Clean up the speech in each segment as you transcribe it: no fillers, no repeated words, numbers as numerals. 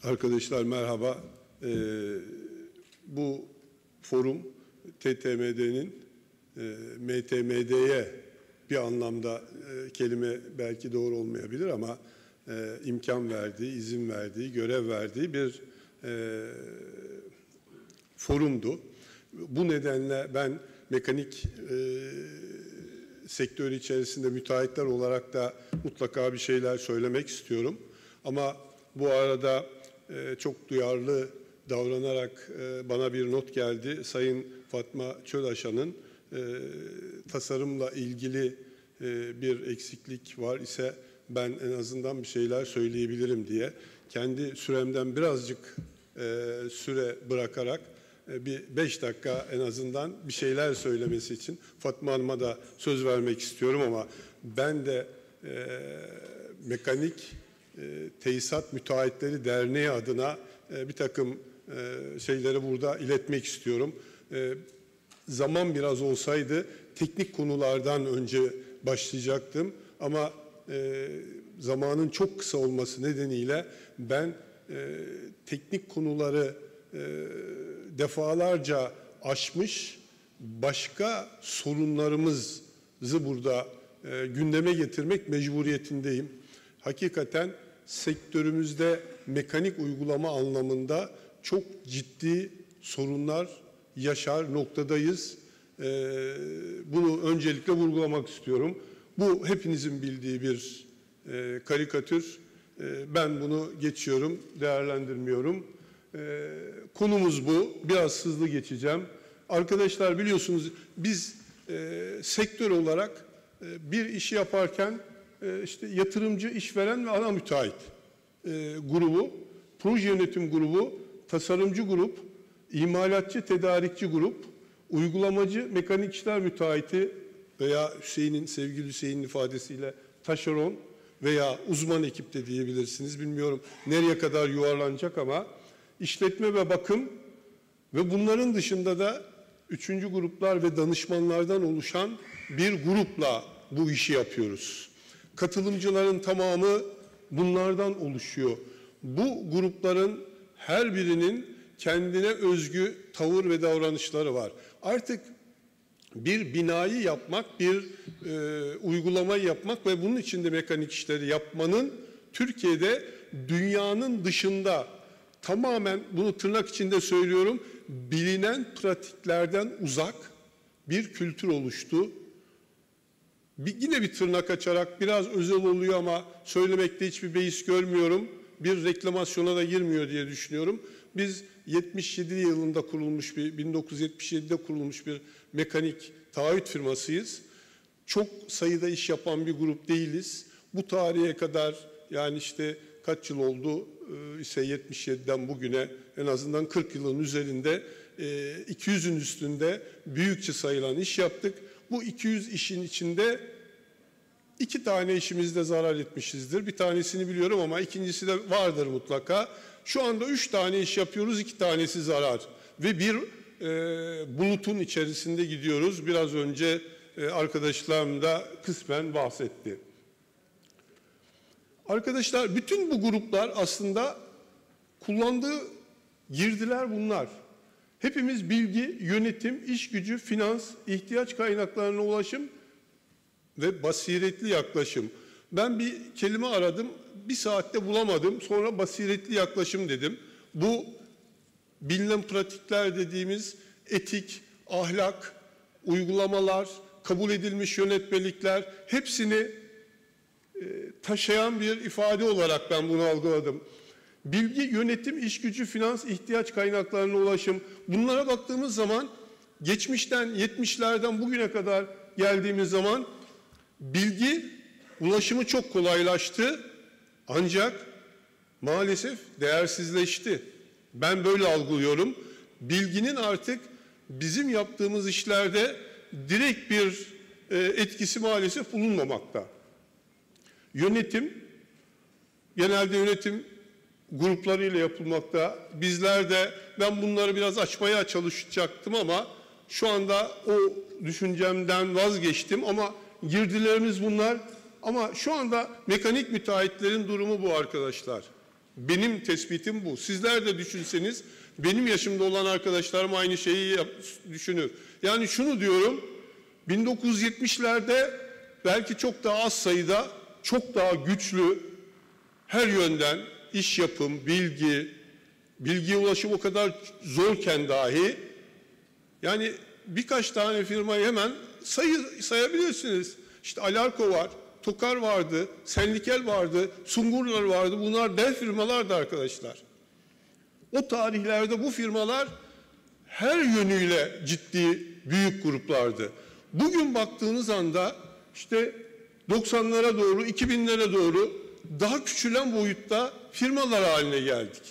Arkadaşlar merhaba. Bu forum TTMD'nin MTMD'ye bir anlamda kelime belki doğru olmayabilir ama imkan verdiği, izin verdiği, görev verdiği bir forumdu. Bu nedenle ben mekanik sektörü içerisinde müteahhitler olarak da mutlaka bir şeyler söylemek istiyorum. Ama bu arada çok duyarlı davranarak bana bir not geldi. Sayın Fatma Çölaşan'ın tasarımla ilgili bir eksiklik var ise ben en azından bir şeyler söyleyebilirim diye. Kendi süremden birazcık süre bırakarak bir 5 dakika en azından bir şeyler söylemesi için Fatma Hanım'a da söz vermek istiyorum ama ben de Mekanik Tesisat Müteahhitleri Derneği adına bir takım şeyleri burada iletmek istiyorum. Zaman biraz olsaydı teknik konulardan önce başlayacaktım ama zamanın çok kısa olması nedeniyle ben teknik konuları defalarca aşmış başka sorunlarımızı burada gündeme getirmek mecburiyetindeyim. Hakikaten sektörümüzde mekanik uygulama anlamında çok ciddi sorunlar yaşar noktadayız. Bunu öncelikle vurgulamak istiyorum. Bu hepinizin bildiği bir karikatür. Ben bunu geçiyorum, değerlendirmiyorum. Konumuz bu. Biraz hızlı geçeceğim. Arkadaşlar biliyorsunuz biz sektör olarak bir işi yaparken işte yatırımcı, işveren ve ana müteahhit grubu, proje yönetim grubu, tasarımcı grup, imalatçı, tedarikçi grup, uygulamacı, mekanik işler müteahhiti veya sevgili Hüseyin'in ifadesiyle taşeron veya uzman ekip de diyebilirsiniz. Bilmiyorum nereye kadar yuvarlanacak ama işletme ve bakım ve bunların dışında da üçüncü gruplar ve danışmanlardan oluşan bir grupla bu işi yapıyoruz. Katılımcıların tamamı bunlardan oluşuyor. Bu grupların her birinin kendine özgü tavır ve davranışları var. Artık bir binayı yapmak, bir uygulamayı yapmak ve bunun içinde mekanik işleri yapmanın Türkiye'de dünyanın dışında tamamen, bunu tırnak içinde söylüyorum, bilinen pratiklerden uzak bir kültür oluştu. Yine bir tırnak açarak biraz özel oluyor ama söylemekte hiçbir beis görmüyorum. Bir reklamasyona da girmiyor diye düşünüyorum. Biz 77 yılında kurulmuş 1977'de kurulmuş bir mekanik taahhüt firmasıyız. Çok sayıda iş yapan bir grup değiliz. Bu tarihe kadar yani işte kaç yıl oldu ise 77'den bugüne en azından 40 yılın üzerinde 200'ün üstünde büyükçe sayılan iş yaptık. Bu 200 işin içinde 2 tane işimizde zarar etmişizdir. Bir tanesini biliyorum ama ikincisi de vardır mutlaka. Şu anda 3 tane iş yapıyoruz, 2 tanesi zarar. Ve bir bulutun içerisinde gidiyoruz. Biraz önce arkadaşlarım da kısmen bahsetti. Arkadaşlar bütün bu gruplar aslında kullandığı girdiler bunlar. Hepimiz bilgi, yönetim, iş gücü, finans, ihtiyaç kaynaklarına ulaşım ve basiretli yaklaşım. Ben bir kelime aradım, bir saatte bulamadım. Sonra basiretli yaklaşım dedim. Bu bilinen pratikler dediğimiz etik, ahlak, uygulamalar, kabul edilmiş yönetmelikler hepsini taşıyan bir ifade olarak ben bunu algıladım. Bilgi, yönetim, iş gücü, finans, ihtiyaç kaynaklarına ulaşım. Bunlara baktığımız zaman geçmişten 70'lerden bugüne kadar geldiğimiz zaman bilgi ulaşımı çok kolaylaştı ancak maalesef değersizleşti. Ben böyle algılıyorum. Bilginin artık bizim yaptığımız işlerde direkt bir etkisi maalesef bulunmamakta. Yönetim, genelde yönetim gruplarıyla yapılmakta. Bizler de ben bunları biraz açmaya çalışacaktım ama şu anda o düşüncemden vazgeçtim ama girdilerimiz bunlar. Ama şu anda mekanik müteahhitlerin durumu bu arkadaşlar. Benim tespitim bu. Sizler de düşünseniz benim yaşımda olan arkadaşlarım aynı şeyi düşünür. Yani şunu diyorum, 1970'lerde belki çok daha az sayıda, çok daha güçlü, her yönden iş yapım, bilgiye ulaşım o kadar zorken dahi, yani birkaç tane firmayı hemen sayabilirsiniz. İşte Alarko var, Tokar vardı, Senlikel vardı, Sungurlar vardı. Bunlar dev firmalardı arkadaşlar. O tarihlerde bu firmalar her yönüyle ciddi büyük gruplardı. Bugün baktığınız anda işte 90'lara doğru, 2000'lere doğru daha küçülen boyutta firmalar haline geldik.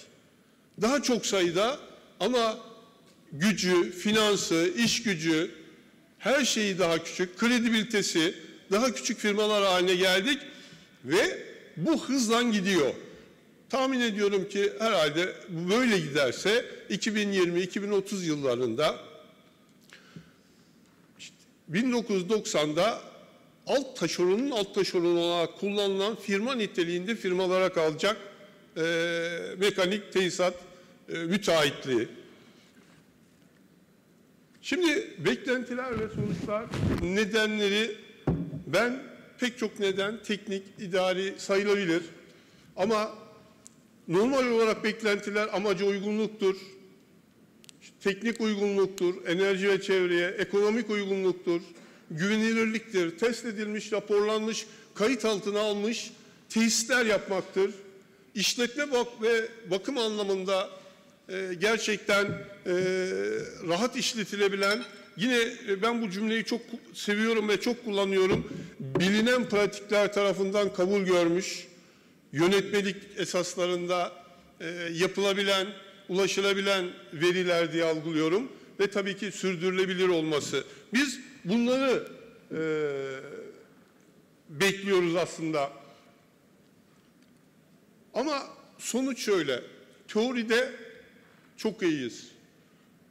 Daha çok sayıda ama gücü, finansı, iş gücü, her şeyi daha küçük, kredibilitesi daha küçük firmalar haline geldik ve bu hızla gidiyor. Tahmin ediyorum ki herhalde böyle giderse 2020-2030 yıllarında işte 1990'da alt taşeronu olarak kullanılan firma niteliğinde firmalara kalacak mekanik tesisat müteahhitliği. Şimdi beklentiler ve sonuçlar nedenleri, ben pek çok neden teknik, idari sayılabilir ama normal olarak beklentiler amaca uygunluktur, teknik uygunluktur, enerji ve çevreye, ekonomik uygunluktur, güvenilirliktir, test edilmiş, raporlanmış, kayıt altına almış tesisler yapmaktır. İşletme ve bakım anlamında gerçekten rahat işletilebilen, yine ben bu cümleyi çok seviyorum ve çok kullanıyorum, bilinen pratikler tarafından kabul görmüş, yönetmelik esaslarında yapılabilen, ulaşılabilen veriler diye algılıyorum ve tabii ki sürdürülebilir olması. Biz bunları bekliyoruz aslında. Ama sonuç şöyle, teoride çok iyiyiz.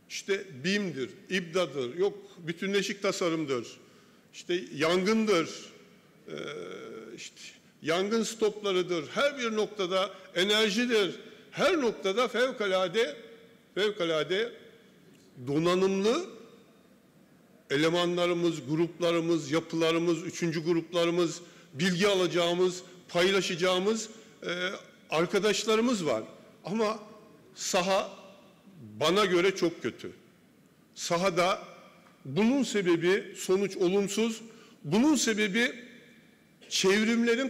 İşte BİM'dir, İBDA'dır, yok bütünleşik tasarımdır, işte yangındır, işte yangın stoplarıdır, her bir noktada enerjidir, her noktada fevkalade donanımlı elemanlarımız, gruplarımız, yapılarımız, üçüncü gruplarımız, bilgi alacağımız, paylaşacağımız arkadaşlarımız var. Ama saha bana göre çok kötü. Sahada bunun sebebi sonuç olumsuz, bunun sebebi çevrimlerin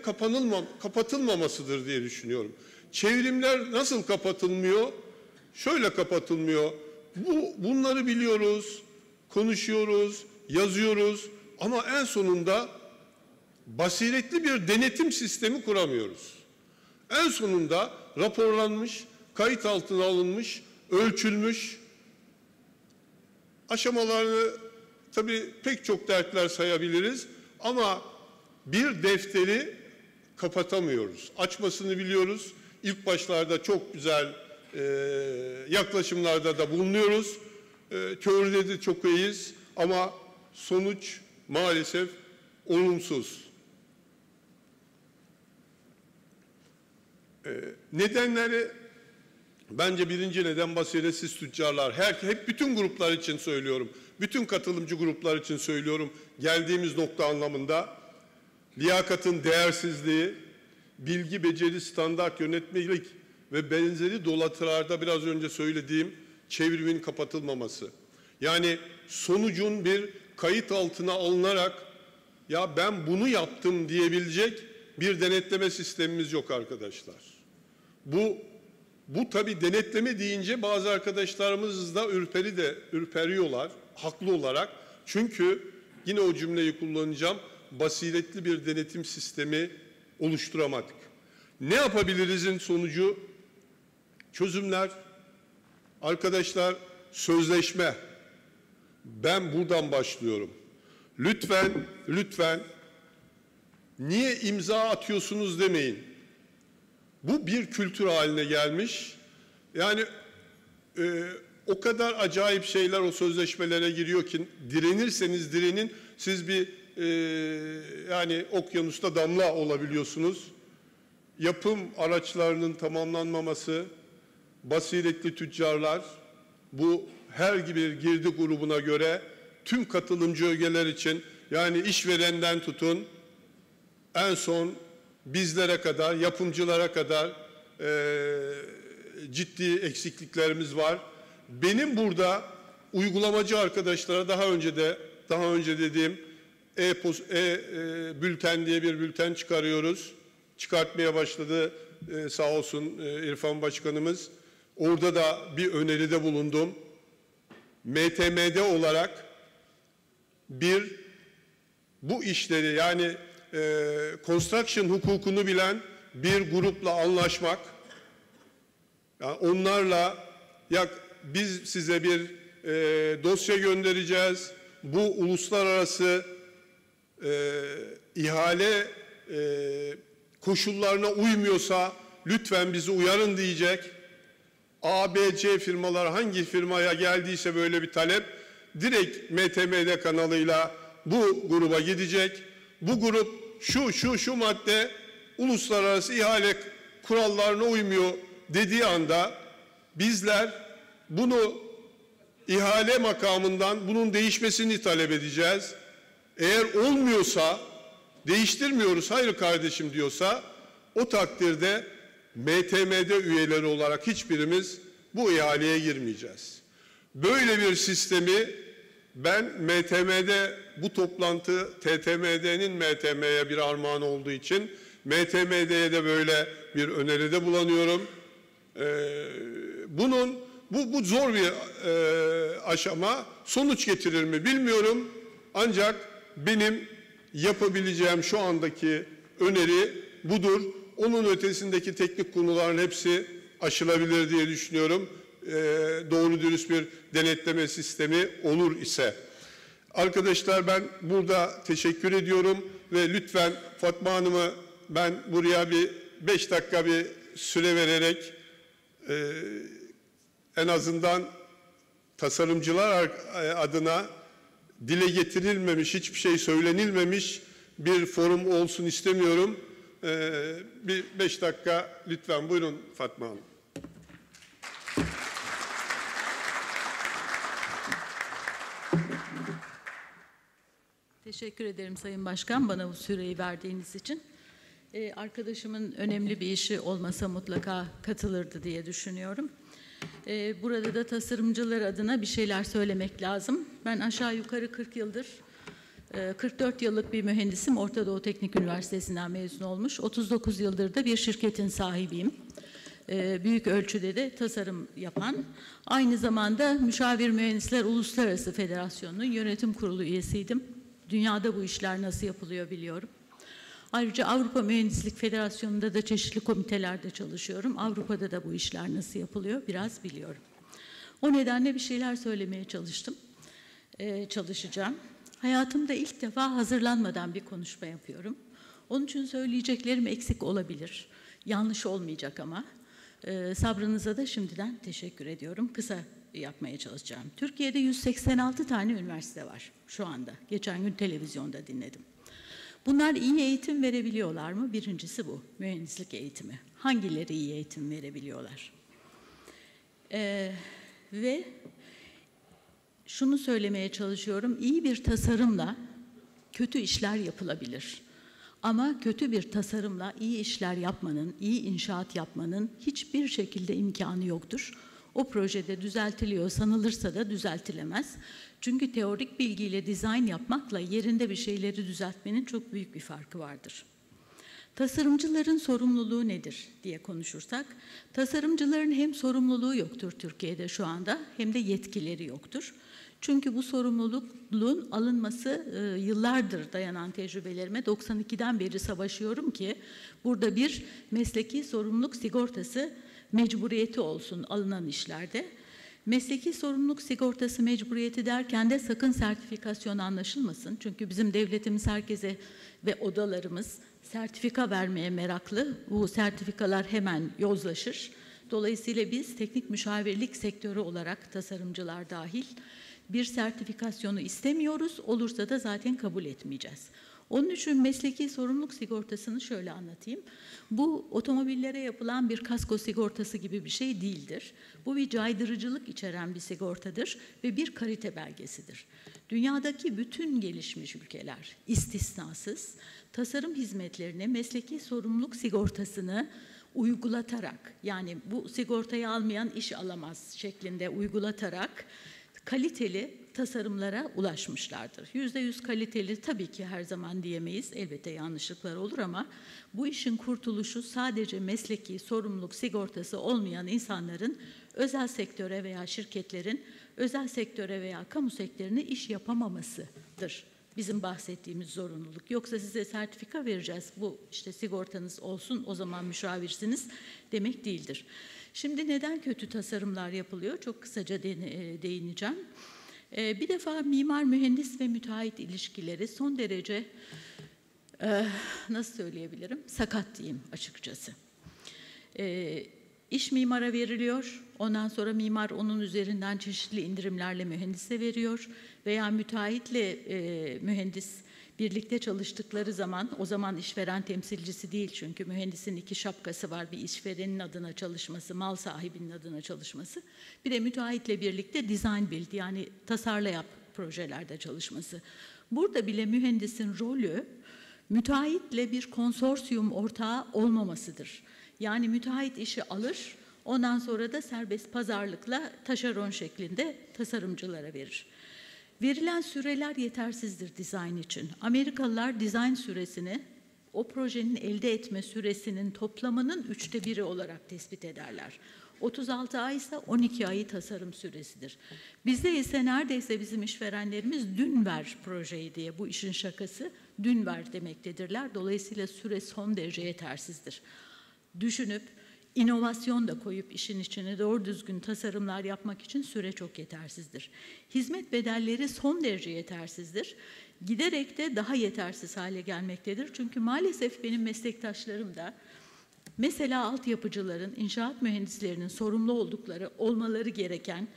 kapatılmamasıdır diye düşünüyorum. Çevrimler nasıl kapatılmıyor? Şöyle kapatılmıyor. Bunları biliyoruz, konuşuyoruz, yazıyoruz ama en sonunda basiretli bir denetim sistemi kuramıyoruz. En sonunda raporlanmış, kayıt altına alınmış, ölçülmüş, aşamalarını tabii pek çok dertler sayabiliriz ama bir defteri kapatamıyoruz. Açmasını biliyoruz. İlk başlarda çok güzel yaklaşımlarda da bulunuyoruz. Teoride de çok iyiyiz ama sonuç maalesef olumsuz. Nedenleri, bence birinci neden basiretsiz tüccarlar. Hep bütün gruplar için söylüyorum. Bütün katılımcı gruplar için söylüyorum. Geldiğimiz nokta anlamında liyakatın değersizliği, bilgi, beceri, standart, yönetmelik ve benzeri dolaylarda biraz önce söylediğim çevrimin kapatılmaması. Yani sonucun bir kayıt altına alınarak ya ben bunu yaptım diyebilecek bir denetleme sistemimiz yok arkadaşlar. Bu tabii denetleme deyince bazı arkadaşlarımız da ürperiyorlar haklı olarak. Çünkü yine o cümleyi kullanacağım. Basiretli bir denetim sistemi oluşturamadık. Ne yapabilirizin sonucu? Çözümler, arkadaşlar, sözleşme. Ben buradan başlıyorum. Lütfen niye imza atıyorsunuz demeyin. Bu bir kültür haline gelmiş. Yani o kadar acayip şeyler o sözleşmelere giriyor ki direnirseniz direnin, siz bir yani okyanusta damla olabiliyorsunuz. yapım araçlarının tamamlanmaması, basiretli tüccarlar, bu her bir girdi grubuna göre tüm katılımcı ögeler için, yani işverenden tutun en son bizlere kadar, yapımcılara kadar ciddi eksikliklerimiz var. Benim burada uygulamacı arkadaşlara daha önce dediğim bülten diye bir bülten çıkarıyoruz. Çıkartmaya başladı sağ olsun İrfan Başkanımız. Orada da bir öneride bulundum. MTM'de olarak bu işleri, yani construction hukukunu bilen bir grupla anlaşmak, yani onlarla biz size bir dosya göndereceğiz, bu uluslararası ihale koşullarına uymuyorsa lütfen bizi uyarın diyecek. A, B, C firmalar, hangi firmaya geldiyse böyle bir talep, direkt MTM'de kanalıyla bu gruba gidecek. Bu grup şu madde uluslararası ihale kurallarına uymuyor dediği anda bizler bunu ihale makamından bunun değişmesini talep edeceğiz. Eğer olmuyorsa, değiştirmiyoruz, hayır kardeşim diyorsa, o takdirde MTM'de üyeleri olarak hiçbirimiz bu ihaleye girmeyeceğiz. Böyle bir sistemi ben MTM'de, bu toplantı TTMD'nin MTM'ye bir armağan olduğu için MTMD'ye de böyle bir öneride bulunuyorum. Bu zor bir aşama, sonuç getirir mi bilmiyorum. Ancak benim yapabileceğim şu andaki öneri budur. Onun ötesindeki teknik konuların hepsi aşılabilir diye düşünüyorum. Doğru dürüst bir denetleme sistemi olur ise. Arkadaşlar, ben burada teşekkür ediyorum ve lütfen Fatma Hanım'ı ben buraya bir 5 dakika bir süre vererek en azından tasarımcılar adına dile getirilmemiş, hiçbir şey söylenilmemiş bir forum olsun istemiyorum. Bir 5 dakika lütfen, buyurun Fatma Hanım. Teşekkür ederim Sayın Başkan, bana bu süreyi verdiğiniz için. Arkadaşımın önemli bir işi olmasa mutlaka katılırdı diye düşünüyorum. Burada da tasarımcılar adına bir şeyler söylemek lazım. Ben aşağı yukarı 40 yıldır, 44 yıllık bir mühendisim. Orta Doğu Teknik Üniversitesi'nden mezun olmuş. 39 yıldır da bir şirketin sahibiyim. Büyük ölçüde de tasarım yapan. Aynı zamanda Müşavir Mühendisler Uluslararası Federasyonu'nun yönetim kurulu üyesiydim. Dünyada bu işler nasıl yapılıyor biliyorum. Ayrıca Avrupa Mühendislik Federasyonu'nda da çeşitli komitelerde çalışıyorum. Avrupa'da da bu işler nasıl yapılıyor biraz biliyorum. O nedenle bir şeyler söylemeye çalışacağım. Hayatımda ilk defa hazırlanmadan bir konuşma yapıyorum. Onun için söyleyeceklerim eksik olabilir. Yanlış olmayacak ama. Sabrınıza da şimdiden teşekkür ediyorum. Kısa yapmaya çalışacağım. Türkiye'de 186 tane üniversite var şu anda. Geçen gün televizyonda dinledim. Bunlar iyi eğitim verebiliyorlar mı? Birincisi bu, mühendislik eğitimi. Hangileri iyi eğitim verebiliyorlar? Ve şunu söylemeye çalışıyorum, iyi bir tasarımla kötü işler yapılabilir. Ama kötü bir tasarımla iyi işler yapmanın, iyi inşaat yapmanın hiçbir şekilde imkanı yoktur. O projede düzeltiliyor sanılırsa da düzeltilemez. Çünkü teorik bilgiyle dizayn yapmakla yerinde bir şeyleri düzeltmenin çok büyük bir farkı vardır. Tasarımcıların sorumluluğu nedir diye konuşursak, tasarımcıların hem sorumluluğu yoktur Türkiye'de şu anda hem de yetkileri yoktur. Çünkü bu sorumluluğun alınması yıllardır dayanan tecrübelerime 92'den beri savaşıyorum ki burada bir mesleki sorumluluk sigortası mecburiyeti olsun alınan işlerde. Mesleki sorumluluk sigortası mecburiyeti derken de sakın sertifikasyon anlaşılmasın. Çünkü bizim devletimiz herkese ve odalarımız sertifika vermeye meraklı. Bu sertifikalar hemen yozlaşır. Dolayısıyla biz teknik müşavirlik sektörü olarak tasarımcılar dahil bir sertifikasyonu istemiyoruz. Olursa da zaten kabul etmeyeceğiz. Onun için mesleki sorumluluk sigortasını şöyle anlatayım. Bu otomobillere yapılan bir kasko sigortası gibi bir şey değildir. Bu bir caydırıcılık içeren bir sigortadır ve bir kalite belgesidir. Dünyadaki bütün gelişmiş ülkeler istisnasız tasarım hizmetlerine mesleki sorumluluk sigortasını uygulatarak, yani bu sigortayı almayan iş alamaz şeklinde uygulatarak kaliteli tasarımlara ulaşmışlardır. %100 kaliteli tabii ki her zaman diyemeyiz, elbette yanlışlıklar olur ama bu işin kurtuluşu sadece mesleki sorumluluk sigortası olmayan insanların özel sektöre veya şirketlerin özel sektöre veya kamu sektörüne iş yapamamasıdır. Bizim bahsettiğimiz zorunluluk. Yoksa size sertifika vereceğiz, bu işte sigortanız olsun, o zaman müşavirsiniz demek değildir. Şimdi neden kötü tasarımlar yapılıyor? Çok kısaca değineceğim. Bir defa mimar, mühendis ve müteahhit ilişkileri son derece, nasıl söyleyebilirim, sakat diyeyim açıkçası. İş mimara veriliyor, ondan sonra mimar onun üzerinden çeşitli indirimlerle mühendise veriyor veya müteahhitle mühendis birlikte çalıştıkları zaman, o zaman işveren temsilcisi değil çünkü mühendisin iki şapkası var, bir işverenin adına çalışması, mal sahibinin adına çalışması, bir de müteahhitle birlikte design build yani tasarla yap projelerde çalışması. Burada bile mühendisin rolü müteahhitle bir konsorsiyum ortağı olmamasıdır. Yani müteahhit işi alır, ondan sonra da serbest pazarlıkla taşeron şeklinde tasarımcılara verir. Verilen süreler yetersizdir dizayn için. Amerikalılar dizayn süresini, o projenin elde etme süresinin toplamının 1/3 olarak tespit ederler. 36 ay ise 12 ayı tasarım süresidir. Bizde ise neredeyse bizim işverenlerimiz dün ver projeyi diye, bu işin şakası dün ver demektedirler. Dolayısıyla süre son derece yetersizdir. Düşünüp İnovasyon da koyup işin içine doğru düzgün tasarımlar yapmak için süre çok yetersizdir. Hizmet bedelleri son derece yetersizdir. Giderek de daha yetersiz hale gelmektedir. Çünkü maalesef benim meslektaşlarım da mesela altyapıcıların, inşaat mühendislerinin sorumlu oldukları, olmaları gereken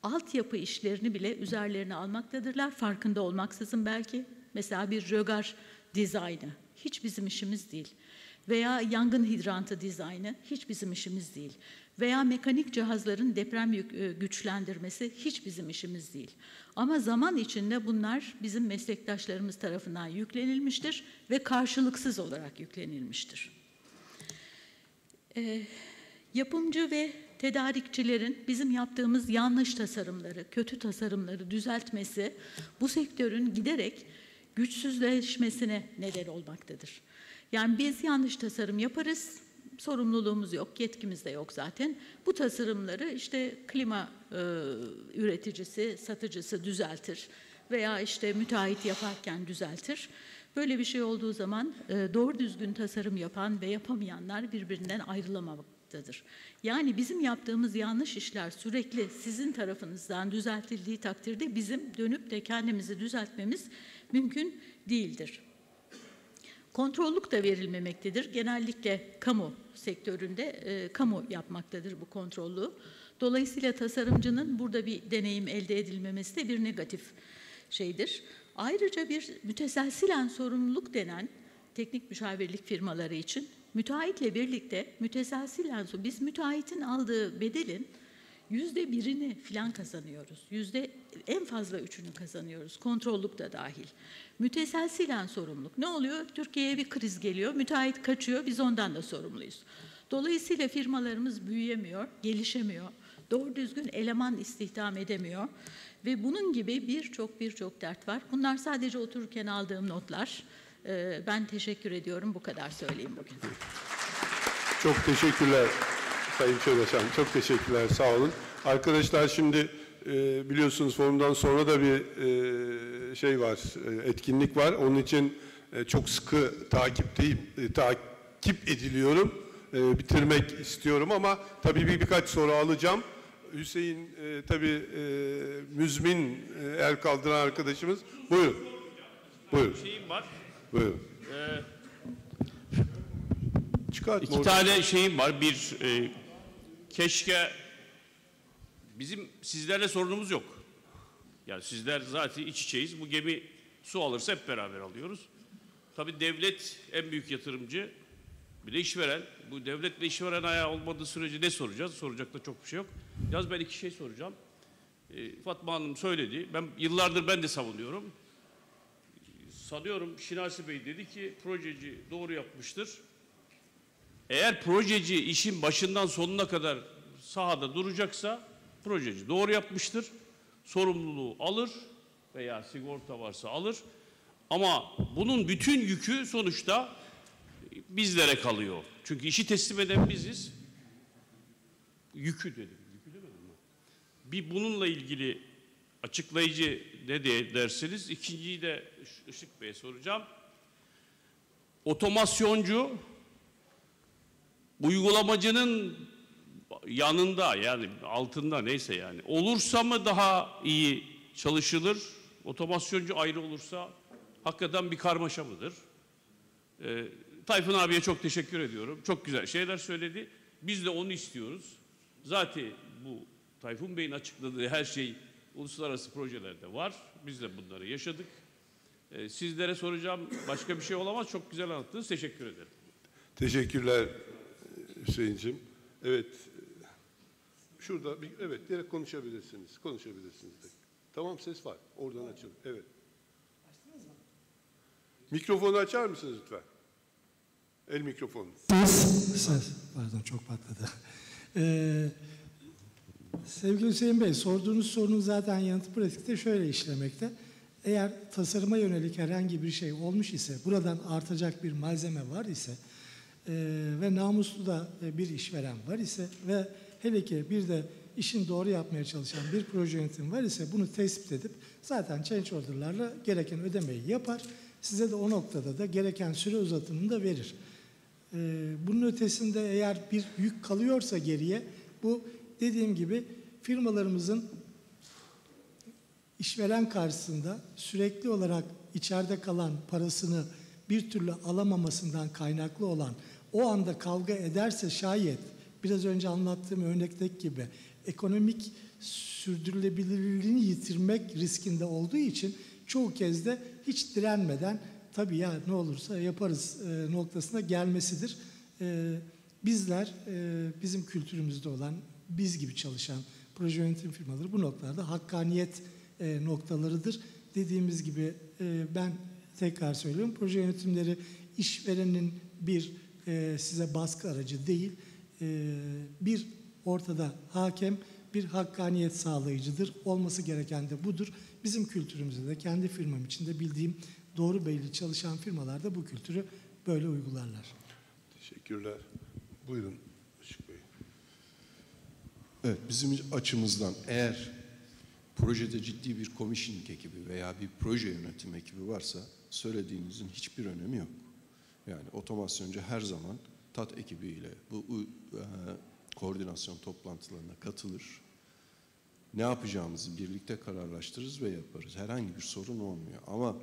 altyapı işlerini bile üzerlerine almaktadırlar. Farkında olmaksızın belki. Mesela bir rögar dizaynı hiç bizim işimiz değil. Veya yangın hidrantı dizaynı hiç bizim işimiz değil. Veya mekanik cihazların deprem güçlendirmesi hiç bizim işimiz değil. Ama zaman içinde bunlar bizim meslektaşlarımız tarafından yüklenilmiştir ve karşılıksız olarak yüklenilmiştir. Yapımcı ve tedarikçilerin bizim yaptığımız yanlış tasarımları, kötü tasarımları düzeltmesi bu sektörün giderek güçsüzleşmesine neden olmaktadır. Yani biz yanlış tasarım yaparız, sorumluluğumuz yok, yetkimiz de yok zaten. Bu tasarımları işte klima üreticisi, satıcısı düzeltir veya işte müteahhit yaparken düzeltir. Böyle bir şey olduğu zaman doğru düzgün tasarım yapan ve yapamayanlar birbirinden ayrılamamaktadır. Yani bizim yaptığımız yanlış işler sürekli sizin tarafınızdan düzeltildiği takdirde bizim dönüp de kendimizi düzeltmemiz mümkün değildir. Kontrollük de verilmemektedir. Genellikle kamu sektöründe kamu yapmaktadır bu kontrollüğü. Dolayısıyla tasarımcının burada bir deneyim elde edilmemesi de bir negatif şeydir. Ayrıca bir müteselsilen sorumluluk denen teknik müşavirlik firmaları için müteahhitle birlikte müteselsilen, biz müteahhitin aldığı bedelin %1'ini falan kazanıyoruz. En fazla 3'ünü kazanıyoruz. Kontrollük de dahil. Müteselsilen sorumluluk. Ne oluyor? Türkiye'ye bir kriz geliyor. Müteahhit kaçıyor. Biz ondan da sorumluyuz. Dolayısıyla firmalarımız büyüyemiyor, gelişemiyor. Doğru düzgün eleman istihdam edemiyor. Ve bunun gibi birçok dert var. Bunlar sadece otururken aldığım notlar. Ben teşekkür ediyorum. Bu kadar söyleyeyim bugün. Çok teşekkürler Sayın Çöreşan. Çok teşekkürler. Sağ olun. Arkadaşlar şimdi biliyorsunuz forumdan sonra da bir şey var, etkinlik var. Onun için çok sıkı takip ediliyorum. Bitirmek istiyorum ama tabii birkaç soru alacağım. Hüseyin tabii müzmin el kaldıran arkadaşımız. Buyurun. Buyurun. Şeyim var. Buyurun. İki tane şeyim var. Bir, keşke bizim sizlerle sorunumuz yok. Yani sizler zaten iç içeyiz. Bu gemi su alırsa hep beraber alıyoruz. Tabii devlet en büyük yatırımcı, bir de işveren. Bu devlet ve işveren ayağı olmadığı sürece ne soracağız? Soracak da çok bir şey yok. Yalnız ben iki şey soracağım. Fatma Hanım söyledi. Yıllardır ben de savunuyorum. Sanıyorum Şinasi Bey dedi ki projeci doğru yapmıştır. Eğer projeci işin başından sonuna kadar sahada duracaksa projeci doğru yapmıştır. Sorumluluğu alır veya sigorta varsa alır. Ama bunun bütün yükü sonuçta bizlere kalıyor. Çünkü işi teslim eden biziz. Yükü dedim. Yükü demedim mi? Bir bununla ilgili açıklayıcı ne dersiniz? İkinciyi de Işık Bey'e soracağım. Otomasyoncu uygulamacının yanında, yani altında, neyse yani olursa mı daha iyi çalışılır? Otomasyoncu ayrı olursa hakikaten bir karmaşa mıdır? Tayfun abiye çok teşekkür ediyorum. Çok güzel şeyler söyledi. Biz de onu istiyoruz. Zaten bu Tayfun Bey'in açıkladığı her şey uluslararası projelerde var. Biz de bunları yaşadık. Sizlere soracağım başka bir şey olamaz. Çok güzel anlattınız. Teşekkür ederim. Teşekkürler Hüseyin'cim. Evet. Şurada evet direkt konuşabilirsiniz. Konuşabilirsiniz de. Tamam, ses var. Oradan açın. Evet. Mikrofonu açar mısınız lütfen? El mikrofonu. Ses. Pardon, çok patladı. Sevgili Hüseyin Bey, sorduğunuz sorunun zaten yanıtı pratikte şöyle işlemekte. Eğer tasarıma yönelik herhangi bir şey olmuş ise, buradan artacak bir malzeme var ise ve namuslu da bir işveren var ise ve hele ki bir de işin doğru yapmaya çalışan bir proje yönetimi var ise bunu tespit edip zaten change order'larla gereken ödemeyi yapar. Size de o noktada da gereken süre uzatımını da verir. Bunun ötesinde eğer bir yük kalıyorsa geriye, bu dediğim gibi firmalarımızın işveren karşısında sürekli olarak içeride kalan parasını bir türlü alamamasından kaynaklı olan, o anda kavga ederse şayet, biraz önce anlattığım örnekteki gibi ekonomik sürdürülebilirliğini yitirmek riskinde olduğu için çoğu kez de hiç direnmeden tabii ya ne olursa yaparız noktasına gelmesidir. Bizler, bizim kültürümüzde olan, biz gibi çalışan proje yönetim firmaları bu noktalarda hakkaniyet noktalarıdır. Dediğimiz gibi ben tekrar söylüyorum, proje yönetimleri işverenin bir size baskı aracı değil, bir ortada hakem, bir hakkaniyet sağlayıcıdır. Olması gereken de budur. Bizim kültürümüzde de kendi firmam içinde bildiğim doğru belli çalışan firmalar da bu kültürü böyle uygularlar. Teşekkürler. Buyurun Işık Bey. Evet, bizim açımızdan eğer projede ciddi bir commissioning ekibi veya bir proje yönetim ekibi varsa söylediğinizin hiçbir önemi yok. Yani otomasyoncu her zaman TAT ekibiyle bu koordinasyon toplantılarına katılır. Ne yapacağımızı birlikte kararlaştırırız ve yaparız. Herhangi bir sorun olmuyor. Ama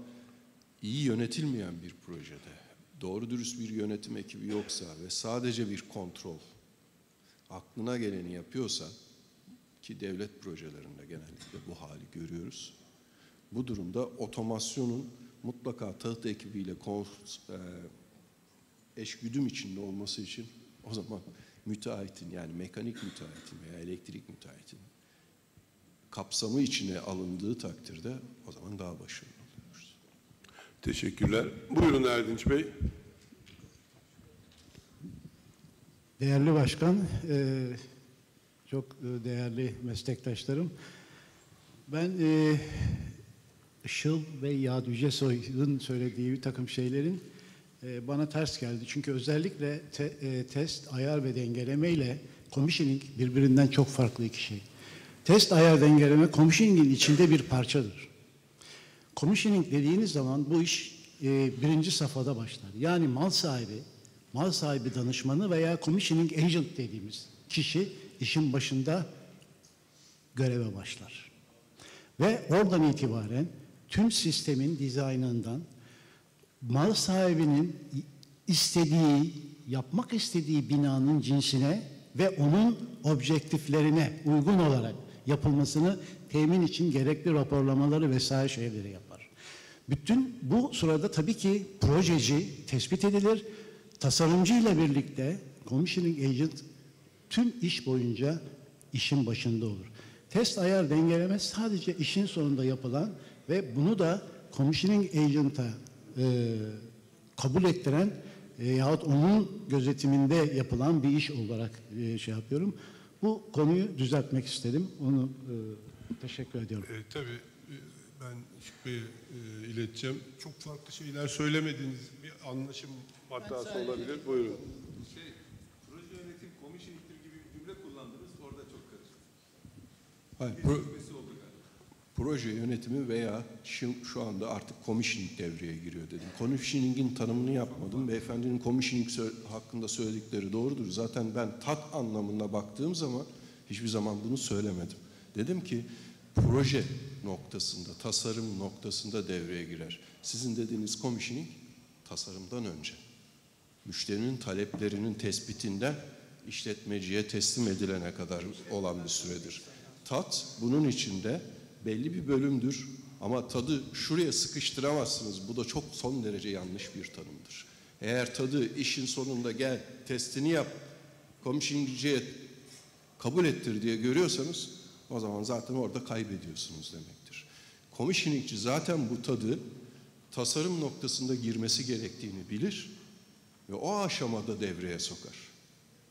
iyi yönetilmeyen bir projede, doğru dürüst bir yönetim ekibi yoksa ve sadece bir kontrol, aklına geleni yapıyorsa, ki devlet projelerinde genellikle bu hali görüyoruz. Bu durumda otomasyonun mutlaka TAT ekibiyle eşgüdüm içinde olması için o zaman müteahhitin, yani mekanik müteahhitin veya elektrik müteahhitin kapsamı içine alındığı takdirde o zaman daha başarılı oluyoruz. Teşekkürler. Buyurun Erdinç Bey. Değerli Başkan, çok değerli meslektaşlarım, ben Işıl ve Yad Yücesoy'un söylediği bir takım şeylerin bana ters geldi. Çünkü özellikle test, ayar ve dengeleme ile commissioning birbirinden çok farklı iki şey. Test, ayar, dengeleme commissioning'in içinde bir parçadır. Commissioning dediğiniz zaman bu iş birinci safhada başlar. Yani mal sahibi danışmanı veya commissioning agent dediğimiz kişi işin başında göreve başlar. Ve oradan itibaren tüm sistemin dizaynından mal sahibinin yapmak istediği binanın cinsine ve onun objektiflerine uygun olarak yapılmasını temin için gerekli raporlamaları vesaire şeyleri yapar. Bütün bu sırada tabii ki projeci tespit edilir. Tasarımcı ile birlikte commissioning agent tüm iş boyunca işin başında olur. Test ayar dengeleme sadece işin sonunda yapılan ve bunu da commissioning agent'a kabul ettiren yahut onun gözetiminde yapılan bir iş olarak şey yapıyorum. Bu konuyu düzeltmek istedim. Onu teşekkür ediyorum. Tabii ben Şükrü Bey'e ileteceğim. Çok farklı şeyler söylemediğiniz bir anlaşım hatası olabilir. Buyurun. Proje yönetim komisyoniktir gibi bir cümle kullandınız. Orada çok karıştı. Hayır, proje yönetimi veya şu anda artık commissioning devreye giriyor dedim. Commissioning'in tanımını yapmadım. Beyefendinin commissioning hakkında söyledikleri doğrudur. Zaten ben tat anlamına baktığım zaman hiçbir zaman bunu söylemedim. Dedim ki proje noktasında, tasarım noktasında devreye girer. Sizin dediğiniz commissioning tasarımdan önce. Müşterinin taleplerinin tespitinden işletmeciye teslim edilene kadar olan bir süredir. Tat bunun içinde belli bir bölümdür ama tadı şuraya sıkıştıramazsınız. Bu da çok son derece yanlış bir tanımdır. Eğer tadı işin sonunda gel testini yap, komisyoncuya kabul ettir diye görüyorsanız o zaman zaten orada kaybediyorsunuz demektir. Komisyoningçi zaten bu tadı tasarım noktasında girmesi gerektiğini bilir ve o aşamada devreye sokar.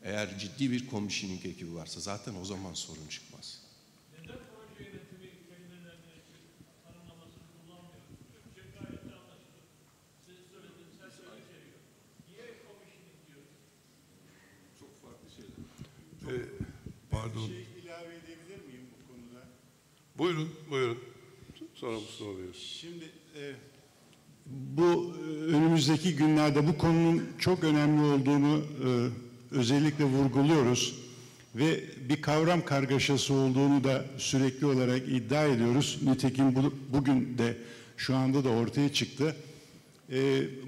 Eğer ciddi bir komisyoning ekibi varsa zaten o zaman sorun çıkmaz. Neden proje yönetimi kelimelerinin tanımlamasını kullanmıyor? Türkçe gayet de anlaşılır. Siz söylediğiniz her şeyi içeriyor. Niye komisyoning diyoruz? Çok farklı şeyler. Pardon. Bir şey ilave edebilir miyim bu konuda? Buyurun, buyurun. Sonra Mustafa Bey. Şimdi bu önümüzdeki günlerde bu konunun çok önemli olduğunu özellikle vurguluyoruz ve bir kavram kargaşası olduğunu da sürekli olarak iddia ediyoruz. Nitekim bugün de şu anda da ortaya çıktı.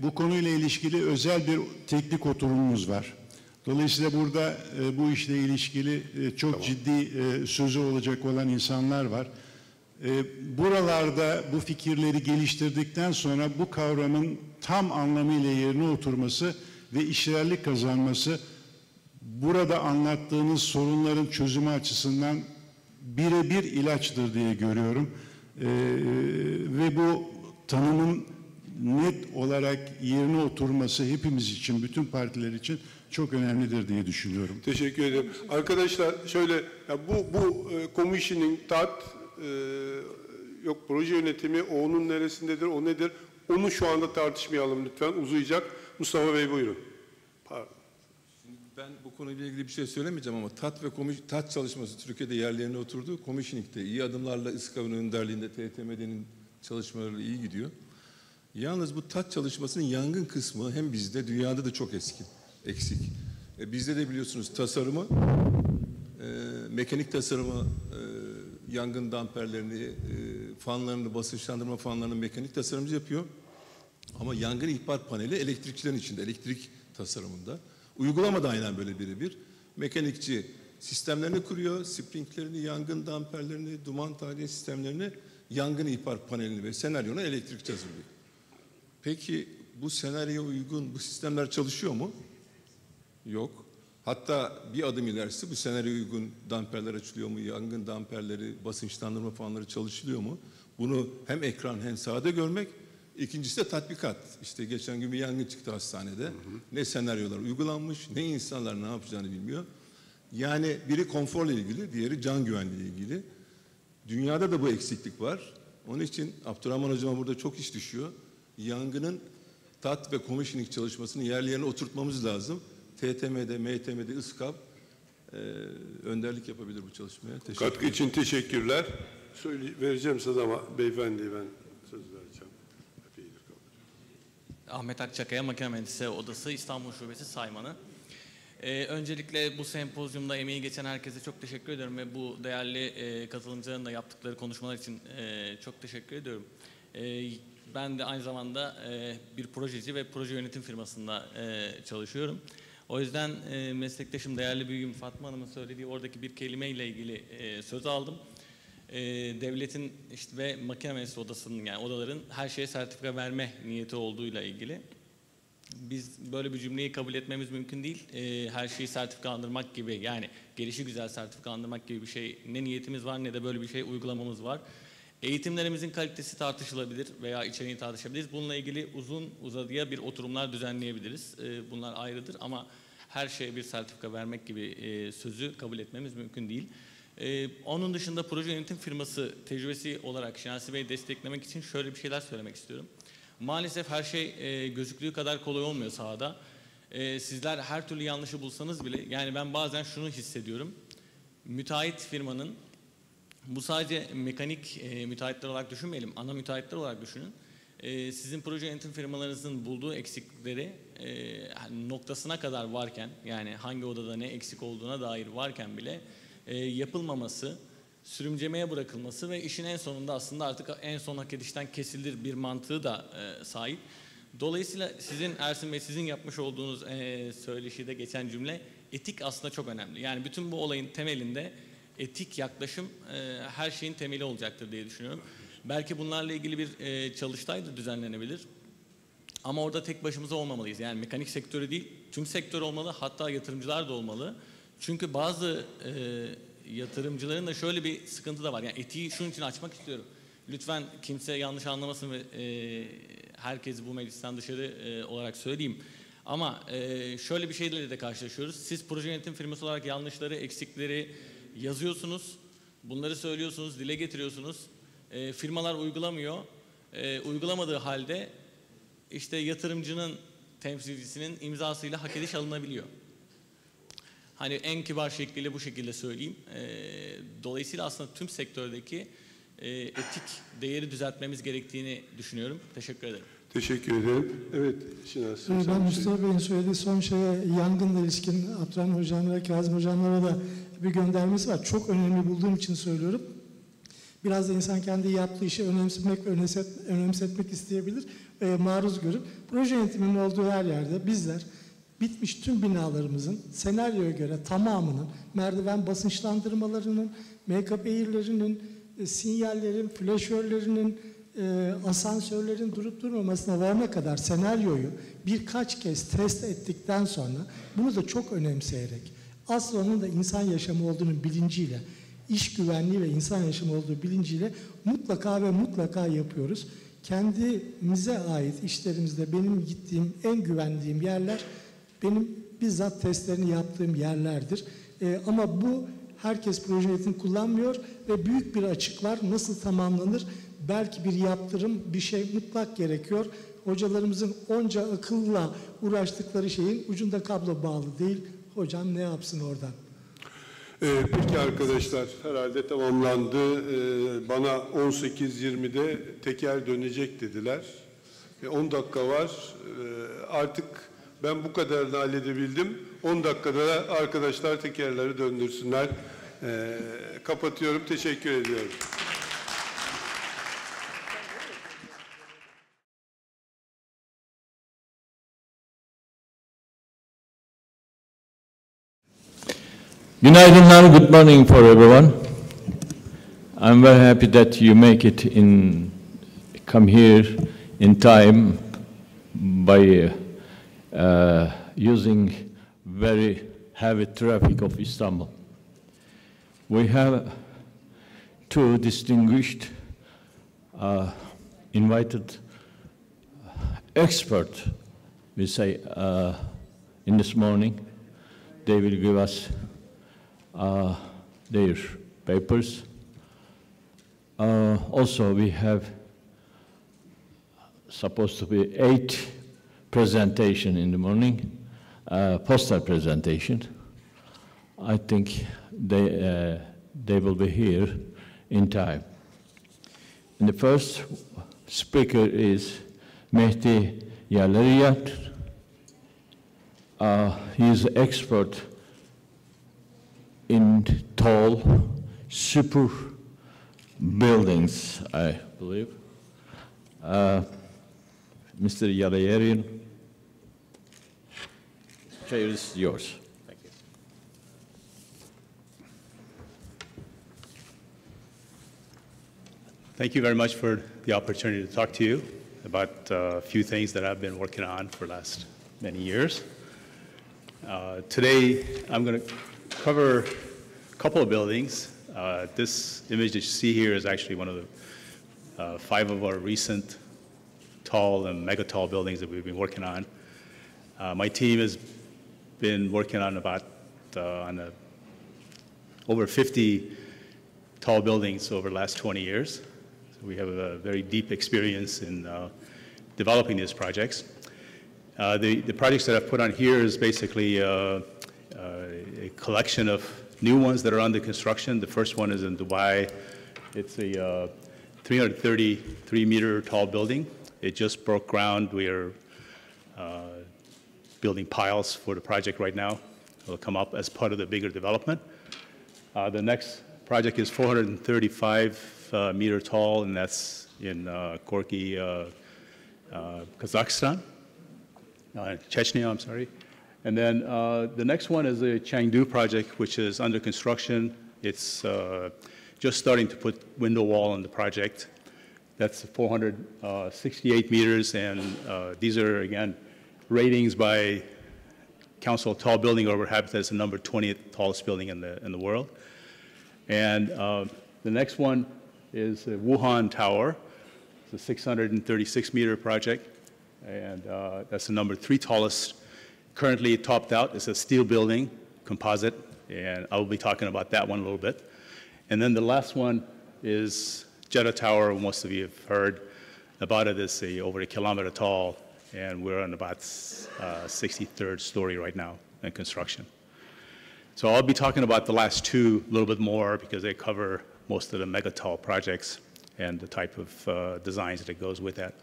Bu konuyla ilişkili özel bir teknik oturumumuz var. Dolayısıyla burada bu işle ilişkili çok ciddi sözü olacak olan insanlar var. Buralarda bu fikirleri geliştirdikten sonra bu kavramın tam anlamıyla yerine oturması ve işlerlik kazanması burada anlattığınız sorunların çözümü açısından birebir ilaçtır diye görüyorum. Ve bu tanımın net olarak yerine oturması hepimiz için, bütün partiler için çok önemlidir diye düşünüyorum. Teşekkür ederim. Arkadaşlar şöyle, ya bu commissioning, tat, yok proje yönetimi, o onun neresindedir, o nedir? Onu şu anda tartışmayalım lütfen, uzayacak. Mustafa Bey buyurun. Pardon. Şimdi ben bu konuyla ilgili bir şey söylemeyeceğim ama TAT çalışması Türkiye'de yerlerine oturdu. Commissioning'de iyi adımlarla İSKAV'ın önderliğinde TTMD'nin çalışmaları iyi gidiyor. Yalnız bu TAT çalışmasının yangın kısmı hem bizde, dünyada da çok eksik. Bizde de biliyorsunuz tasarımı, mekanik tasarımı, yangın damperlerini, fanlarını, basınçlandırma fanlarını mekanik tasarımcı yapıyor. Ama yangın ihbar paneli elektrikçilerin içinde, elektrik tasarımında. Uygulama da aynen böyle birebir. Mekanikçi sistemlerini kuruyor, sprinklerini, yangın damperlerini, duman tahliye sistemlerini, yangın ihbar panelini ve senaryonu elektrikçi hazırlıyor. Peki bu senaryoya uygun bu sistemler çalışıyor mu? Yok. Hatta bir adım ilerisi bu senaryoya uygun damperler açılıyor mu? Yangın damperleri, basınçlandırma fanları çalışılıyor mu? Bunu hem ekran hem sahada görmek. İkincisi de tatbikat. İşte geçen gün bir yangın çıktı hastanede. Ne senaryolar uygulanmış, ne insanlar ne yapacağını bilmiyor. Yani biri konforla ilgili, diğeri can güvenliği ilgili. Dünyada da bu eksiklik var. Onun için Abdurrahman Hocama burada çok iş düşüyor. Yangının tat ve commissioning çalışmasını yerli yerine oturtmamız lazım. TTM'de, MTM'de, İSKAV önderlik yapabilir bu çalışmaya. Katkı için teşekkürler. Vereceğim size ama beyefendiye ben söz vereceğim. Epeydir kalır. Ahmet Akçakaya, Makine Mühendisleri Odası İstanbul Şubesi Saymanı. Öncelikle bu sempozyumda emeği geçen herkese çok teşekkür ediyorum ve bu değerli katılımcıların da yaptıkları konuşmalar için çok teşekkür ediyorum. Ben de aynı zamanda bir projeci ve proje yönetim firmasında çalışıyorum. O yüzden meslektaşım değerli büyüğüm Fatma Hanım'ın söylediği oradaki bir kelimeyle ilgili söz aldım. devletin işte ve makine mühendisliği odasının, yani odaların her şeye sertifika verme niyeti olduğuyla ilgili. Biz böyle bir cümleyi kabul etmemiz mümkün değil. Her şeyi sertifikalandırmak gibi, yani gelişigüzel sertifikalandırmak gibi bir şey ne niyetimiz var ne de böyle bir şey uygulamamız var. Eğitimlerimizin kalitesi tartışılabilir veya içeriğini tartışabiliriz. Bununla ilgili uzun uzadıya bir oturumlar düzenleyebiliriz. Bunlar ayrıdır ama her şeye bir sertifika vermek gibi sözü kabul etmemiz mümkün değil. Onun dışında proje yönetim firması tecrübesi olarak Şinasi Bey'i desteklemek için şöyle bir şeyler söylemek istiyorum. Maalesef her şey gözüktüğü kadar kolay olmuyor sahada. Sizler her türlü yanlışı bulsanız bile, yani ben bazen şunu hissediyorum. Müteahhit firmanın, bu sadece mekanik müteahhitler olarak düşünmeyelim, ana müteahhitler olarak düşünün. Sizin proje yönetim firmalarınızın bulduğu eksikleri noktasına kadar varken, yani hangi odada ne eksik olduğuna dair varken bile yapılmaması, sürümcemeye bırakılması ve işin en sonunda aslında artık en son hak edişten kesilir bir mantığı da sahip. Dolayısıyla sizin Ersin Bey, sizin yapmış olduğunuz söyleşide geçen cümle, etik aslında çok önemli. Yani bütün bu olayın temelinde etik yaklaşım her şeyin temeli olacaktır diye düşünüyorum. Belki bunlarla ilgili bir çalıştay da düzenlenebilir. Ama orada tek başımıza olmamalıyız. Yani mekanik sektörü değil, tüm sektör olmalı, hatta yatırımcılar da olmalı. Çünkü bazı yatırımcıların da şöyle bir sıkıntı da var. Yani etiği şunun için açmak istiyorum. Lütfen kimse yanlış anlamasın ve herkes bu meclisten dışarı olarak söyleyeyim. Ama şöyle bir şeyle de karşılaşıyoruz. Siz proje yönetim firması olarak yanlışları, eksikleri yazıyorsunuz. Bunları söylüyorsunuz, dile getiriyorsunuz. Firmalar uygulamıyor. Uygulamadığı halde işte yatırımcının temsilcisinin imzasıyla hak ediş alınabiliyor. Hani en kibar şekliyle bu şekilde söyleyeyim. Dolayısıyla aslında tüm sektördeki etik değeri düzeltmemiz gerektiğini düşünüyorum. Teşekkür ederim. Teşekkür ederim. Evet, Şinasi. Ben Mustafa Bey'in söylediği son şeye, yangınla ilişkin Abdurrahman Hocam'la, Kazım Hocam'lara da bir göndermesi var. Çok önemli bulduğum için söylüyorum. Biraz da insan kendi yaptığı işi önemsemek ve önemsetmek isteyebilir. Maruz görüp, proje yönetiminin olduğu her yerde bizler bitmiş tüm binalarımızın senaryoya göre tamamının merdiven basınçlandırmalarının, make-up eğirlerinin, sinyallerin, flaşörlerinin, asansörlerin durup durmamasına varana kadar senaryoyu birkaç kez test ettikten sonra bunu da çok önemseyerek, asıl onun da insan yaşamı olduğunun bilinciyle, iş güvenliği ve insan yaşamı olduğu bilinciyle mutlaka ve mutlaka yapıyoruz. Kendimize ait işlerimizde benim gittiğim en güvendiğim yerler, benim bizzat testlerini yaptığım yerlerdir. Ama bu herkes proje yönetimi kullanmıyor ve büyük bir açık var. Nasıl tamamlanır? Belki bir yaptırım, bir şey mutlak gerekiyor. Hocalarımızın onca akılla uğraştıkları şeyin ucunda kablo bağlı değil. Hocam ne yapsın oradan? Peki arkadaşlar, herhalde tamamlandı. Bana 18.20'de teker dönecek dediler. 10 dakika var. Artık ben bu kadarını halledebildim. 10 dakikada arkadaşlar tekerleri döndürsünler. Kapatıyorum. Teşekkür ediyorum. Günaydınlar, good morning for everyone. I'm very happy that you make it come here in time by using very heavy traffic of Istanbul. We have two distinguished invited experts, we say, in this morning. They will give us their papers. Also, we have supposed to be 8 presentation in the morning, poster presentation. I think they will be here in time. And the first speaker is Mehdi Yalariyat. He is an expert in tall, super buildings, I believe. Mr. Yalayarian, chair is yours. Thank you. Thank you very much for the opportunity to talk to you about a few things that I've been working on for the last many years. Today, I'm going to cover a couple of buildings. This image that you see here is actually one of the 5 of our recent tall and mega tall buildings that we've been working on. My team has been working on over 50 tall buildings over the last 20 years. So we have a very deep experience in developing these projects. The projects that I've put on here is basically a collection of new ones that are under construction. The first one is in Dubai. It's a 333-meter tall building. It just broke ground. We are building piles for the project right now. It'll come up as part of the bigger development. The next project is 435 meter tall, and that's in Gorky, Kazakhstan, Chechnya, I'm sorry. And then the next one is the Chengdu project, which is under construction. It's just starting to put window wall on the project. That's 468 meters, and these are, again, ratings by Council of Tall Building over Habitat. It's the number 20th tallest building in the world. And the next one is the Wuhan Tower. It's a 636-meter project, and that's the number 3 tallest. Currently topped out. It's a steel building, composite, and I will be talking about that one a little bit. And then the last one is Jeddah Tower. Most of you have heard about it. It's over a kilometer tall, and we're on about 63rd story right now in construction. So I'll be talking about the last 2 a little bit more because they cover most of the mega tall projects and the type of designs that goes with that.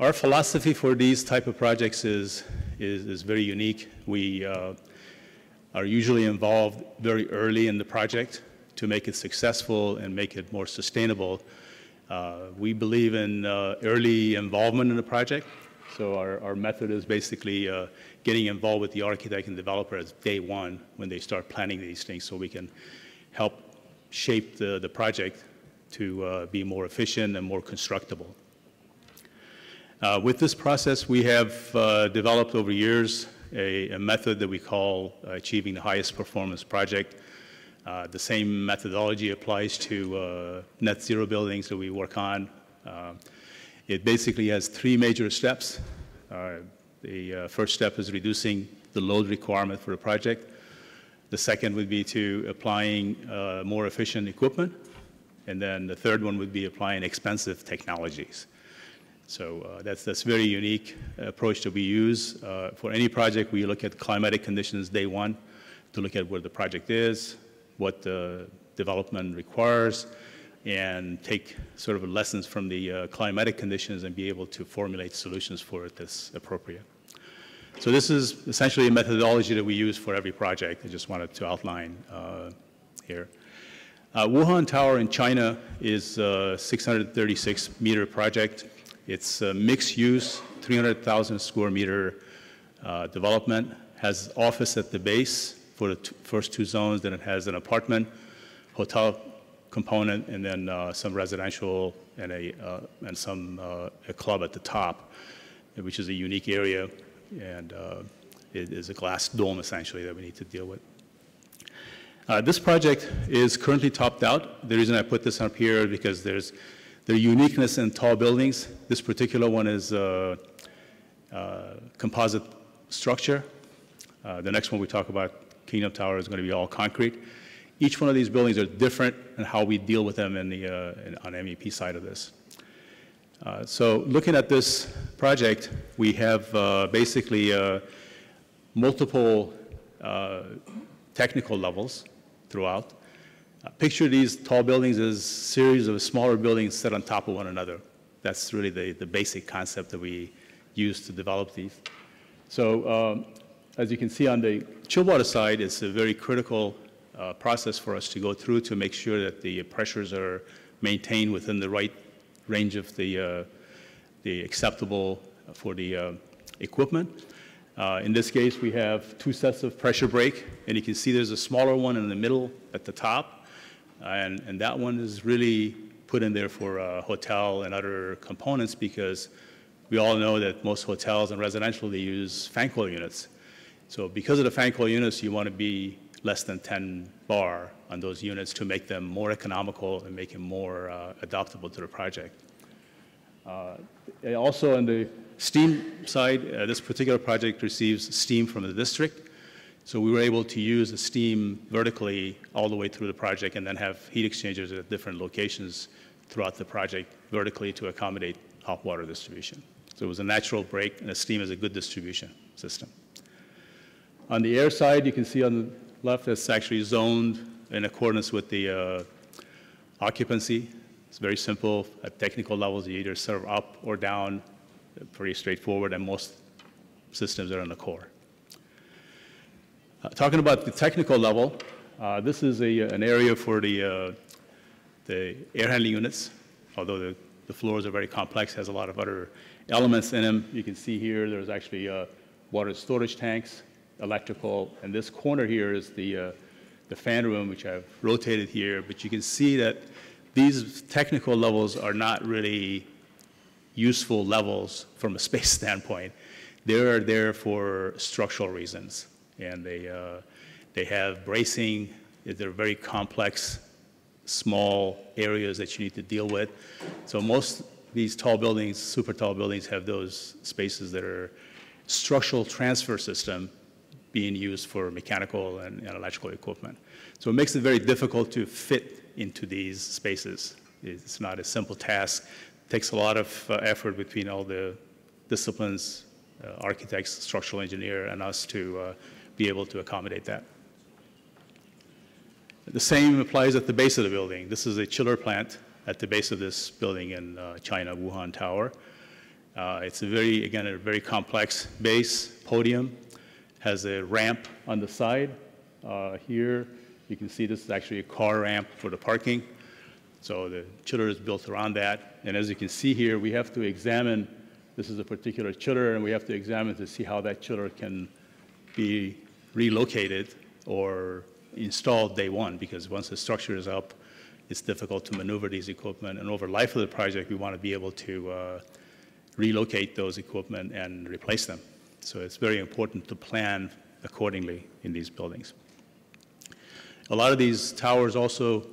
Our philosophy for these type of projects is very unique. We are usually involved very early in the project to make it successful and make it more sustainable. We believe in early involvement in the project. So our method is basically getting involved with the architect and developer as day one when they start planning these things, so we can help shape the project to be more efficient and more constructible. With this process, we have developed over years a method that we call achieving the highest performance project. The same methodology applies to net zero buildings that we work on. It basically has 3 major steps. The first step is reducing the load requirement for the project. The second would be to applying more efficient equipment. And then the third one would be applying expensive technologies. So that's a very unique approach that we use. For any project, we look at climatic conditions day one to look at where the project is, what the development requires, and take sort of lessons from the climatic conditions and be able to formulate solutions for it that's appropriate. So this is essentially a methodology that we use for every project. I just wanted to outline here. Wuhan Tower in China is a 636-meter project. It's a mixed-use, 300,000 square meter development. Has office at the base for the first 2 zones. Then it has an apartment, hotel component, and then some residential and a club at the top, which is a unique area, and it is a glass dome essentially that we need to deal with. This project is currently topped out. The reason I put this up here is because there's the uniqueness in tall buildings. This particular one is composite structure. The next one we talk about, Kingdom Tower, is going to be all concrete. Each one of these buildings are different in how we deal with them on MEP side of this. So looking at this project, we have basically multiple technical levels throughout. Picture these tall buildings as a series of smaller buildings set on top of one another. That's really the basic concept that we use to develop these. So as you can see on the chill water side, it's a very critical process for us to go through to make sure that the pressures are maintained within the right range of the acceptable for the equipment. In this case, we have 2 sets of pressure brake, and you can see there's a smaller one in the middle at the top, and that one is really put in there for hotel and other components, because we all know that most hotels and residential, they use fan coil units. So because of the fan coil units, you want to be less than 10 bar on those units to make them more economical and make them more adaptable to the project. Also on the steam side, this particular project receives steam from the district. So we were able to use the steam vertically all the way through the project and then have heat exchangers at different locations throughout the project vertically to accommodate hot water distribution. So it was a natural break, and the steam is a good distribution system. On the air side, you can see on the left it's actually zoned in accordance with the occupancy. It's very simple. At technical levels, you either serve up or down, pretty straightforward, and most systems are in the core. Talking about the technical level, this is an area for the air handling units, although the floors are very complex, has a lot of other elements in them. You can see here there's actually water storage tanks, electrical, and this corner here is the fan room, which I've rotated here, but you can see that these technical levels are not really useful levels from a space standpoint. They're there for structural reasons, and they have bracing. They're very complex, small areas that you need to deal with. So most these tall buildings, super tall buildings, have those spaces that are structural transfer system being used for mechanical and electrical equipment. So it makes it very difficult to fit into these spaces. It's not a simple task. It takes a lot of effort between all the disciplines, architects, structural engineer, and us to be able to accommodate that. The same applies at the base of the building. This is a chiller plant at the base of this building in China, Wuhan Tower. It's a very complex base, podium, has a ramp on the side. Here, you can see this is actually a car ramp for the parking. So the chiller is built around that. And as you can see here, we have to examine, this is a particular chiller, and we have to examine to see how that chiller can be relocated or installed day one, because once the structure is up, it's difficult to maneuver these equipment. And over the life of the project, we want to be able to relocate those equipment and replace them. So it's very important to plan accordingly in these buildings. A lot of these towers also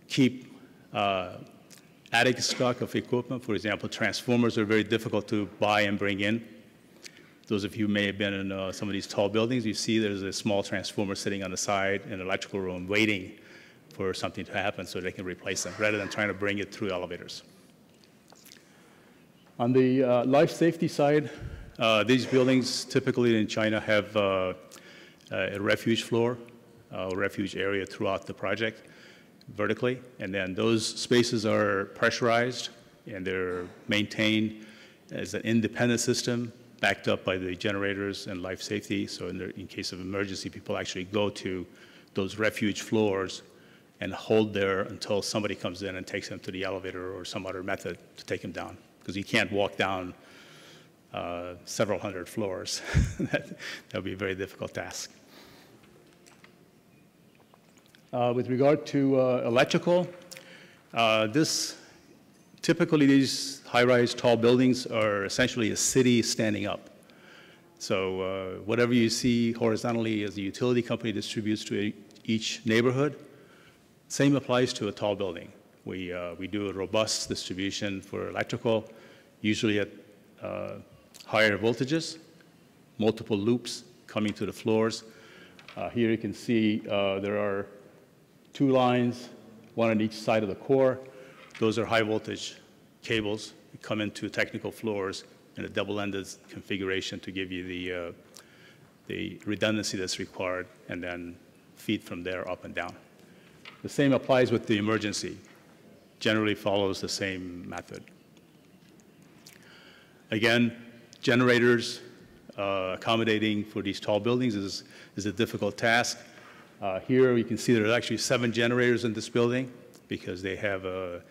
keep attic stock of equipment. For example, transformers are very difficult to buy and bring in. Those of you who may have been in some of these tall buildings, you see there's a small transformer sitting on the side in an electrical room waiting for something to happen so they can replace them, rather than trying to bring it through elevators. On the life safety side, these buildings typically in China have a refuge floor, refuge area throughout the project vertically, and then those spaces are pressurized and they're maintained as an independent system backed up by the generators and life safety. So in case of emergency, people actually go to those refuge floors and hold there until somebody comes in and takes them to the elevator or some other method to take them down, because you can't walk down several hundred floors. That would be a very difficult task. With regard to electrical, typically these high-rise tall buildings are essentially a city standing up. So whatever you see horizontally as the utility company distributes to each neighborhood, same applies to a tall building. We do a robust distribution for electrical, usually at higher voltages, multiple loops coming to the floors. Here you can see there are 2 lines, one on each side of the core. Those are high voltage cables that come into technical floors in a double-ended configuration to give you the redundancy that's required, and then feed from there up and down. The same applies with the emergency. Generally follows the same method. Again, generators accommodating for these tall buildings is a difficult task. Here you can see there are actually 7 generators in this building because they have a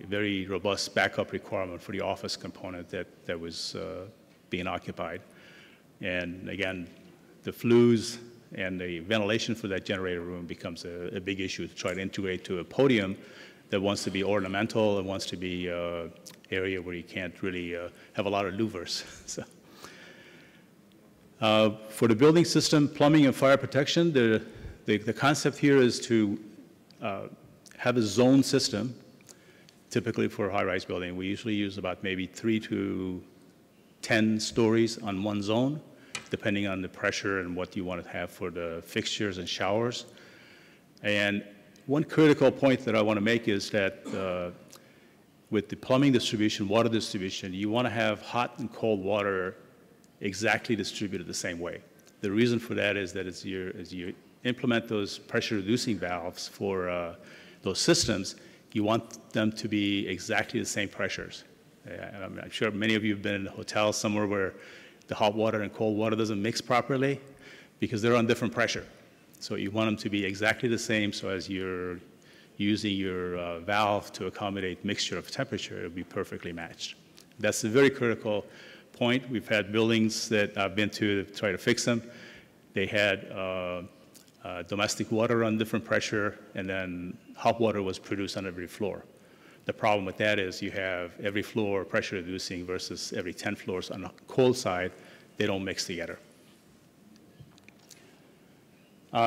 very robust backup requirement for the office component that was being occupied. And again, the flues and the ventilation for that generator room becomes a big issue to try to integrate to a podium that wants to be ornamental and wants to be area where you can't really have a lot of louvers. So, for the building system, plumbing and fire protection, the concept here is to have a zone system. Typically for a high-rise building, we usually use about maybe 3 to 10 stories on one zone, depending on the pressure and what you want to have for the fixtures and showers. And one critical point that I want to make is that with the plumbing distribution, water distribution, you want to have hot and cold water exactly distributed the same way. The reason for that is that as you implement those pressure-reducing valves for those systems, you want them to be exactly the same pressures. I'm sure many of you have been in a hotel somewhere where the hot water and cold water doesn't mix properly because they're on different pressure. So you want them to be exactly the same, so as you're using your valve to accommodate mixture of temperature, it'll be perfectly matched. That's a very critical point. We've had buildings that I've been to try to fix them. They had domestic water on different pressure, and then hot water was produced on every floor. The problem with that is you have every floor pressure reducing versus every 10 floors on the cold side. They don't mix together.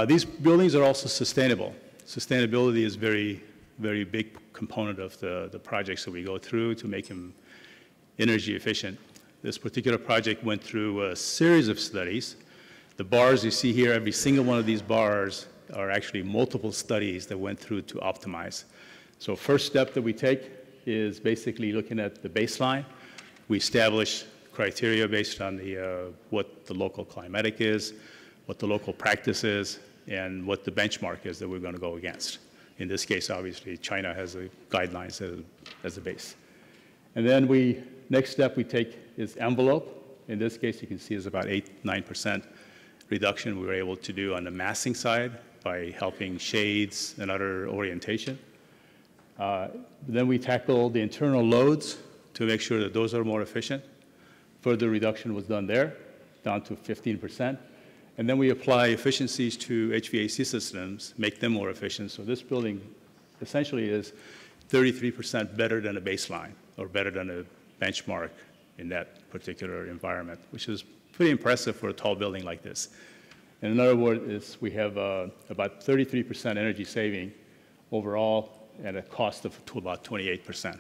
These buildings are also sustainable. Sustainability is very, very big component of the projects that we go through to make them energy efficient. This particular project went through a series of studies. The bars you see here, every single one of these bars are actually multiple studies that went through to optimize. So first step that we take is basically looking at the baseline. We establish criteria based on what the local climatic is, what the local practice is, and what the benchmark is that we're going to go against. In this case, obviously, China has guidelines as a base. And then next step we take is envelope. In this case, you can see it's about 8-9% reduction we were able to do on the massing side by helping shades and other orientation. Then we tackle the internal loads to make sure that those are more efficient. Further reduction was done there, down to 15%. And then we apply efficiencies to HVAC systems, make them more efficient. So this building essentially is 33% better than a baseline or better than a benchmark in that particular environment, which is pretty impressive for a tall building like this. And another word is we have about 33% energy saving overall at a cost of about 28%.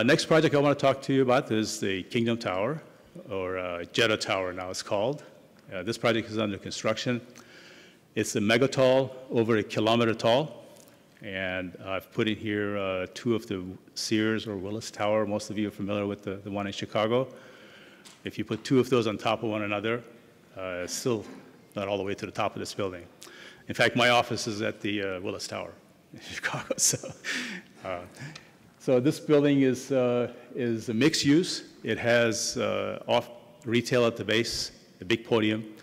Next project I want to talk to you about is the Kingdom Tower, or Jeddah Tower now it's called. This project is under construction. It's a mega tall, over 1 kilometer tall. And I've put in here 2 of the Sears or Willis Tower. Most of you are familiar with the one in Chicago. If you put 2 of those on top of one another, it's still not all the way to the top of this building. In fact, my office is at the Willis Tower in Chicago. So this building is a mixed use. It has retail at the base, the big podium.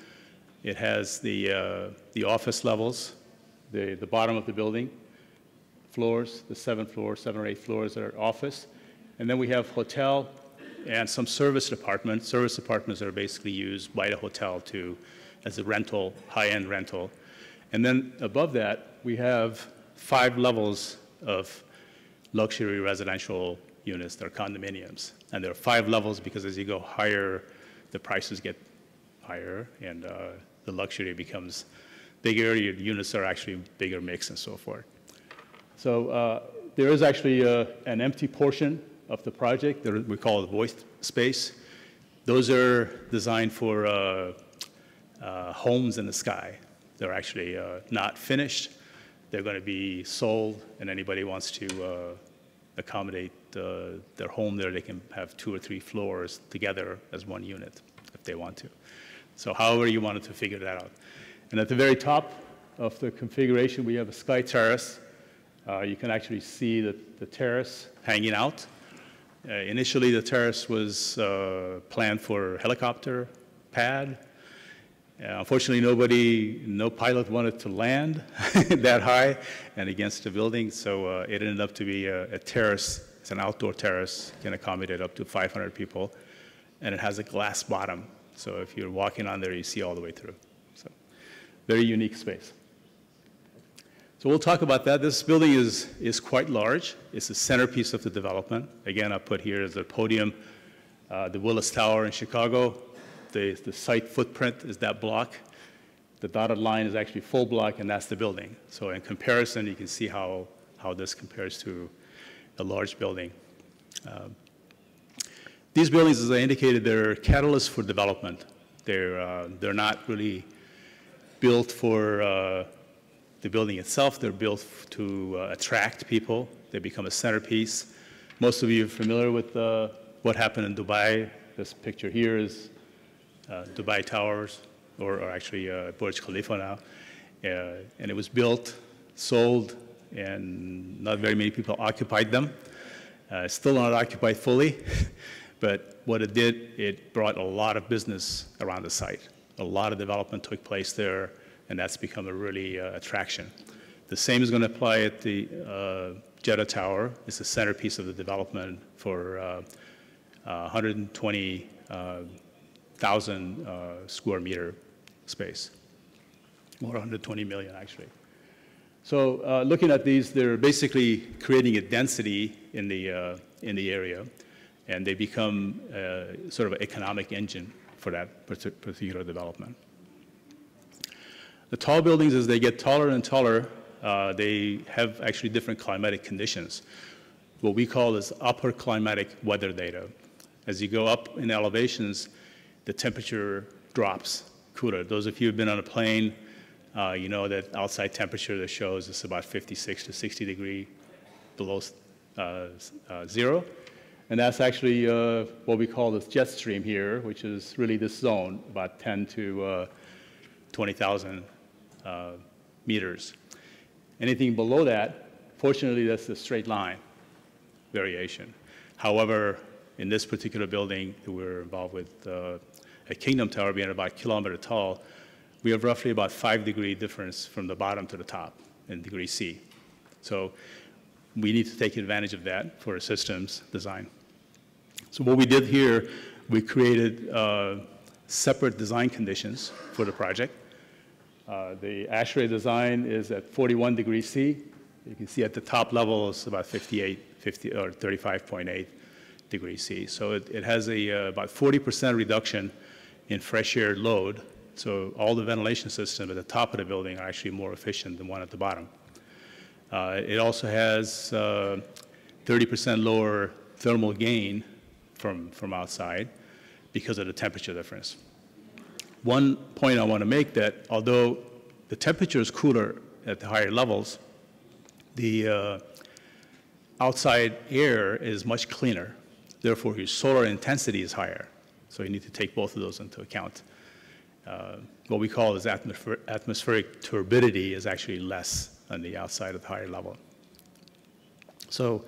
It has the office levels, the bottom of the building, floors, the 7 or 8 floors that are office. And then we have hotel and some service departments. Service departments are basically used by the hotel as a rental, high-end rental. And then above that, we have 5 levels of luxury residential units. They're condominiums. And there are 5 levels because as you go higher, the prices get higher and the luxury becomes bigger. Your units are actually bigger mix and so forth. So there is actually an empty portion of the project. We call it void space. Those are designed for homes in the sky. They're actually not finished. They're going to be sold, and anybody wants to accommodate their home there, they can have 2 or 3 floors together as one unit if they want to. So however you wanted to figure that out. And at the very top of the configuration, we have a sky terrace. You can actually see the terrace hanging out. Initially, the terrace was planned for a helicopter pad. Unfortunately, no pilot wanted to land that high and against the building, so it ended up to be a terrace. It's an outdoor terrace, can accommodate up to 500 people, and it has a glass bottom. So if you're walking on there, you see all the way through. So very unique space. So we'll talk about that. This building is quite large. It's the centerpiece of the development. Again, I put here as a podium the Willis Tower in Chicago. The site footprint is that block. The dotted line is actually full block, and that's the building. So in comparison, you can see how this compares to a large building. These buildings, as I indicated, they're catalysts for development. They're not really built for the building itself. They're built to attract people. They become a centerpiece. Most of you are familiar with what happened in Dubai. This picture here is Dubai Towers, or actually Burj Khalifa now. And it was built, sold, and not very many people occupied them. Still not occupied fully, but what it did, it brought a lot of business around the site. A lot of development took place there, and that's become a really attraction. The same is going to apply at the Jeddah Tower. It's the centerpiece of the development for 120,000 square meter space, or 120 million actually. So looking at these, they're basically creating a density in the area, and they become sort of an economic engine for that particular development. The tall buildings, as they get taller and taller, they have actually different climatic conditions. What we call is upper climatic weather data. As you go up in elevations, the temperature drops cooler. Those of you who have been on a plane, you know that outside temperature that shows is about 56 to 60 degrees below zero. And that's actually what we call this jet stream here, which is really this zone, about 10 to 20,000 meters. Anything below that, fortunately, that's a straight line variation. However, in this particular building that we're involved with, at Kingdom Tower being about a kilometer tall, we have roughly about 5-degree difference from the bottom to the top in degree C. So we need to take advantage of that for our systems design. So what we did here, we created separate design conditions for the project. The ASHRAE design is at 41 degrees C. You can see at the top level it's about 35.8 degrees C. So it has about 40% reduction in fresh air load. So all the ventilation systems at the top of the building are actually more efficient than one at the bottom. It also has 30% lower thermal gain from outside because of the temperature difference. One point I want to make that although the temperature is cooler at the higher levels, the outside air is much cleaner. Therefore, your solar intensity is higher. So you need to take both of those into account. What we call is atmospheric turbidity is actually less on the outside of the higher level. So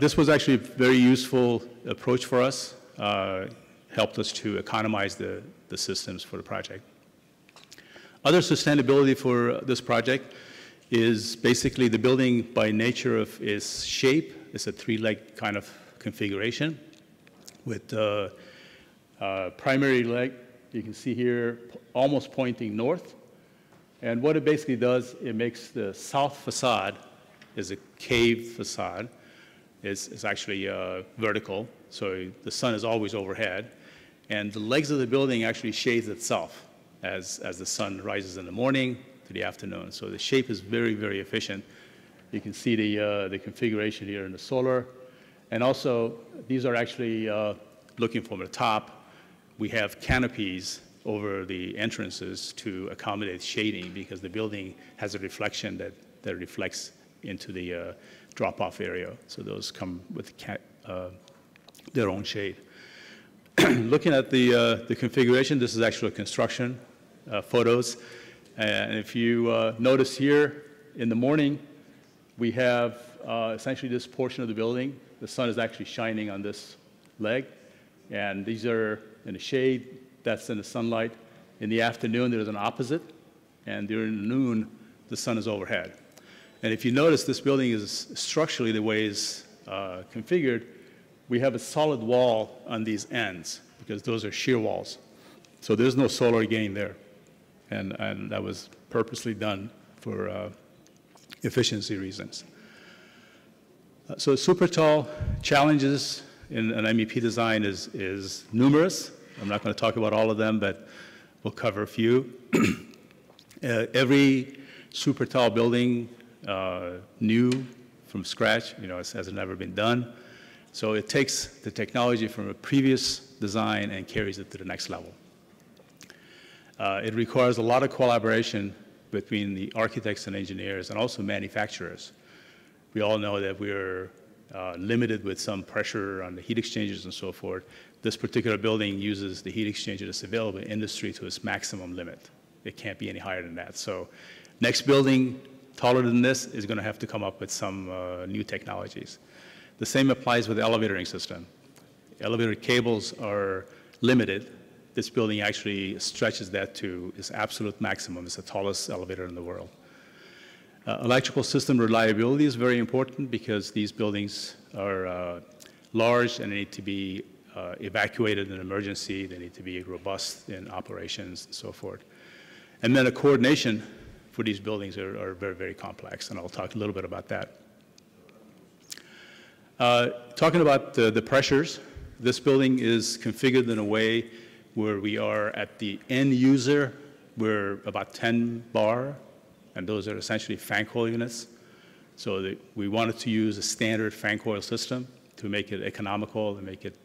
this was actually a very useful approach for us. Helped us to economize the systems for the project. Other sustainability for this project is basically the building by nature of its shape. It's a three-leg kind of configuration with primary leg, you can see here, almost pointing north. And what it basically does, it makes the south facade is a cave facade. It's actually vertical, so the sun is always overhead. And the legs of the building actually shades itself as the sun rises in the morning to the afternoon. So the shape is very, very efficient. You can see the configuration here in the solar. And also, these are actually, looking from the top, we have canopies over the entrances to accommodate shading because the building has a reflection that reflects into the drop-off area. So those come with their own shade. Looking at the configuration, this is actually construction photos. And if you notice here, in the morning, we have essentially this portion of the building. The sun is actually shining on this leg. And these are in the shade, that's in the sunlight. In the afternoon, there's an opposite. And during noon, the sun is overhead. And if you notice, this building is structurally the way it's configured. We have a solid wall on these ends because those are shear walls. So there's no solar gain there. And that was purposely done for efficiency reasons. So super tall challenges in an MEP design is numerous. I'm not going to talk about all of them, but we'll cover a few. Every super tall building, new from scratch, has never been done. So it takes the technology from a previous design and carries it to the next level. It requires a lot of collaboration between the architects and engineers and also manufacturers. We all know that we're limited with some pressure on the heat exchangers and so forth. This particular building uses the heat exchanger that's available in industry to its maximum limit. It can't be any higher than that. So next building taller than this is going to have to come up with some new technologies. The same applies with the elevatoring system. Elevator cables are limited. This building actually stretches that to its absolute maximum. It's the tallest elevator in the world. Electrical system reliability is very important because these buildings are large and they need to be evacuated in an emergency. They need to be robust in operations and so forth. And then the coordination for these buildings are very, very complex, and I'll talk a little bit about that. Talking about the pressures, this building is configured in a way where we are at the end user, we're about 10 bar, and those are essentially fan coil units. So we wanted to use a standard fan coil system to make it economical and make it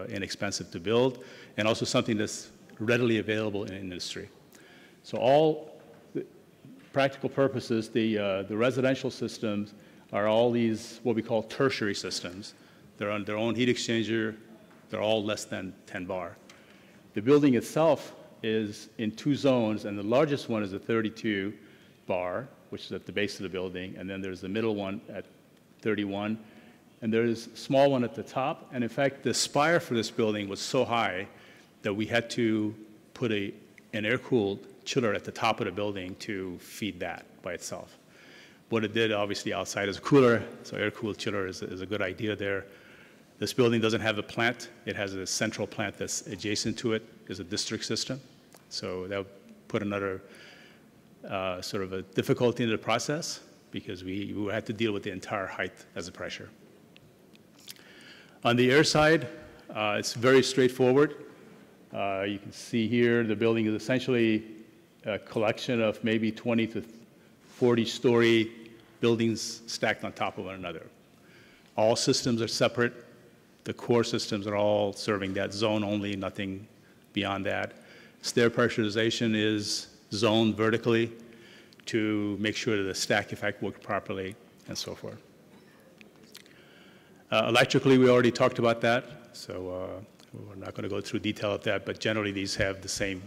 inexpensive to build, and also something that's readily available in industry. So all practical purposes, the residential systems are all these what we call tertiary systems. They're on their own heat exchanger. They're all less than 10 bar. The building itself is in 2 zones, and the largest one is a 32 bar, which is at the base of the building, and then there's the middle one at 31, and there's a small one at the top. And in fact, the spire for this building was so high that we had to put an air-cooled chiller at the top of the building to feed that by itself. What it did, obviously, outside is a cooler, so air-cooled chiller is a good idea there. This building doesn't have a plant. It has a central plant that's adjacent to it. It's a district system. So that would put another sort of a difficulty into the process because we had to deal with the entire height as a pressure. On the air side, it's very straightforward. You can see here the building is essentially a collection of maybe 20 to 40-story buildings stacked on top of one another. All systems are separate. The core systems are all serving that zone only, nothing beyond that. Stair pressurization is zoned vertically to make sure that the stack effect works properly and so forth. Electrically, we already talked about that, so we're not going to go through detail of that, but generally these have the same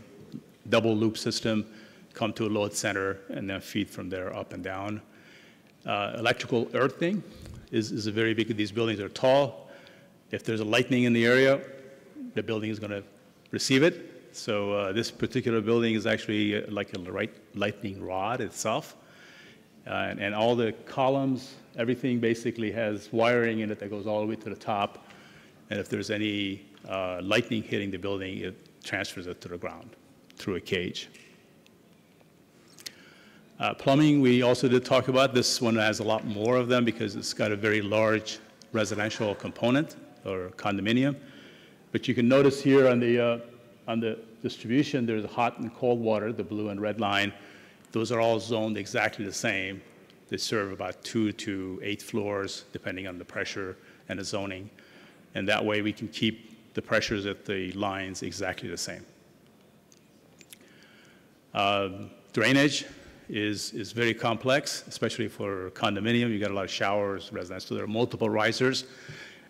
double loop system, come to a load center, and then feed from there up and down. Electrical earthing is a very big, these buildings are tall. If there's a lightning in the area, the building is going to receive it. So this particular building is actually like a lightning rod itself. And all the columns, everything basically has wiring in it that goes all the way to the top. And if there's any lightning hitting the building, it transfers it to the ground through a cage. Plumbing, we also did talk about. This one has a lot more of them because it's got a very large residential component or condominium. But you can notice here on the distribution, there's hot and cold water, the blue and red line. Those are all zoned exactly the same. They serve about 2 to 8 floors, depending on the pressure and the zoning. And that way we can keep the pressures at the lines exactly the same. Drainage is very complex, especially for condominium. You got a lot of showers, residential, so there are multiple risers.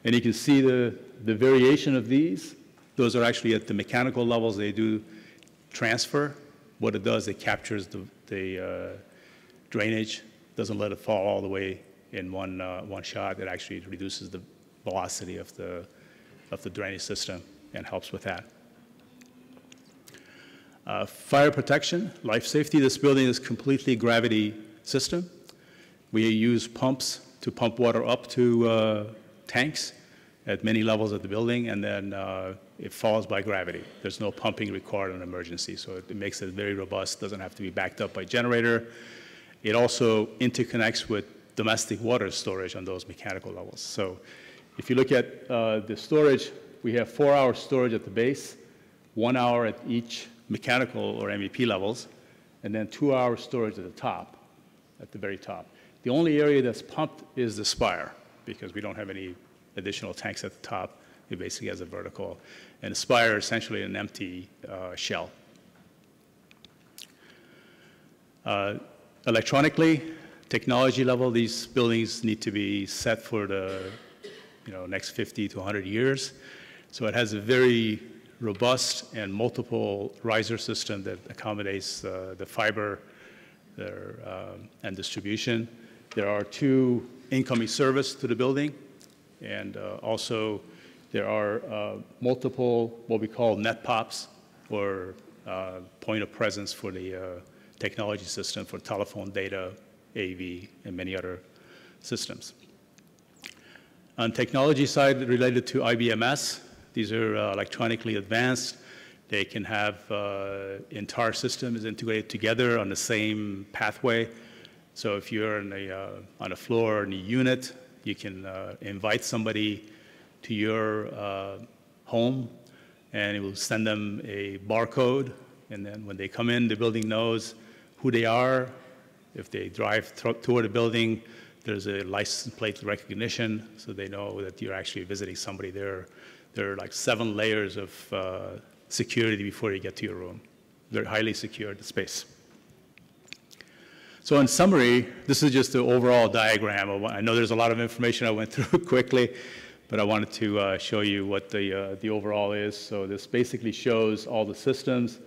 And you can see the variation of these. Those are actually at the mechanical levels. They do transfer. What it does, it captures the drainage, doesn't let it fall all the way in one shot. It actually reduces the velocity of the drainage system and helps with that. Fire protection, life safety. This building is completely gravity system. We use pumps to pump water up to tanks at many levels of the building, and then it falls by gravity. There's no pumping required in an emergency, so it makes it very robust, doesn't have to be backed up by generator. it also interconnects with domestic water storage on those mechanical levels. So if you look at the storage, we have 4-hour storage at the base, 1 hour at each mechanical or MEP levels, and then 2-hour storage at the top, at the very top. The only area that's pumped is the spire, because we don't have any additional tanks at the top. It basically has a vertical. And the spire is essentially an empty shell. Electronically, technology level, these buildings need to be set for the next 50 to 100 years. So it has a very robust and multiple riser system that accommodates the fiber and distribution. There are 2 incoming service to the building, and also there are multiple what we call net pops, or point of presence for the technology system for telephone data, AV, and many other systems. On technology side related to IBMS, these are electronically advanced. They can have entire systems integrated together on the same pathway. So if you're on a floor in a unit, you can invite somebody to your home, and it will send them a barcode. And then when they come in, the building knows who they are. If they drive toward the building, there's a license plate recognition, so they know that you're actually visiting somebody there. There are like 7 layers of security before you get to your room. They're highly secured space. So in summary, this is just the overall diagram. I know there's a lot of information I went through quickly, but I wanted to show you what the overall is. So this basically shows all the systems.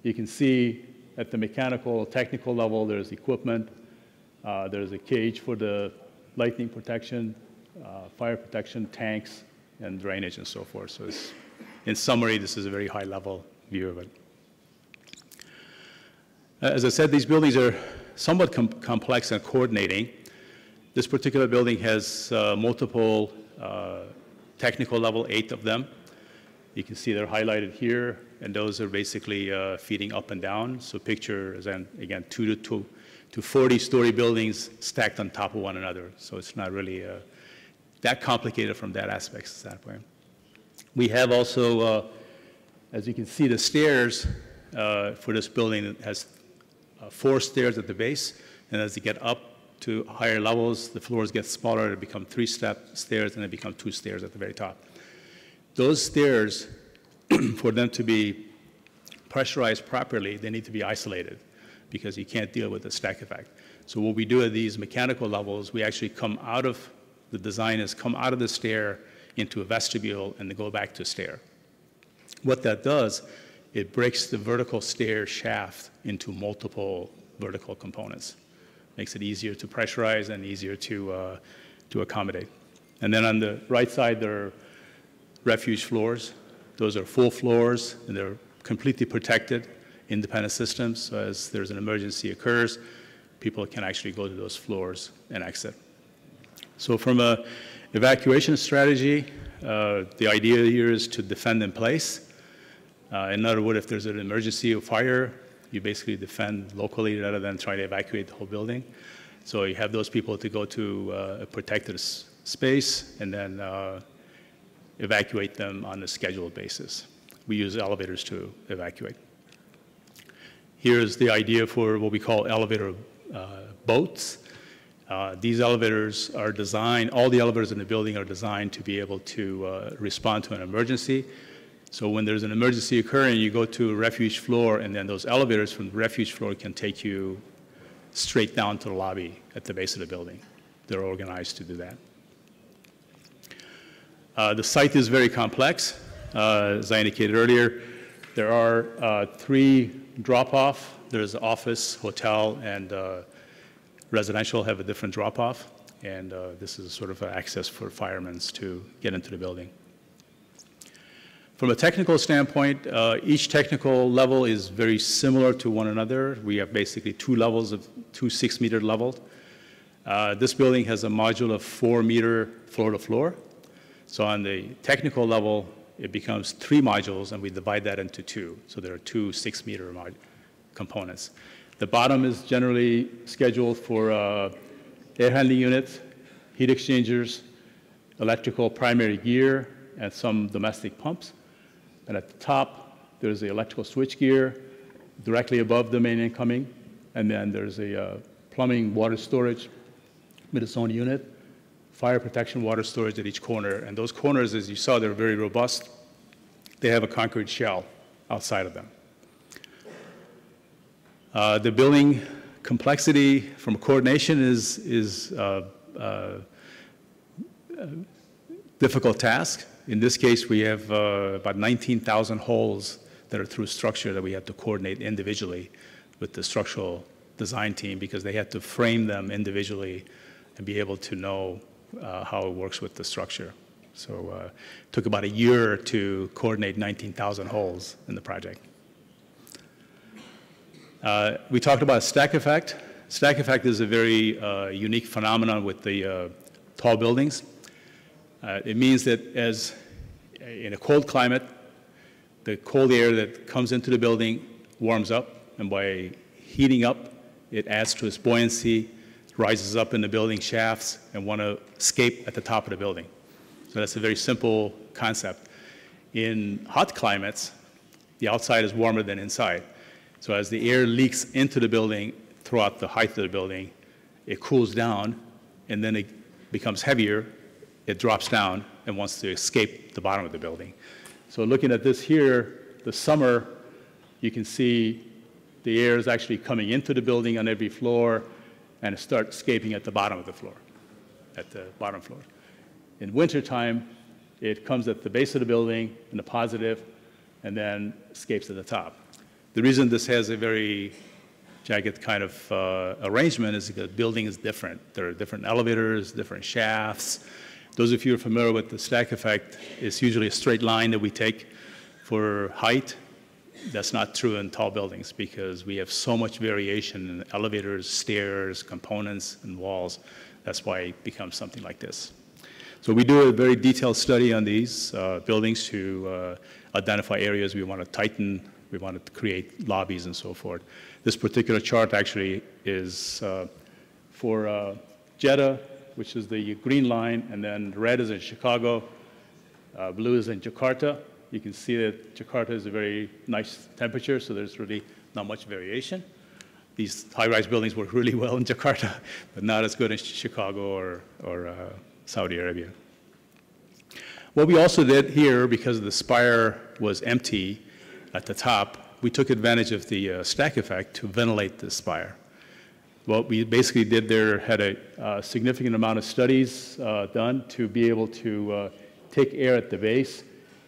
You can see at the mechanical, technical level, there's equipment. There's a cage for the lightning protection, fire protection, tanks, and drainage and so forth. So in summary, this is a very high-level view of it. As I said, these buildings are somewhat complex and coordinating. This particular building has multiple technical level, 8 of them. You can see they're highlighted here, and those are basically feeding up and down. So picture, again, 2 to 40-story buildings stacked on top of one another. So it's not really that complicated from that aspect standpoint. We have also, as you can see, the stairs for this building. It has 4 stairs at the base, and as you get up to higher levels, the floors get smaller. They become 3-step stairs, and they become 2 stairs at the very top. Those stairs, for them to be pressurized properly, they need to be isolated, because you can't deal with the stack effect. So what we do at these mechanical levels, we actually come out of, the design is come out of the stair into a vestibule and then go back to a stair. What that does, it breaks the vertical stair shaft into multiple vertical components. Makes it easier to pressurize and easier to accommodate. And then on the right side, there are refuge floors. Those are full floors, and they're completely protected, independent systems. So as there's an emergency occurs, people can actually go to those floors and exit. So from an evacuation strategy, the idea here is to defend in place. In other words, if there's an emergency or fire, you basically defend locally rather than try to evacuate the whole building. So you have those people to go to a protected space and then evacuate them on a scheduled basis. We use elevators to evacuate. Here's the idea for what we call elevator boats. These elevators are designed, all the elevators in the building are designed to be able to respond to an emergency. So when there's an emergency occurring, you go to a refuge floor, and then those elevators from the refuge floor can take you straight down to the lobby at the base of the building. They're organized to do that. The site is very complex. As I indicated earlier, there are 3 drop-off. There's office, hotel, and residential have a different drop-off. And this is sort of an access for firemen to get into the building. From a technical standpoint, each technical level is very similar to one another. We have basically 2 levels of 2 6-meter levels. This building has a module of 4-meter floor-to-floor. So on the technical level, it becomes 3 modules, and we divide that into 2. So there are 2 6-meter components. The bottom is generally scheduled for air handling units, heat exchangers, electrical primary gear, and some domestic pumps. And at the top, there's the electrical switch gear directly above the main incoming. And then there's a plumbing water storage with its own unit, fire protection water storage at each corner. And those corners, as you saw, they're very robust. They have a concrete shell outside of them. The building complexity from coordination is a difficult task. In this case, we have about 19,000 holes that are through structure that we have to coordinate individually with the structural design team because they have to frame them individually and be able to know how it works with the structure. So it took about a year to coordinate 19,000 holes in the project. We talked about stack effect. Stack effect is a very unique phenomenon with the tall buildings. It means that as in a cold climate, the cold air that comes into the building warms up, and by heating up, it adds to its buoyancy, rises up in the building shafts, and want to escape at the top of the building. So that's a very simple concept. In hot climates, the outside is warmer than inside. So as the air leaks into the building throughout the height of the building, it cools down, and then it becomes heavier, it drops down, and wants to escape the bottom of the building. So looking at this here, the summer, you can see the air is actually coming into the building on every floor, and it starts escaping at the bottom of the floor, at the bottom floor. In wintertime, it comes at the base of the building in the positive, and then escapes at the top. The reason this has a very jagged kind of arrangement is because the building is different. There are different elevators, different shafts. Those of you who are familiar with the stack effect, it's usually a straight line that we take for height. That's not true in tall buildings because we have so much variation in elevators, stairs, components, and walls. That's why it becomes something like this. So we do a very detailed study on these buildings to identify areas we want to tighten, we want to create lobbies and so forth. This particular chart actually is for Jeddah, which is the green line, and then red is in Chicago, blue is in Jakarta. You can see that Jakarta is a very nice temperature, so there's really not much variation. These high-rise buildings work really well in Jakarta, but not as good in Chicago or Saudi Arabia. What we also did here, because the spire was empty at the top, we took advantage of the stack effect to ventilate the spire. What we basically did there had a significant amount of studies done to be able to take air at the base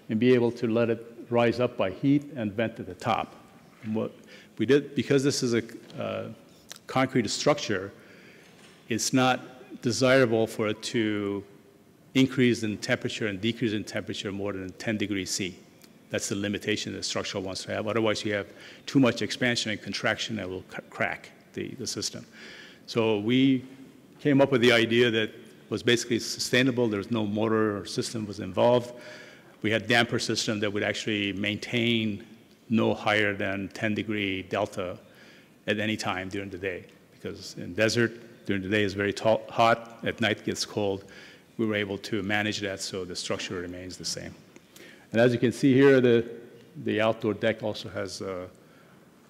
and be able to let it rise up by heat and vent at the top. And what we did, because this is a concrete structure, it's not desirable for it to increase in temperature and decrease in temperature more than 10 degrees C. That's the limitation the structure wants to have. Otherwise, you have too much expansion and contraction that will crack the system. So we came up with the idea that was basically sustainable. There was no motor or system was involved. We had damper system that would actually maintain no higher than 10-degree delta at any time during the day. Because in desert, during the day is very hot, at night it gets cold. We were able to manage that so the structure remains the same. And as you can see here, the outdoor deck also has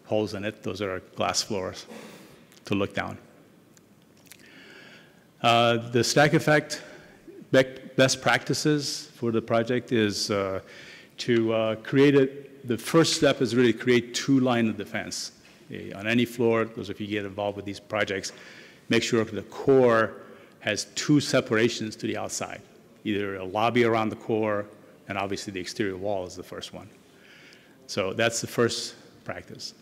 holes in it. Those are glass floors to look down. The stack effect best practices for the project is to create it. The first step is really create two lines of defense. On any floor, those of you get involved with these projects, make sure the core has two separations to the outside, either a lobby around the core, and obviously the exterior wall is the first one. So that's the first practice.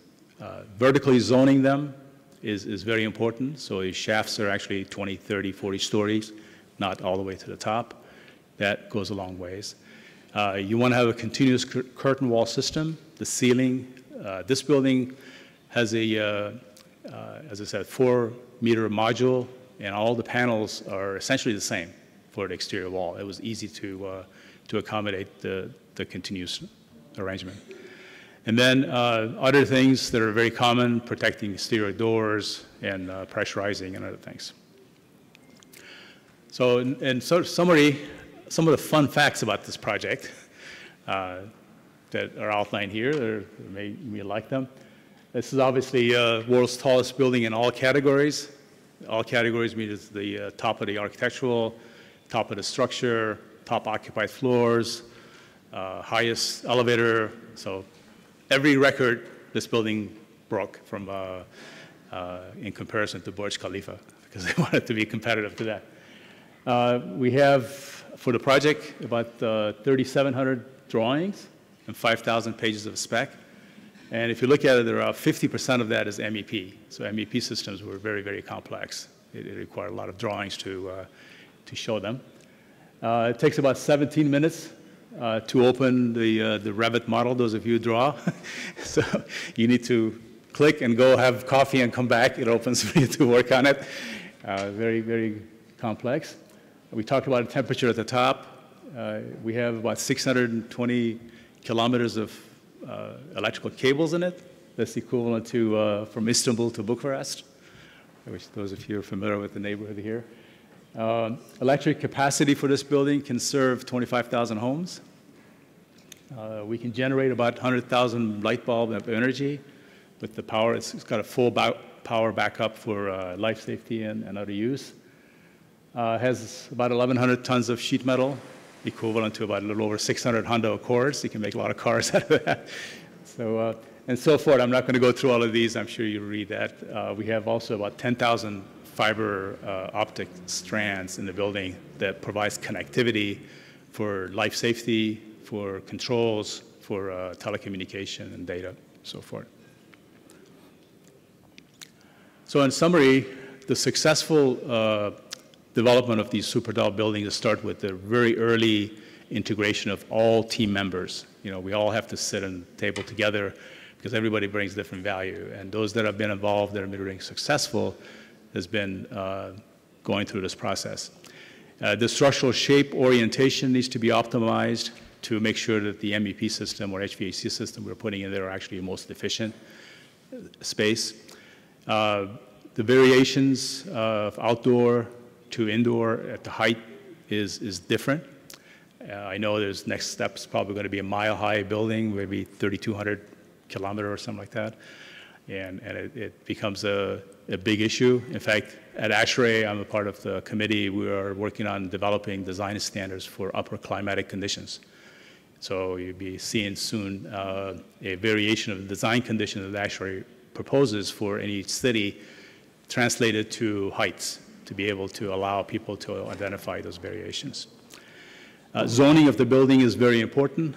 Vertically zoning them is very important. So your shafts are actually 20, 30, 40 stories, not all the way to the top. That goes a long ways. You want to have a continuous curtain wall system. The ceiling, this building has a, as I said, 4-meter module, and all the panels are essentially the same for the exterior wall. It was easy to accommodate the continuous arrangement. And then other things that are very common, protecting exterior doors and pressurizing and other things. So in summary, some of the fun facts about this project that are outlined here, or you may like them. This is obviously world's tallest building in all categories. All categories means the top of the architectural, top of the structure, top occupied floors, highest elevator. So every record this building broke from in comparison to Burj Khalifa, because they wanted to be competitive to that. We have, for the project, about 3,700 drawings and 5,000 pages of spec. And if you look at it, there are 50% of that is MEP. So MEP systems were very, very complex. It required a lot of drawings to show them. It takes about 17 minutes to open the Revit model, those of you who draw. So you need to click and go have coffee and come back. It opens for you to work on it. Very, very complex. We talked about the temperature at the top. We have about 620 kilometers of electrical cables in it. That's equivalent to from Istanbul to Bucharest, which those of you are familiar with the neighborhood here. Electric capacity for this building can serve 25,000 homes. We can generate about 100,000 light bulb of energy with the power. It's got a full power backup for life safety and other use. Has about 1,100 tons of sheet metal, equivalent to about a little over 600 Honda Accords. You can make a lot of cars out of that. So, and so forth. I'm not going to go through all of these. I'm sure you'll read that. We have also about 10,000 fiber optic strands in the building that provides connectivity for life safety, for controls, for telecommunication and data, so forth. So in summary, the successful development of these super tall buildings start with the very early integration of all team members. You know, we all have to sit at the table together because everybody brings different value. And those that have been involved, that have been really successful, has been going through this process. The structural shape orientation needs to be optimized to make sure that the MEP system or HVAC system we're putting in there are actually the most efficient space. The variations of outdoor to indoor at the height is different. I know there's next steps probably going to be a mile-high building, maybe 3,200 kilometer or something like that, and it becomes a big issue. In fact, at ASHRAE, I'm a part of the committee. We are working on developing design standards for upper climatic conditions. So you'll be seeing soon a variation of the design conditions that ASHRAE proposes for any city translated to heights, to be able to allow people to identify those variations. Zoning of the building is very important.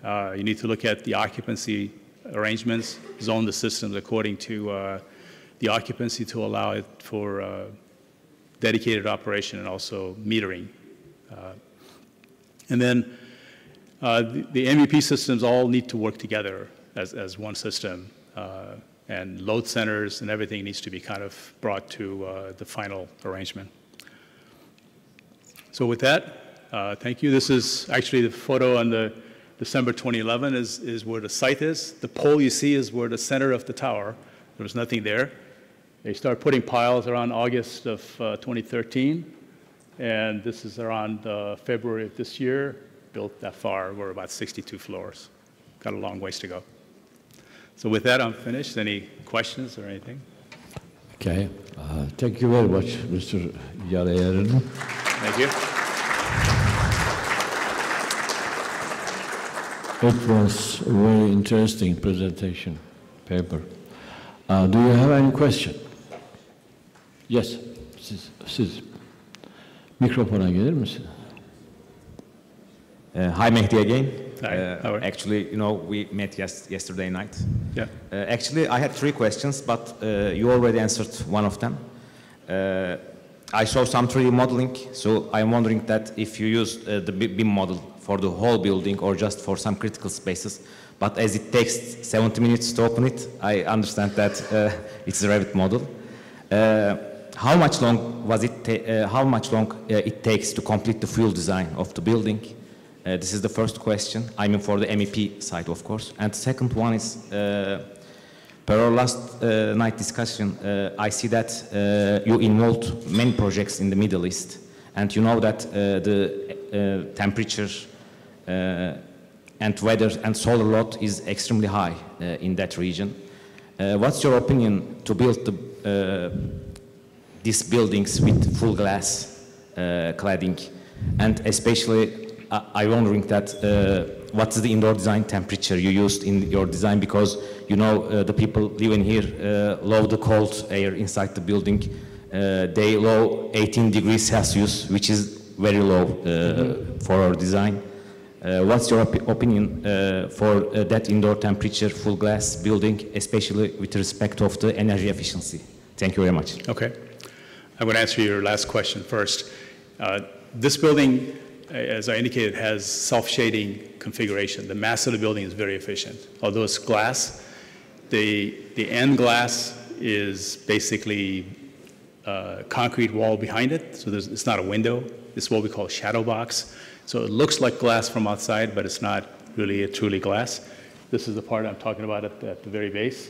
You need to look at the occupancy arrangements, zone the systems according to the occupancy to allow it for dedicated operation and also metering. And then the MEP systems all need to work together as one system. And load centers and everything needs to be kind of brought to the final arrangement. So with that, thank you. This is actually the photo on the December 2011 is where the site is. The pole you see is where the center of the tower. There was nothing there. They started putting piles around August of 2013. And this is around February of this year. Built that far, we're about 62 floors. Got a long ways to go. So with that, I'm finished. Any questions or anything? Okay. Thank you very much, Mr. Yarayaran. Thank you. It was a very interesting presentation paper. Do you have any question? Yes, siz. Mikrofona gelir misin? Hi, Mehdi again. Hi, how are you? Actually, you know, we met yesterday night. Yeah. Actually, I had 3 questions, but you already answered one of them. I saw some 3D modeling, so I'm wondering that if you use the BIM model for the whole building or just for some critical spaces, but as it takes 70 minutes to open it, I understand that it's a Revit model. How much long it takes to complete the full design of the building? This is the first question. I mean for the MEP side, of course. And the second one is, per our last night discussion, I see that you involved many projects in the Middle East. And you know that the temperature and weather and solar load is extremely high in that region. What's your opinion to build these buildings with full glass cladding? And especially, I'm wondering that what's the indoor design temperature you used in your design? Because you know the people living here love the cold air inside the building. They love 18 degrees Celsius, which is very low for our design. What's your opinion for that indoor temperature full glass building, especially with respect of the energy efficiency? Thank you very much. Okay. I'm going to answer your last question first. This building, as I indicated, has self-shading configuration. The mass of the building is very efficient. Although it's glass, the end glass is basically a concrete wall behind it, so it's not a window. It's what we call a shadow box. So it looks like glass from outside, but it's not really truly glass. This is the part I'm talking about at the very base.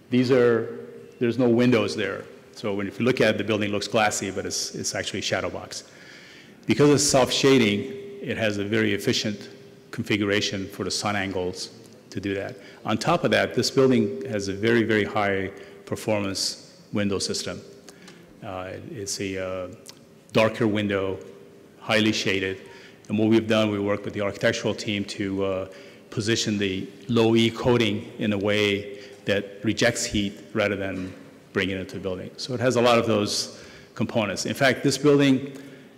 There's no windows there. So if you look at it, the building looks glassy, but it's actually a shadow box. Because it's self-shading, it has a very efficient configuration for the sun angles to do that. On top of that, this building has a very, very high performance window system. It's a darker window, highly shaded. And what we've done, we worked with the architectural team to position the low E coating in a way that rejects heat rather than bringing it into the building. So it has a lot of those components. In fact, this building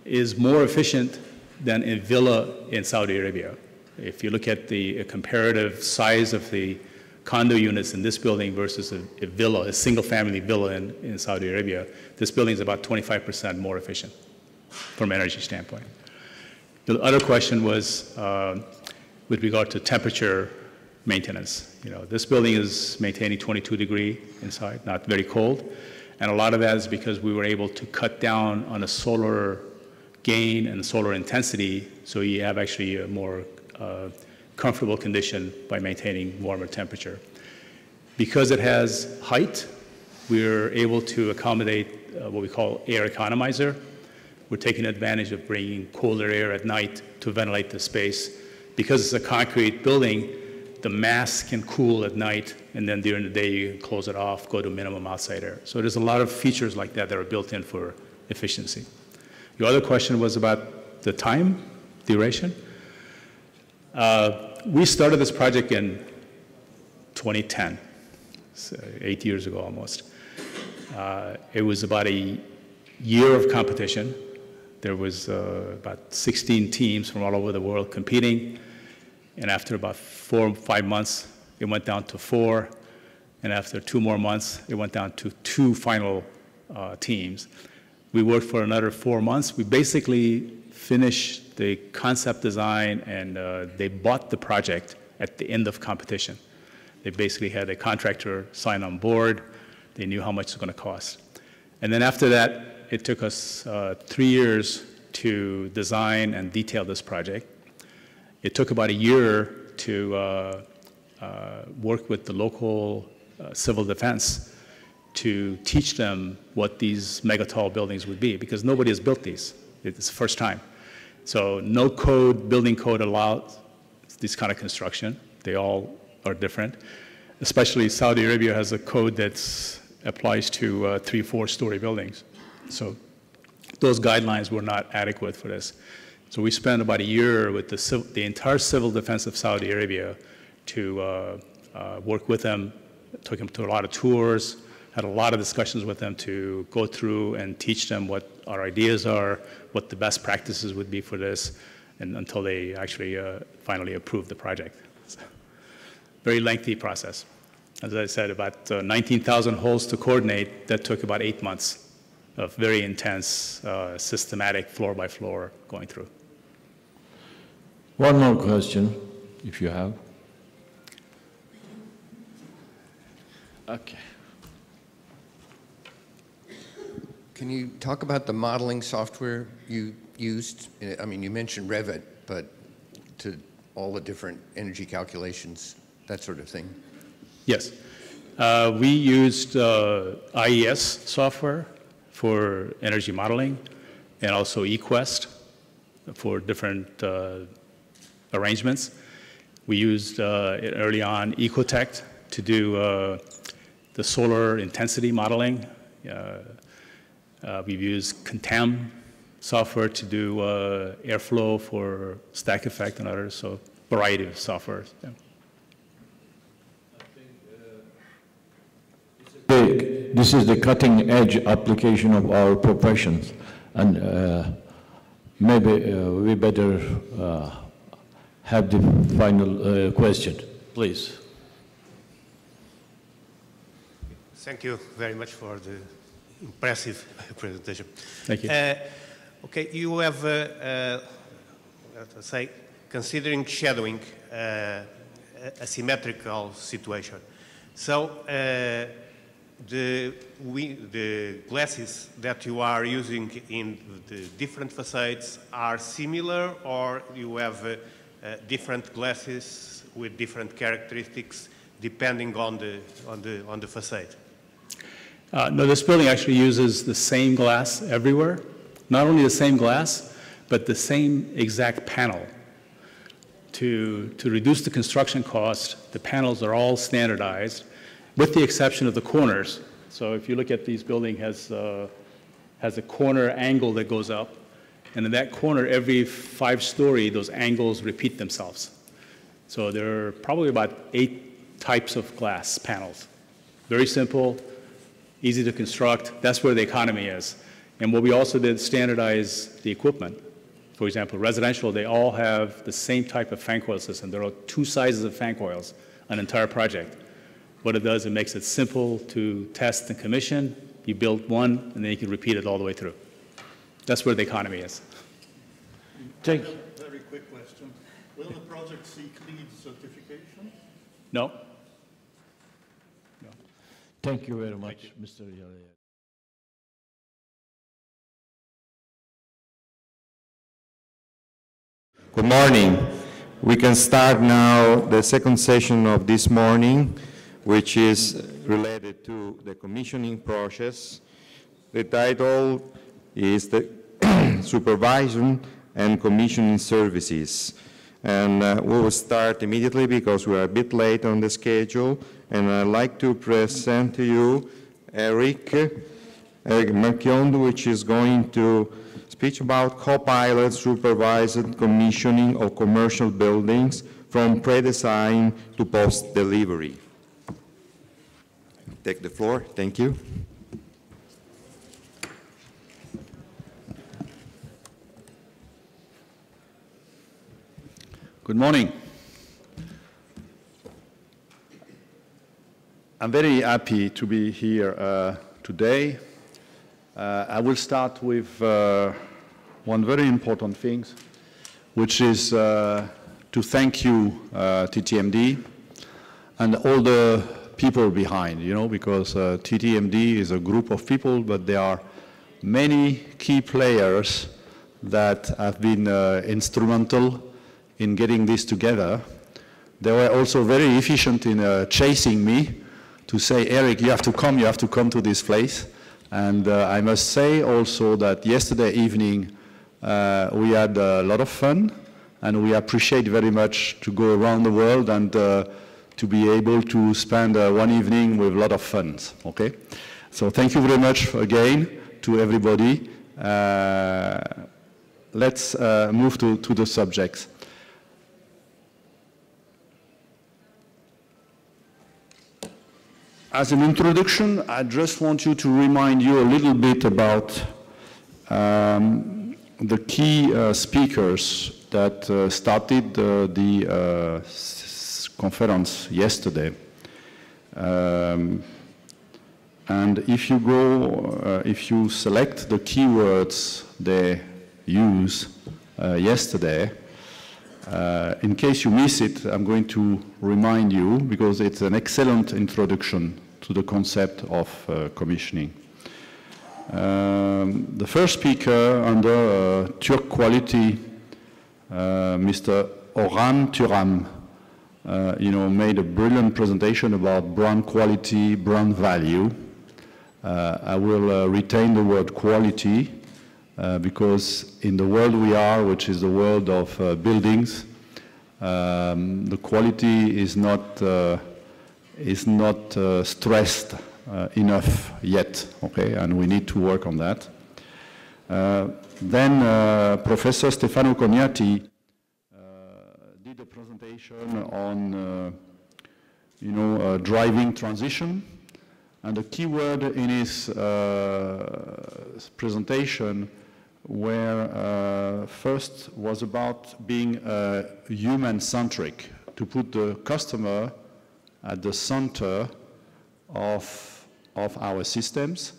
is more efficient than a villa in Saudi Arabia. If you look at the comparative size of the condo units in this building versus a villa, a single-family villa in Saudi Arabia, this building is about 25% more efficient from an energy standpoint. The other question was with regard to temperature maintenance. You know, this building is maintaining 22 degree inside, not very cold. And a lot of that is because we were able to cut down on the solar gain and solar intensity, so you have actually a more comfortable condition by maintaining warmer temperature. Because it has height, we're able to accommodate what we call air economizer. We're taking advantage of bringing colder air at night to ventilate the space. Because it's a concrete building, the mass can cool at night, and then during the day you can close it off, go to minimum outside air. So there's a lot of features like that that are built in for efficiency. Your other question was about the time duration. We started this project in 2010, so 8 years ago almost. It was about a year of competition. There was about 16 teams from all over the world competing. And after about 4 or 5 months, it went down to 4. And after 2 more months, it went down to 2 final teams. We worked for another 4 months. We basically finished the concept design, and they bought the project at the end of competition. They basically had a contractor sign on board. They knew how much it was going to cost. And then after that, it took us 3 years to design and detail this project. It took about a year to work with the local civil defense to teach them what these mega tall buildings would be, because nobody has built these. It's the first time. So no code, building code allows this kind of construction. They all are different. Especially Saudi Arabia has a code that applies to 3, 4-story buildings. So those guidelines were not adequate for this. So we spent about a year with the entire civil defense of Saudi Arabia to work with them, took them to a lot of tours, had a lot of discussions with them to go through and teach them what our ideas are, what the best practices would be for this, and until they actually finally approved the project. So, very lengthy process. As I said, about 19,000 holes to coordinate. That took about 8 months of very intense, systematic floor-by-floor going through. One more question, if you have. Okay. Can you talk about the modeling software you used? I mean, you mentioned Revit, but to all the different energy calculations, that sort of thing? Yes. We used IES software for energy modeling and also eQuest for different arrangements. We used early on Ecotect to do the solar intensity modeling. We've used Contam software to do airflow for stack effect and others, so variety of software. Yeah. This is the cutting edge application of our professions, and maybe we better have the final question, please. Thank you very much for the impressive presentation. Thank you. Okay, you have, let's say, considering shadowing a symmetrical situation. So the glasses that you are using in the different facades are similar, or you have different glasses with different characteristics depending on the facade? No, this building actually uses the same glass everywhere. Not only the same glass, but the same exact panel. To reduce the construction cost, the panels are all standardized, with the exception of the corners. So if you look at these building has a corner angle that goes up, and in that corner, every 5-story, those angles repeat themselves. So there are probably about 8 types of glass panels. Very simple, easy to construct. That's where the economy is. And what we also did, standardize the equipment. For example, residential, they all have the same type of fan coil system. There are 2 sizes of fan coils, an entire project. What it does, it makes it simple to test and commission. You build one, and then you can repeat it all the way through. That's where the economy is. Thank you. Very quick question. Will the project seek LEED certification? No. Thank you very much, Mr. Yalaya. Good morning. We can start now the second session of this morning, which is related to the commissioning process. The title is the Supervision and Commissioning Services. And we will start immediately because we are a bit late on the schedule. And I'd like to present to you Eric Marchionne, which is going to speak about co-pilot supervised commissioning of commercial buildings from pre-design to post-delivery. Take the floor. Thank you. Good morning. I'm very happy to be here today. I will start with one very important thing, which is to thank you, TTMD, and all the people behind, because TTMD is a group of people, but there are many key players that have been instrumental in getting this together. They were also very efficient in chasing me to say, Eric, you have to come to this place. And I must say also that yesterday evening we had a lot of fun, and we appreciate very much to go around the world and to be able to spend one evening with a lot of fun, okay? So thank you very much again to everybody. Let's move to the subjects. As an introduction, I just want you to remind you a little bit about the key speakers that started the conference yesterday. And if you go, if you select the keywords they use yesterday, in case you miss it, I'm going to remind you because it's an excellent introduction to the concept of commissioning. The first speaker under Turk Quality, Mr. Oran Thuram, made a brilliant presentation about brand quality, brand value. I will retain the word quality because in the world we are, which is the world of buildings, the quality is not stressed enough yet, okay, and we need to work on that. Then Professor Stefano Cognati did a presentation on, driving transition, and the key word in his presentation where first was about being human-centric, to put the customer at the center of our systems,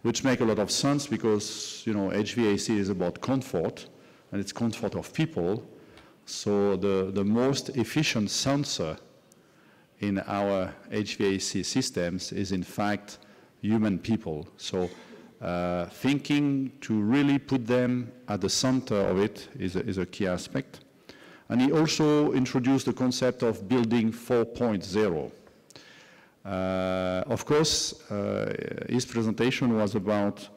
which make a lot of sense because, HVAC is about comfort, and it's comfort of people. So the most efficient sensor in our HVAC systems is in fact human people. So thinking to really put them at the center of it is a key aspect. And he also introduced the concept of building 4.0. Of course, his presentation was about,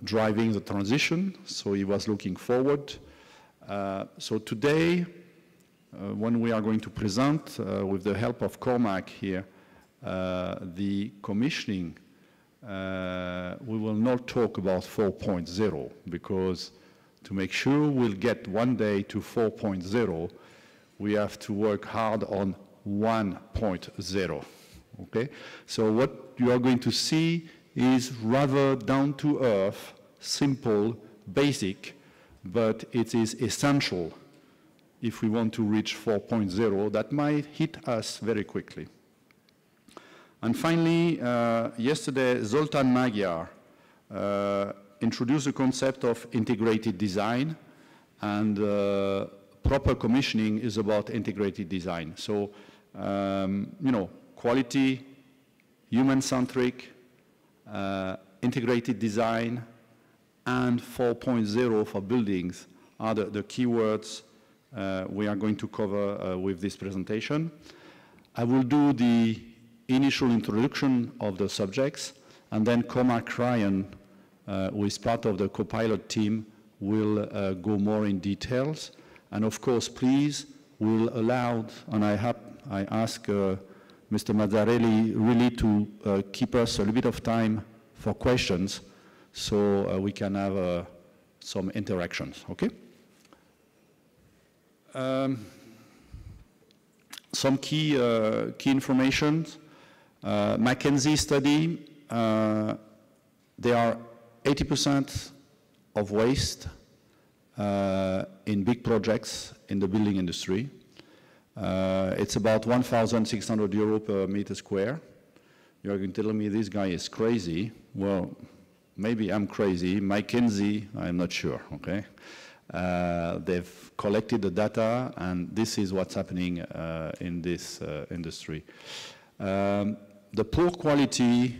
driving the transition, so he was looking forward. So today, when we are going to present, with the help of Cormac here, the commissioning, we will not talk about 4.0 because to make sure we'll get one day to 4.0, we have to work hard on 1.0, okay? So what you are going to see is rather down to earth, simple, basic, but it is essential if we want to reach 4.0 that might hit us very quickly. And finally, yesterday, Zoltan Magyar introduced the concept of integrated design, and proper commissioning is about integrated design. So, quality, human-centric, integrated design, and 4.0 for buildings are the keywords we are going to cover with this presentation. I will do the initial introduction of the subjects, and then Cormac Ryan, who is part of the co-pilot team, will go more in details. And of course, please, we'll allow, and I ask Mr. Mazzarelli really to keep us a little bit of time for questions so we can have some interactions, okay? Some key information. McKinsey study, there are 80% of waste in big projects in the building industry. It's about 1,600 euro per meter square. You're going to tell me this guy is crazy. Well, maybe I'm crazy. McKinsey, I'm not sure, okay? They've collected the data, and this is what's happening in this industry. The poor quality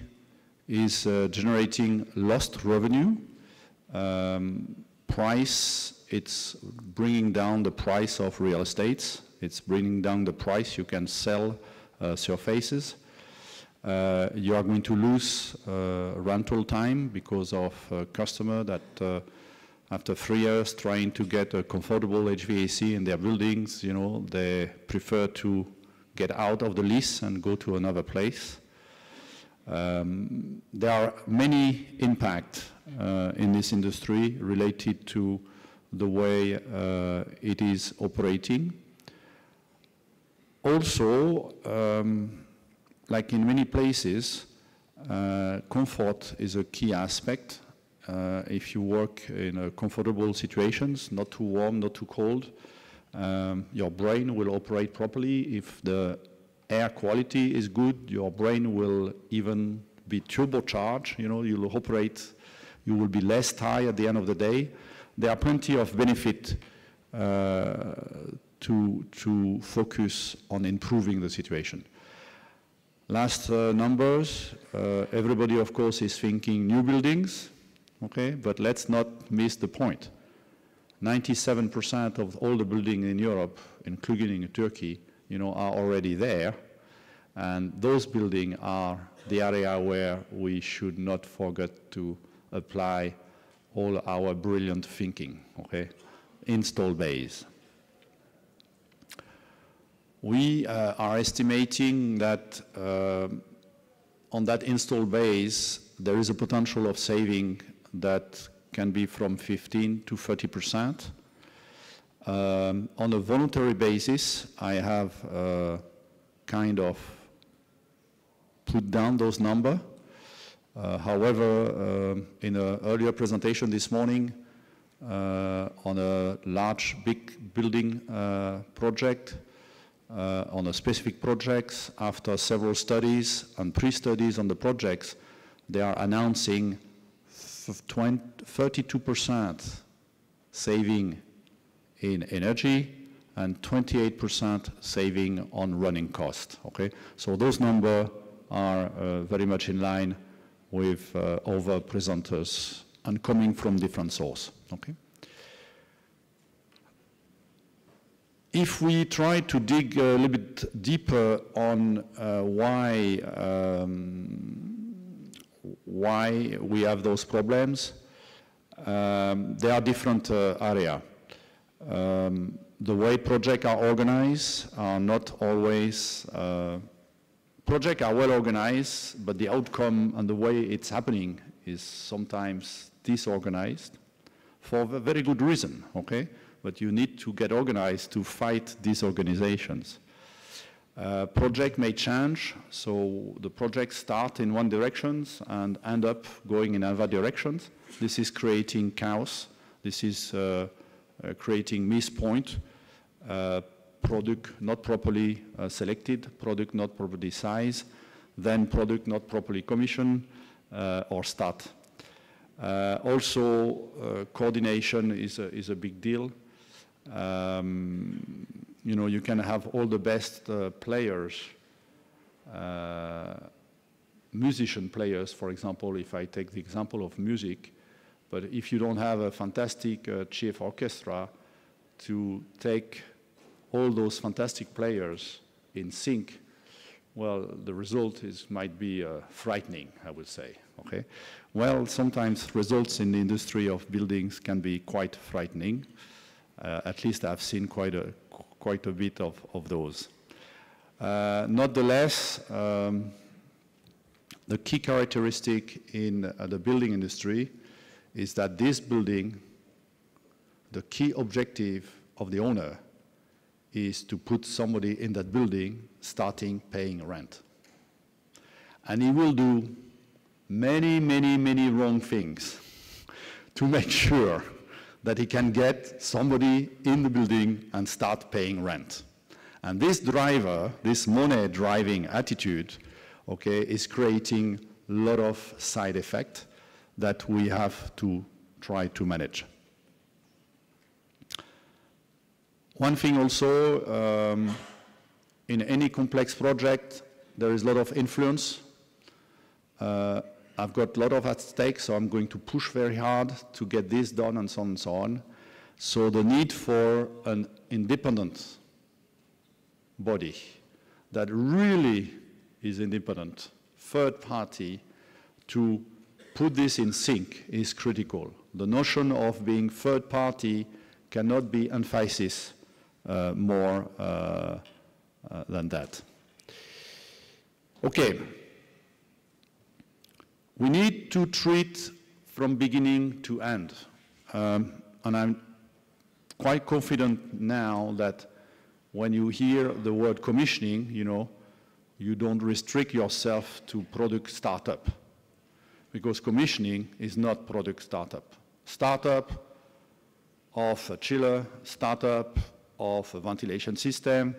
is generating lost revenue. Price, it's bringing down the price of real estate. It's bringing down the price you can sell surfaces. You are going to lose rental time because of a customer that after 3 years trying to get a comfortable HVAC in their buildings, they prefer to get out of the lease and go to another place. There are many impacts in this industry related to the way it is operating. Also, like in many places, comfort is a key aspect. If you work in comfortable situations, not too warm, not too cold, your brain will operate properly. If the air quality is good, your brain will even be turbocharged. You'll operate, you will be less tired at the end of the day. There are plenty of benefit to focus on improving the situation. Last numbers, everybody of course is thinking new buildings, okay, but let's not miss the point. 97% of all the buildings in Europe, including in Turkey, are already there. And those buildings are the area where we should not forget to apply all our brilliant thinking, okay? Install base. We are estimating that on that install base, there is a potential of saving that can be from 15 to 30%. On a voluntary basis, I have kind of put down those numbers. However, in an earlier presentation this morning, on a large, big building project, on a specific projects, after several studies and pre-studies on the projects, they are announcing 32% saving in energy and 28% saving on running cost, okay? So those numbers are very much in line with other presenters and coming from different sources, okay? If we try to dig a little bit deeper on why we have those problems, there are different areas. The way projects are organized are not always, projects are well organized, but the outcome and the way it's happening is sometimes disorganized for a very good reason, okay? But you need to get organized to fight these organizations. Project may change, so the projects start in one direction and end up going in other directions. This is creating chaos. This is creating mispoint, product not properly selected, product not properly sized, then product not properly commissioned or start. Also, coordination is a big deal. You can have all the best players, musician players, for example, if I take the example of music, but if you don't have a fantastic chief orchestra to take all those fantastic players in sync, well, the result might be frightening, I would say, okay? Well, sometimes results in the industry of buildings can be quite frightening. At least I've seen quite a bit of those. Nonetheless, the key characteristic in the building industry is that this building, the key objective of the owner is to put somebody in that building starting paying rent. And he will do many, many, many wrong things to make sure that he can get somebody in the building and start paying rent. And this driver, this money-driving attitude, okay, is creating a lot of side effects that we have to try to manage. One thing also, in any complex project, there is a lot of influence. I've got a lot of at stake, so I'm going to push very hard to get this done and so on and so on. So the need for an independent body that really is independent, third party, to put this in sync is critical. The notion of being third party cannot be emphasized more than that. Okay. We need to treat from beginning to end. And I'm quite confident now that when you hear the word commissioning, you don't restrict yourself to product startup, because commissioning is not product startup. Startup of a chiller, startup of a ventilation system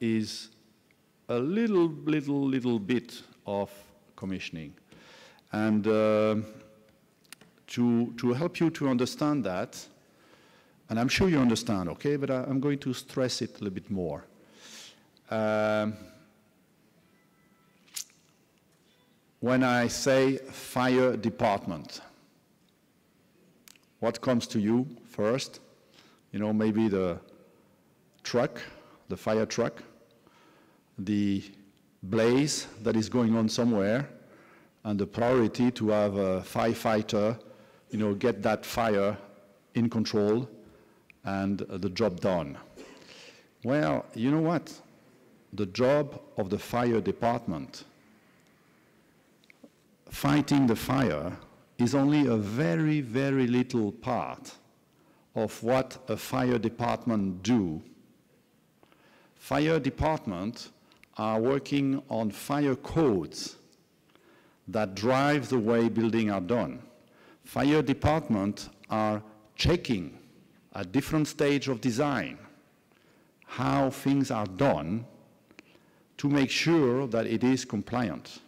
is a little bit of commissioning. And to help you to understand that, and I'm sure you understand, okay, but I'm going to stress it a little bit more. When I say fire department, what comes to you first? You know, maybe the truck, the fire truck, the blaze that is going on somewhere, and the priority to have a firefighter, you know, get that fire in control and the job done. Well, you know what? The job of the fire department, fighting the fire, is only a very, very little part of what a fire department do. Fire department are working on fire codes that drive the way buildings are done. Fire department are checking at different stage of design how things are done to make sure that it is compliant.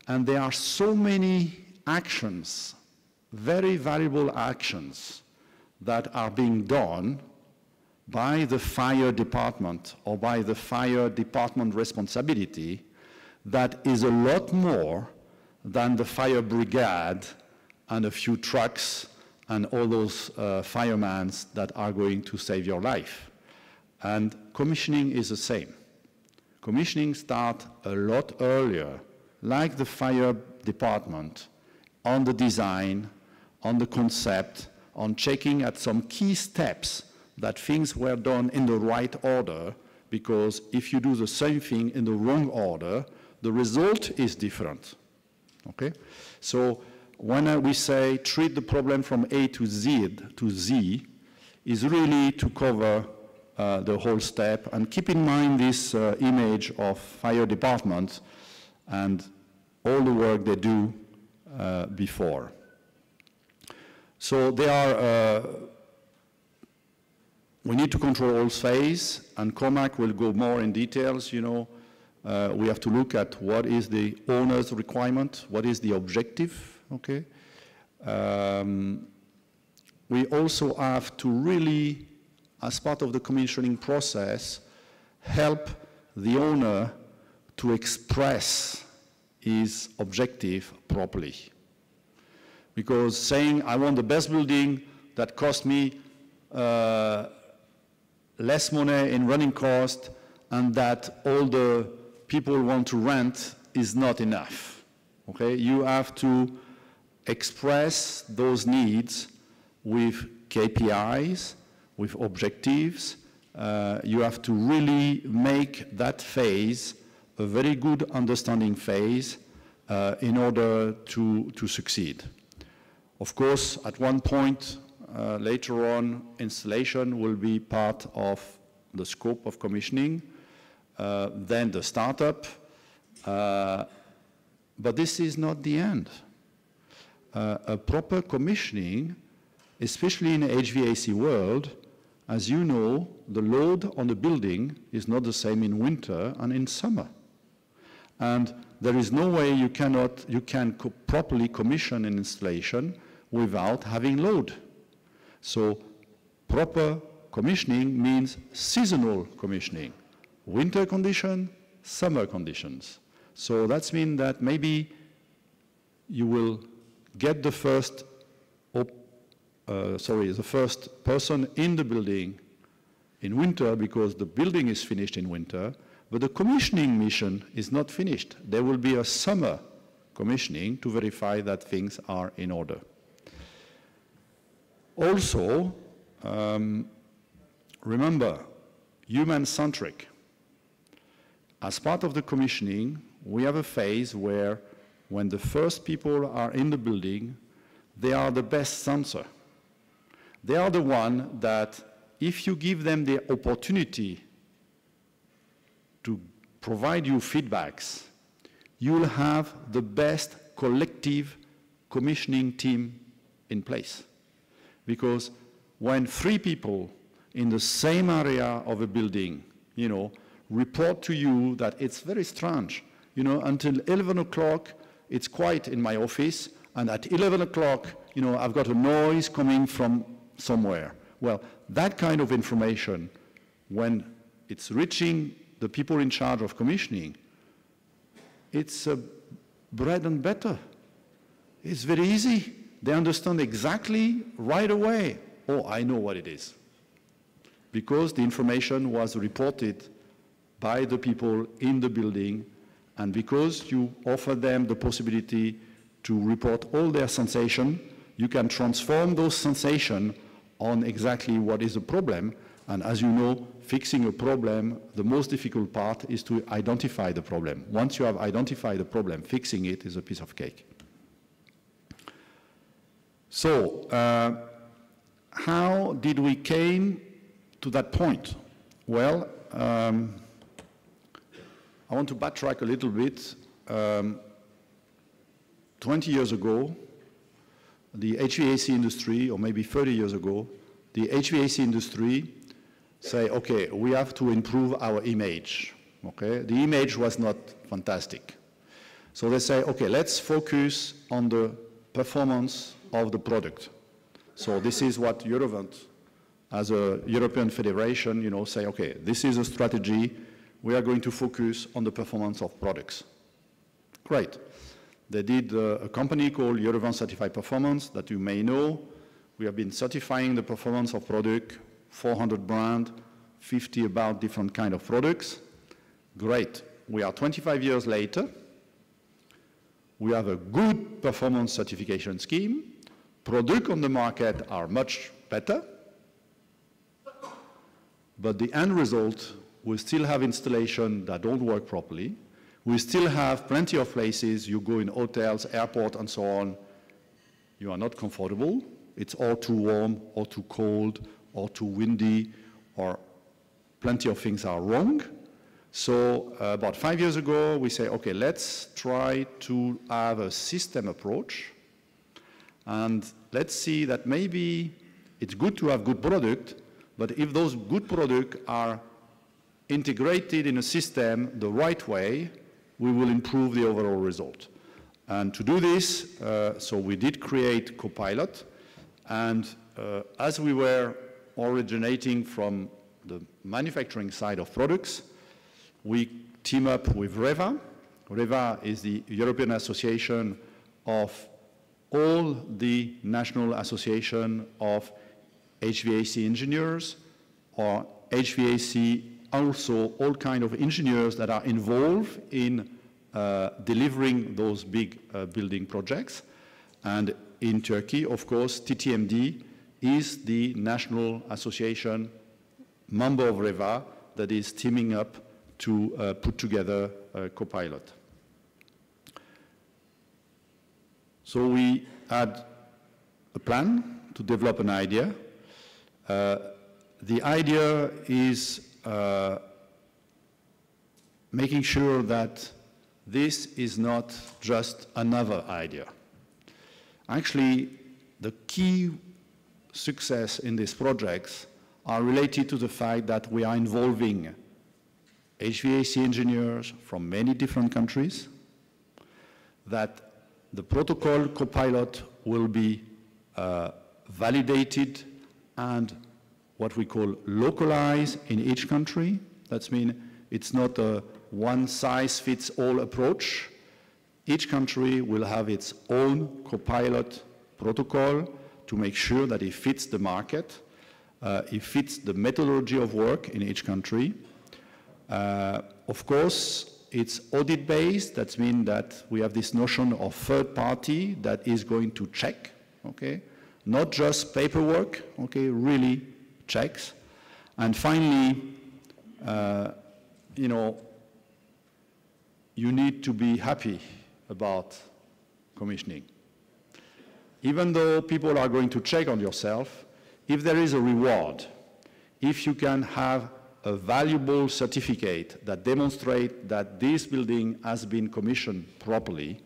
And there are so many actions, very valuable actions, that are being done by the fire department or by the fire department responsibility that is a lot more than the fire brigade and a few trucks and all those firemen that are going to save your life. And commissioning is the same. Commissioning starts a lot earlier, like the fire department, on the design, on the concept, on checking at some key steps that things were done in the right order, because if you do the same thing in the wrong order, the result is different. Okay? So when we say treat the problem from A to Z, is really to cover the whole step, and keep in mind this image of fire department and all the work they do before. So there are, we need to control all phase, and Cormac will go more in details. You know, we have to look at what is the owner's requirement, what is the objective, okay? We also have to really, as part of the commissioning process, help the owner to express his objective properly. Because saying, I want the best building that cost me less money in running cost and that all the people want to rent is not enough, okay? You have to express those needs with KPIs, with objectives. You have to really make that phase a very good understanding phase in order to succeed. Of course, at one point later on, installation will be part of the scope of commissioning, then the startup, but this is not the end. A proper commissioning, especially in the HVAC world, as you know, the load on the building is not the same in winter and in summer. And there is no way you can properly commission an installation without having load. So proper commissioning means seasonal commissioning, winter condition, summer conditions. So that means that maybe you will get the first person in the building in winter because the building is finished in winter, but the commissioning mission is not finished. There will be a summer commissioning to verify that things are in order. Also, remember, human-centric. As part of the commissioning, we have a phase where when the first people are in the building, they are the best sensor. They are the one that, if you give them the opportunity to provide you feedbacks, you'll have the best collective commissioning team in place. Because when 3 people in the same area of a building, you know, report to you that it's very strange, you know, until 11 o'clock, it's quiet in my office, and at 11 o'clock, you know, I've got a noise coming from somewhere. Well, that kind of information, when it's reaching the people in charge of commissioning, it's bread and butter. It's very easy they understand exactly right away, oh, I know what it is. Because the information was reported by the people in the building, and because you offer them the possibility to report all their sensations, you can transform those sensations on exactly what is the problem. And as you know, fixing a problem, the most difficult part is to identify the problem. Once you have identified the problem, fixing it is a piece of cake. So, how did we came to that point? Well, I want to backtrack a little bit. 20 years ago, the HVAC industry, or maybe 30 years ago, the HVAC industry say, okay, we have to improve our image, okay? The image was not fantastic. So they say, okay, let's focus on the performance of the product. So this is what Eurovent, as a European federation, you know, say, okay, this is a strategy. We are going to focus on the performance of products. Great. They did a company called Eurovent Certified Performance that you may know. We have been certifying the performance of product, 400 brand, 50 about different kind of products. Great. We are 25 years later. We have a good performance certification scheme. Products on the market are much better. But the end result, we still have installations that don't work properly. We still have plenty of places, you go in hotels, airport, and so on, you are not comfortable. It's all too warm, or too cold, or too windy, or plenty of things are wrong. So about 5 years ago, we say, okay, let's try to have a system approach, and let's see that maybe it's good to have good product, but if those good products are integrated in a system the right way, we will improve the overall result. And to do this, so we did create Copilot, and as we were originating from the manufacturing side of products, we team up with REVA. REVA is the European Association of all the National Association of HVAC engineers, or HVAC also all kind of engineers that are involved in delivering those big building projects. And in Turkey, of course, TTMD is the national association member of REVA that is teaming up to put together Copilot. So we had a plan to develop an idea. The idea is making sure that this is not just another idea. Actually, the key success in these projects are related to the fact that we are involving HVAC engineers from many different countries, that the protocol Copilot will be validated and what we call localized in each country. That means it's not a one-size-fits-all approach. Each country will have its own Copilot protocol to make sure that it fits the market, it fits the methodology of work in each country. Of course, it's audit-based. That means that we have this notion of third party that is going to check, okay? Not just paperwork, okay, really checks. And finally, you know, you need to be happy about commissioning. Even though people are going to check on yourself, if there is a reward, if you can have a valuable certificate that demonstrates that this building has been commissioned properly,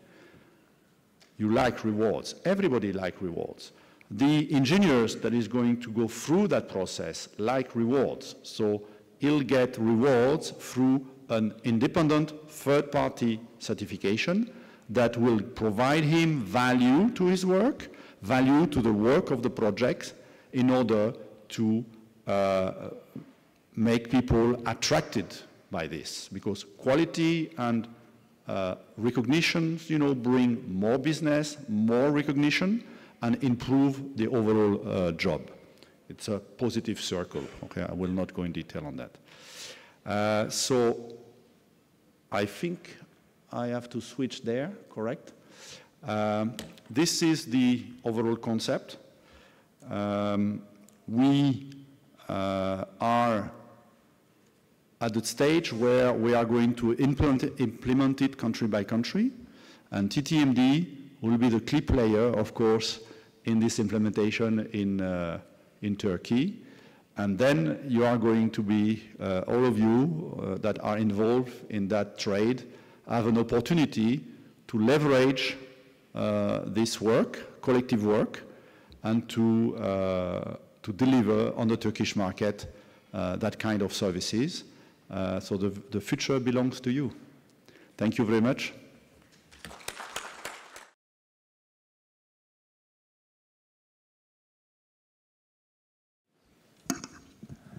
you like rewards. Everybody likes rewards. The engineers that is going to go through that process like rewards. So he'll get rewards through an independent third-party certification that will provide him value to his work, value to the work of the project in order to make people attracted by this. Because quality and recognition, you know, bring more business, more recognition, and improve the overall job. It's a positive circle. Okay, I will not go in detail on that. So I think I have to switch there, correct? This is the overall concept. We are at the stage where we are going to implement it country by country, and TTMD will be the key player, of course, in this implementation in Turkey. And then you are going to be, all of you that are involved in that trade, have an opportunity to leverage this work, collective work, and to deliver on the Turkish market that kind of services. So the future belongs to you. Thank you very much.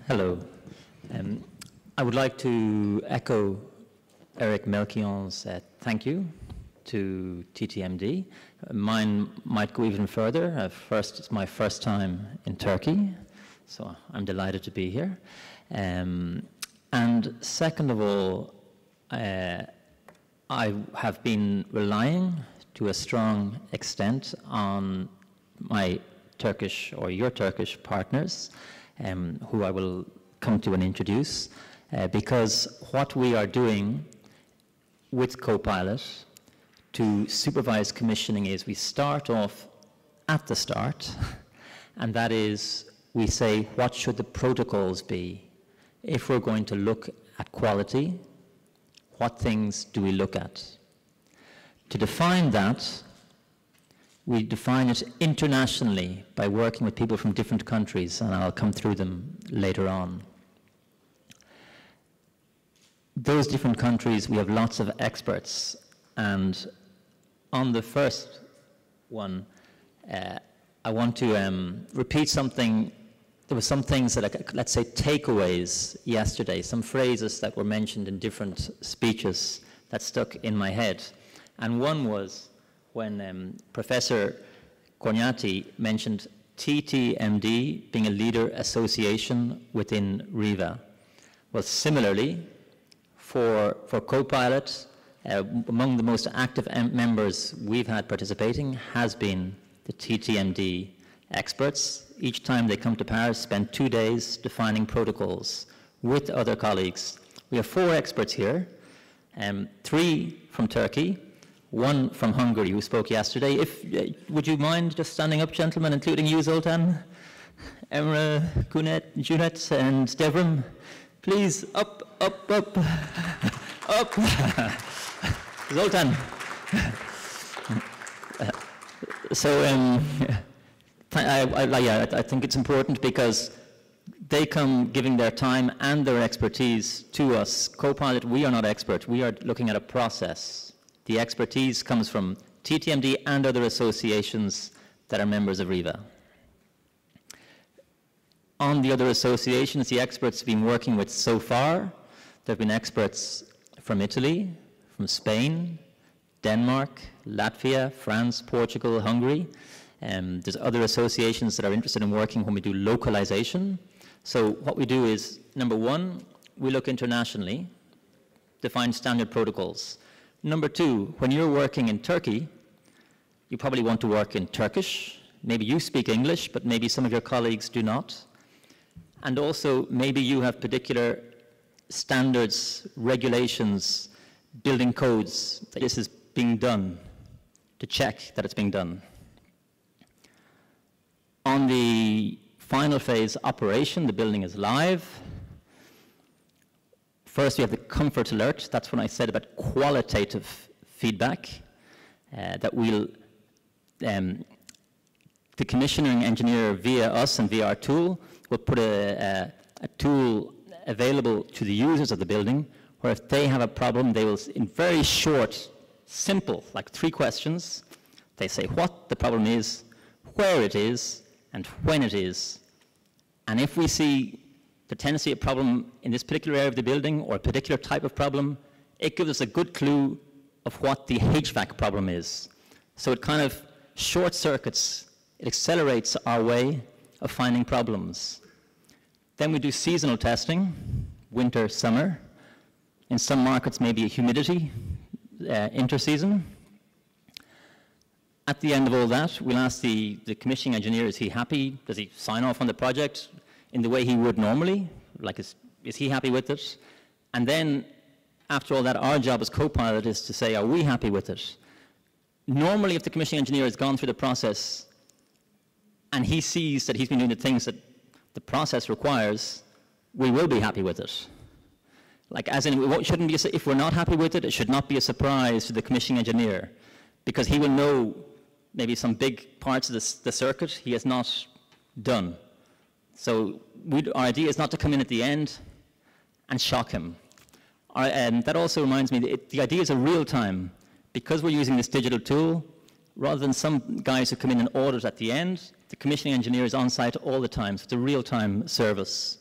Hello. I would like to echo Eric Melchion's thank you to TTMD. Mine might go even further. First, it's my first time in Turkey, so I'm delighted to be here. And second of all, I have been relying to a strong extent on my Turkish or your Turkish partners, who I will come to and introduce, because what we are doing with Copilot to supervise commissioning is we start off at the start, and that is we say, what should the protocols be? If we're going to look at quality, what things do we look at? To define that, we define it internationally by working with people from different countries, and I'll come through them later on. Those different countries, we have lots of experts, and on the first one, I want to repeat something. There were some things that, let's say, takeaways yesterday, some phrases that were mentioned in different speeches that stuck in my head. And one was when Professor Cornati mentioned TTMD being a leader association within RIVA. Well, similarly, for Copilot, among the most active members we've had participating has been the TTMD experts. Each time they come to Paris, spend 2 days defining protocols with other colleagues. We have 4 experts here, 3 from Turkey, 1 from Hungary who spoke yesterday. Would you mind just standing up, gentlemen, including you, Zoltan, Emre, Junet, and Devrim? Please, up, up, up, up. Zoltan. I think it's important because they come giving their time and their expertise to us. Copilot, we are not experts. We are looking at a process. The expertise comes from TTMD and other associations that are members of RIVA. On the other associations, the experts we've been working with so far, there have been experts from Italy, from Spain, Denmark, Latvia, France, Portugal, Hungary. There's other associations that are interested in working when we do localization. So what we do is, number 1, we look internationally, define standard protocols. Number 2, when you're working in Turkey, you probably want to work in Turkish. Maybe you speak English, but maybe some of your colleagues do not. And also, maybe you have particular standards, regulations, building codes that this is being done, to check that it's being done. On the final phase operation, the building is live. First, we have the comfort alert. That's when I said about qualitative feedback, that we'll, the commissioning engineer via us and via our tool will put a tool available to the users of the building, where if they have a problem, they will, in very short, simple, like 3 questions, they say what the problem is, where it is, and when it is. And if we see the tendency of problem in this particular area of the building or a particular type of problem, it gives us a good clue of what the HVAC problem is. So it kind of short circuits It accelerates our way of finding problems. Then we do seasonal testing, winter, summer. In some markets, maybe a humidity, interseason. At the end of all that, we'll ask the commissioning engineer, is he happy? Does he sign off on the project in the way he would normally? Like, is he happy with it? And then, after all that, our job as co-pilot is to say, are we happy with it? Normally, if the commissioning engineer has gone through the process and he sees that he's been doing the things that the process requires, we will be happy with it. Like, as in, it shouldn't be if we're not happy with it, it should not be a surprise to the commissioning engineer, because he will know maybe some big parts of the circuit he has not done. So our idea is not to come in at the end and shock him. And that also reminds me, the idea is a real time. Because we're using this digital tool, rather than some guys who come in and audit at the end, the commissioning engineer is on site all the time, so it's a real-time service.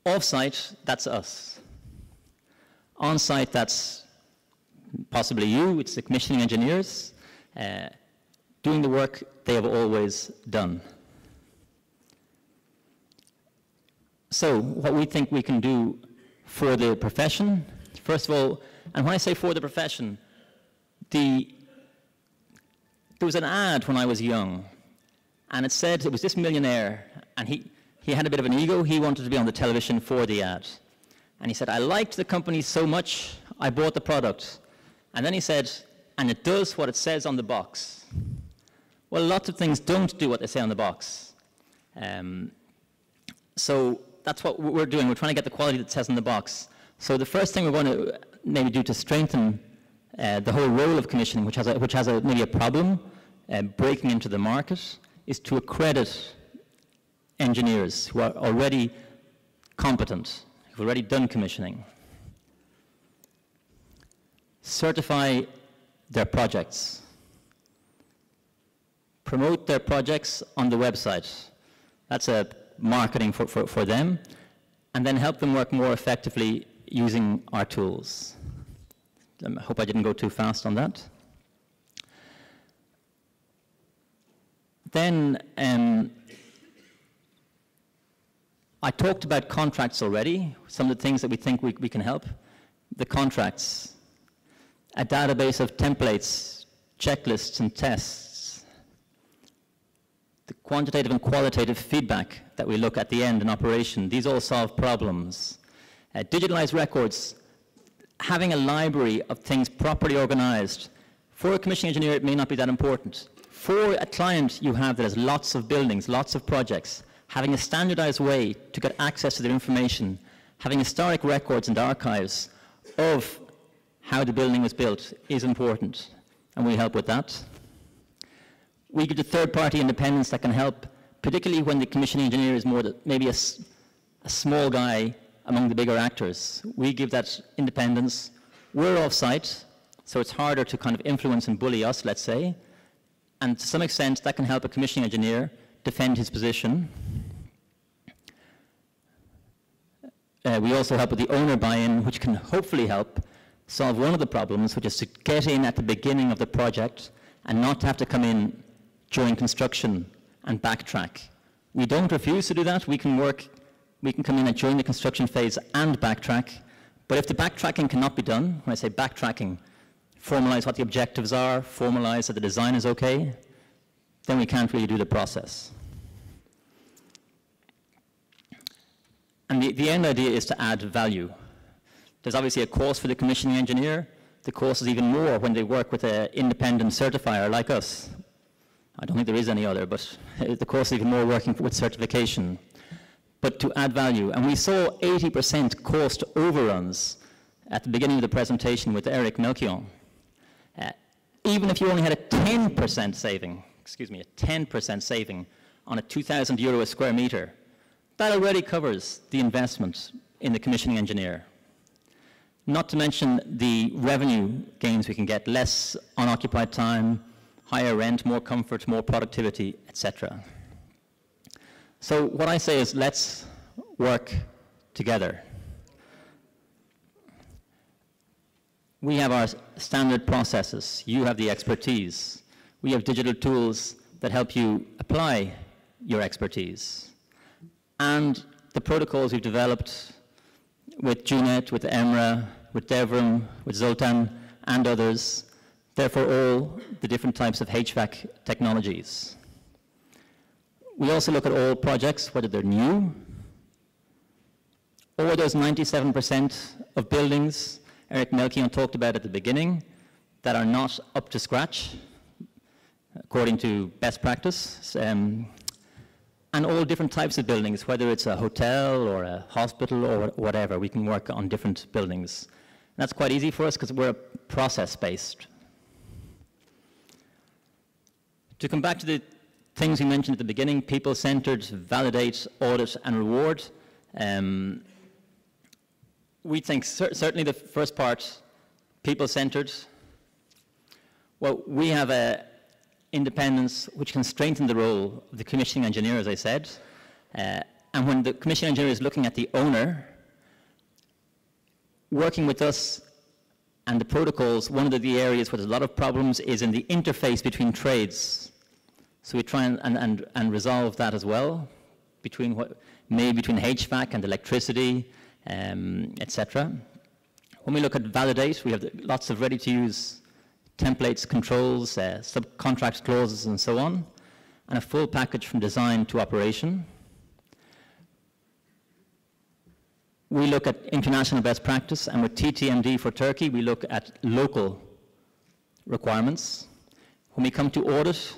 Off-site, that's us. On-site, that's possibly you, it's the commissioning engineers, doing the work they have always done. So, what we think we can do for the profession, first of all, and when I say for the profession, there was an ad when I was young, and it said, it was this millionaire, and he had a bit of an ego, he wanted to be on the television for the ad. And he said, I liked the company so much, I bought the product. And then he said, and it does what it says on the box. Well, lots of things don't do what they say on the box. So that's what we're doing. We're trying to get the quality that says on the box. So the first thing we're going to maybe do to strengthen the whole role of commissioning, which has maybe a problem breaking into the market, is to accredit engineers who are already competent, who've already done commissioning. Certify their projects. Promote their projects on the website. That's a marketing for them. And then help them work more effectively using our tools. I hope I didn't go too fast on that. Then I talked about contracts already, some of the things that we think we can help. The contracts, a database of templates, checklists, and tests. The quantitative and qualitative feedback that we look at the end in operation, these all solve problems. Digitalized records, having a library of things properly organized. For a commissioning engineer, it may not be that important. For a client you have that has lots of buildings, lots of projects, having a standardized way to get access to their information, having historic records and archives of how the building was built is important, and we help with that. We give the third-party independence that can help, particularly when the commissioning engineer is maybe a small guy among the bigger actors. We give that independence. We're off-site, so it's harder to kind of influence and bully us, let's say, and to some extent that can help a commissioning engineer defend his position. We also help with the owner buy-in, which can hopefully help solve one of the problems, which is to get in at the beginning of the project and not to have to come in during construction and backtrack. We don't refuse to do that. We can come in during the construction phase and backtrack. But if the backtracking cannot be done, when I say backtracking, formalize what the objectives are, formalize that the design is okay, then we can't really do the process. And the end idea is to add value. There's obviously a cost for the commissioning engineer. The cost is even more when they work with an independent certifier like us. I don't think there is any other, but the cost is even more working with certification. But to add value, and we saw 80% cost overruns at the beginning of the presentation with Eric Melchion. Even if you only had a 10% saving, a 10% saving on a 2,000 euro a square meter, that already covers the investment in the commissioning engineer. Not to mention the revenue gains we can get, less unoccupied time, higher rent, more comfort, more productivity, etc. So what I say is let's work together. We have our standard processes. You have the expertise. We have digital tools that help you apply your expertise. And the protocols we've developed with GNet, with EMRA, with Devrim, with Zoltan, and others, therefore all the different types of HVAC technologies. We also look at all projects, whether they're new, or those 97% of buildings Eric Melchion talked about at the beginning that are not up to scratch, according to best practice, and all different types of buildings, whether it's a hotel or a hospital or whatever, we can work on different buildings. And that's quite easy for us because we're process-based. To come back to the things we mentioned at the beginning, people-centered, validate, audit, and reward. We think certainly the first part, people-centered. Well, we have a independence which can strengthen the role of the commissioning engineer, as I said. And when the commissioning engineer is looking at the owner, working with us and the protocols, one of the areas where there's a lot of problems is in the interface between trades. So we try and resolve that as well, between HVAC and electricity, etc. When we look at validate, we have lots of ready-to-use templates, controls, subcontract clauses, and so on, and a full package from design to operation. We look at international best practice, and with TTMD for Turkey, we look at local requirements. When we come to audit,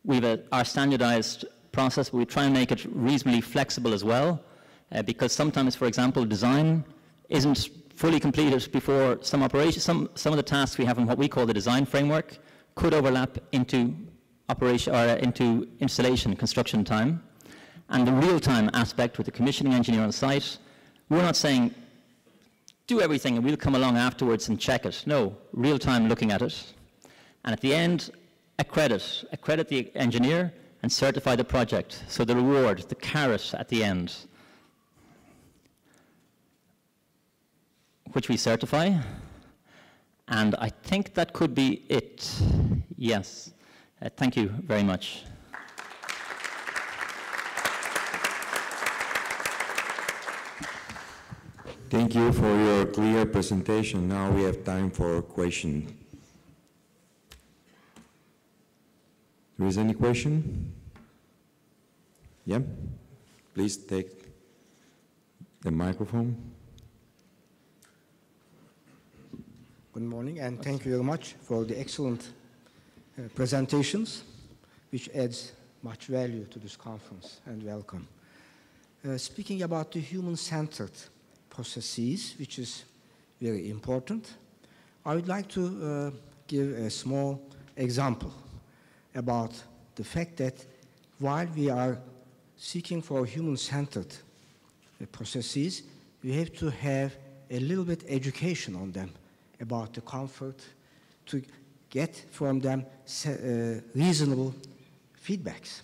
we have our standardized process, but we try and make it reasonably flexible as well, because sometimes, for example, design isn't fully completed before some operation. Some of the tasks we have in what we call the design framework could overlap into operation or into installation, construction time. And the real-time aspect with the commissioning engineer on site, we're not saying, do everything and we'll come along afterwards and check it. No, real-time looking at it. And at the end, accredit the engineer and certify the project. So the reward, the carrot at the end, which we certify. And I think that could be it. Yes. Thank you very much. Thank you for your clear presentation. Now we have time for questions. There is any question? Yeah? Please take the microphone. Good morning, and thank you very much for the excellent presentations, which adds much value to this conference, and welcome. Speaking about the human-centered processes, which is very important, I would like to give a small example about the fact that while we are seeking for human-centered processes, we have to have a little bit education on them about the comfort, to get from them reasonable feedbacks.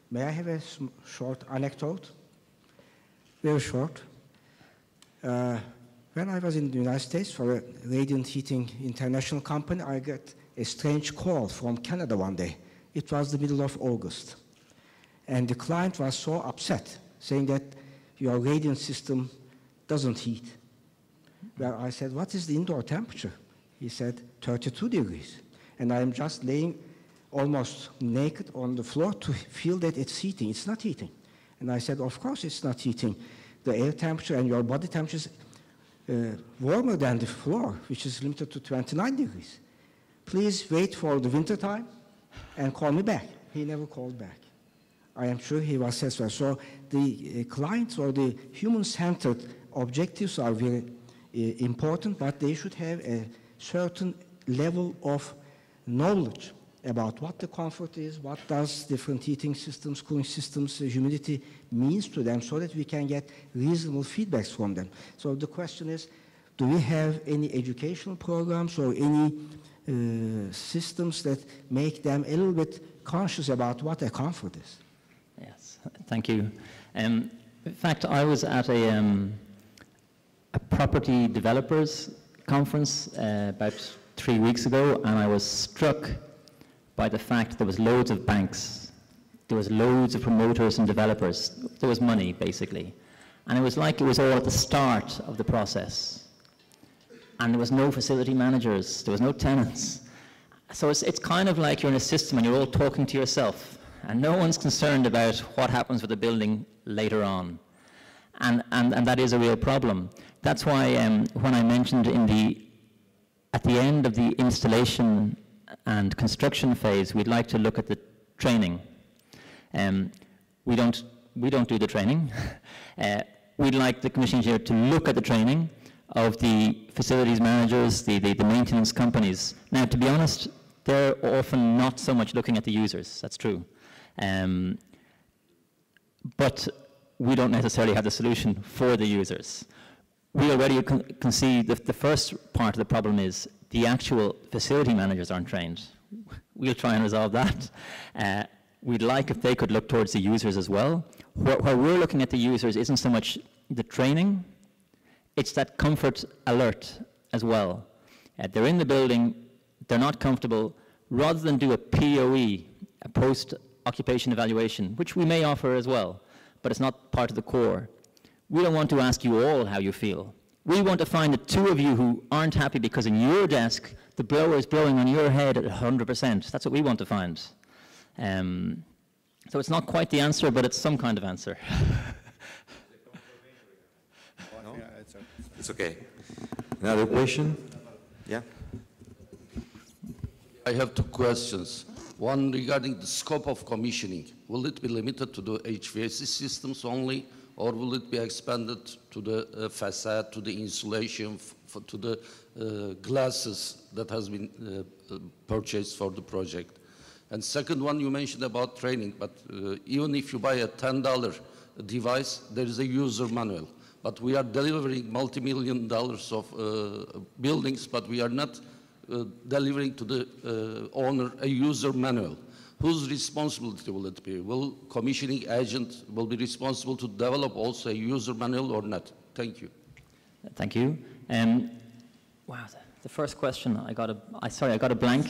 May I have a short anecdote? Very short. When I was in the United States for a Radiant Heating International company, I got a strange call from Canada one day. It was the middle of August. And the client was so upset, saying that your radiant system doesn't heat. Well, I said, what is the indoor temperature? He said, 32 degrees. And I'm just laying almost naked on the floor to feel that it's heating. It's not heating. And I said, of course it's not heating. The air temperature and your body temperature is warmer than the floor, which is limited to 29 degrees. Please wait for the winter time and call me back. He never called back. I am sure he was satisfied. So the clients or the human-centered objectives are very important, but they should have a certain level of knowledge about what the comfort is, what does different heating systems, cooling systems, humidity means to them, so that we can get reasonable feedbacks from them. So the question is, do we have any educational programs or any systems that make them a little bit conscious about what a comfort is? Yes, thank you. In fact, I was at a property developers conference about 3 weeks ago, and I was struck by the fact there was loads of banks, there was loads of promoters and developers, there was money basically, and it was like it was all at the start of the process, and there was no facility managers, there was no tenants. So it's kind of like you're in a system and you're all talking to yourself, and no one's concerned about what happens with the building later on. And that is a real problem. That's why when I mentioned at the end of the installation and construction phase, we'd like to look at the training. We don't do the training. We'd like the commission engineer to look at the training of the facilities managers, the maintenance companies. Now, to be honest, they're often not so much looking at the users, that's true. But we don't necessarily have the solution for the users. We already can see the first part of the problem is the actual facility managers aren't trained. We'll try and resolve that. We'd like if they could look towards the users as well. Where we're looking at the users isn't so much the training, it's that comfort alert as well. They're in the building, they're not comfortable. Rather than do a POE, a post-occupation evaluation, which we may offer as well, but it's not part of the core. We don't want to ask you all how you feel. We want to find the two of you who aren't happy because in your desk, the blower is blowing on your head at 100%. That's what we want to find. So it's not quite the answer, but it's some kind of answer. No? It's okay. Another question? Yeah. I have two questions. One regarding the scope of commissioning. Will it be limited to the HVAC systems only, or will it be expanded to the facade, to the insulation, to the glasses that has been purchased for the project? And second one, you mentioned about training, but even if you buy a $10 device, there is a user manual. But we are delivering multi-million dollars of buildings, but we are not delivering to the owner a user manual. Whose responsibility will it be? Will commissioning agent will be responsible to develop also a user manual or not? Thank you. Thank you. Wow, the first question, I got a blank.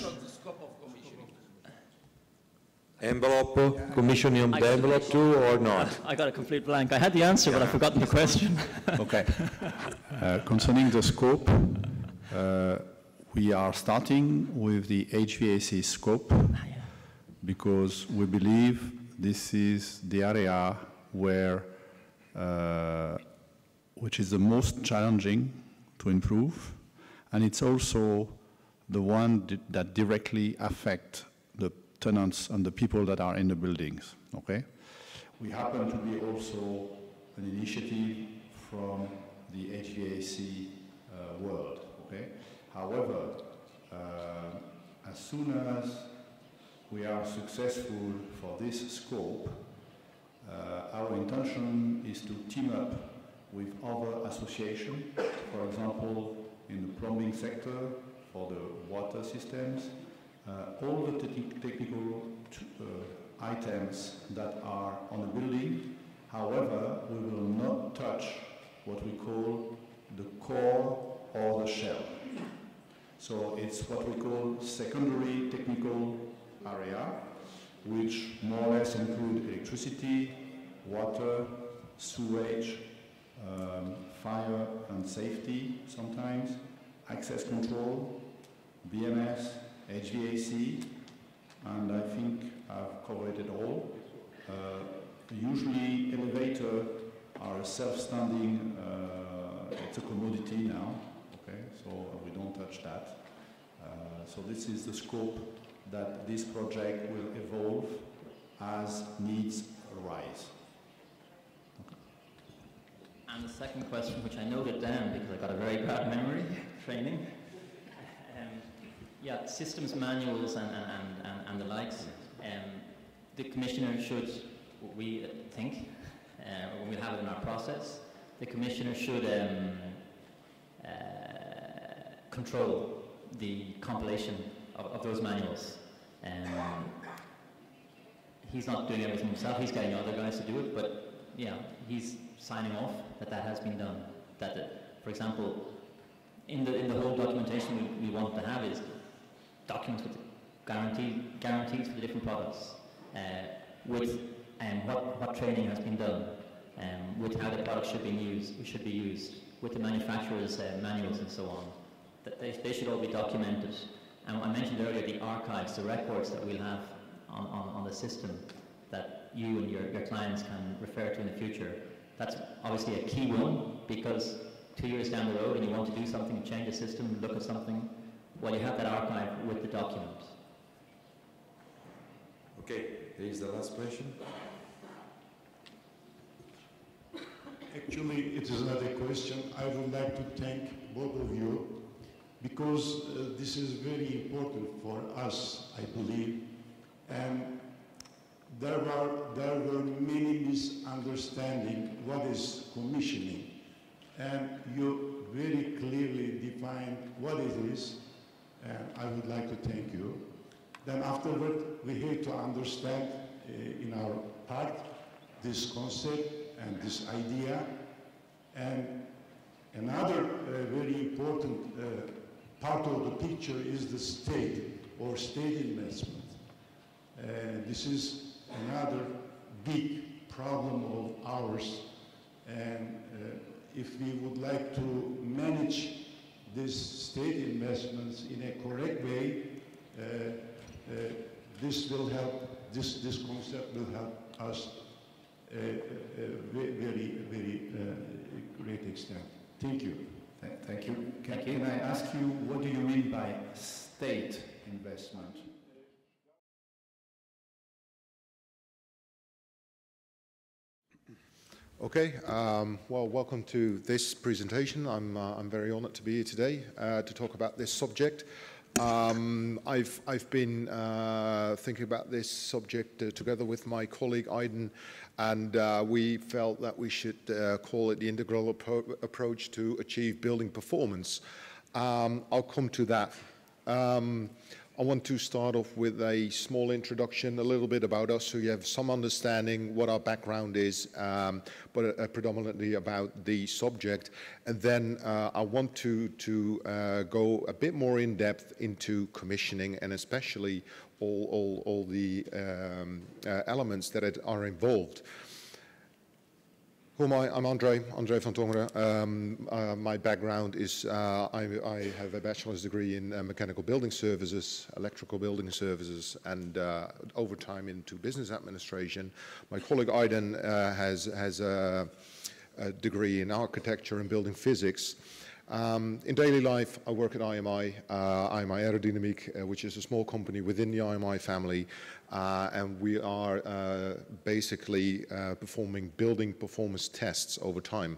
Envelope, commissioning of the envelope too, or not? I got a complete blank. I had the answer, but I've forgotten the question. Okay. Concerning the scope, we are starting with the HVAC scope because we believe this is the area where, which is the most challenging to improve, and it's also the one that directly affect the tenants and the people that are in the buildings, okay? We happen to be also an initiative from the HVAC world, okay? However, as soon as we are successful for this scope, our intention is to team up with other associations, for example, in the plumbing sector, for the water systems, all the technical items that are on the building. However, we will not touch what we call the core or the shell. So it's what we call secondary technical area, which more or less include electricity, water, sewage, fire and safety sometimes, access control, BMS, HVAC, and I think I've covered it all. Usually elevator are a self-standing, it's a commodity now, okay, so we don't touch that. So this is the scope that this project will evolve as needs arise. And the second question, which I noted down because I got a very bad memory training. Yeah, systems manuals and the likes. The commissioner should, we think, we'll have it in our process, the commissioner should control the compilation of those manuals. He's not doing everything himself, he's getting other guys to do it, but yeah, he's signing off that has been done. That, for example, in the whole documentation we want to have is documents with guarantees for the different products, with what training has been done, with how the product should be used, with the manufacturer's manuals and so on. That they should all be documented. And I mentioned earlier the archives, the records that we'll have on the system that you and your clients can refer to in the future. That's obviously a key one, because 2 years down the road and you want to do something, change a system, look at something, well, you have that archive with the document. Okay, here's the last question. Actually, it is not a question. I would like to thank both of you, because this is very important for us, I believe. And there were many misunderstandings what is commissioning. And you very clearly defined what it is, and I would like to thank you. Then afterward, we had to understand in our part this concept and this idea. And another very important part of the picture is the state or state investment. This is another big problem of ours, and if we would like to manage these state investments in a correct way, this will help, this concept will help us very, very great extent. Thank you. Thank you. Can I ask you, what do you mean by state investment? Okay, well, welcome to this presentation. I'm very honored to be here today to talk about this subject. I've been thinking about this subject together with my colleague Aydin, and we felt that we should call it the integral approach to achieve building performance. I'll come to that. I want to start off with a small introduction, a little bit about us, so you have some understanding what our background is, but predominantly about the subject. And then I want to go a bit more in depth into commissioning, and especially all the elements that are involved. Who am I? I'm Andre van Tongeren. My background is I have a bachelor's degree in mechanical building services, electrical building services, and over time into business administration. My colleague Aydin has a degree in architecture and building physics. In daily life, I work at IMI Aerodynamiek, which is a small company within the IMI family, and we are basically performing building performance tests over time.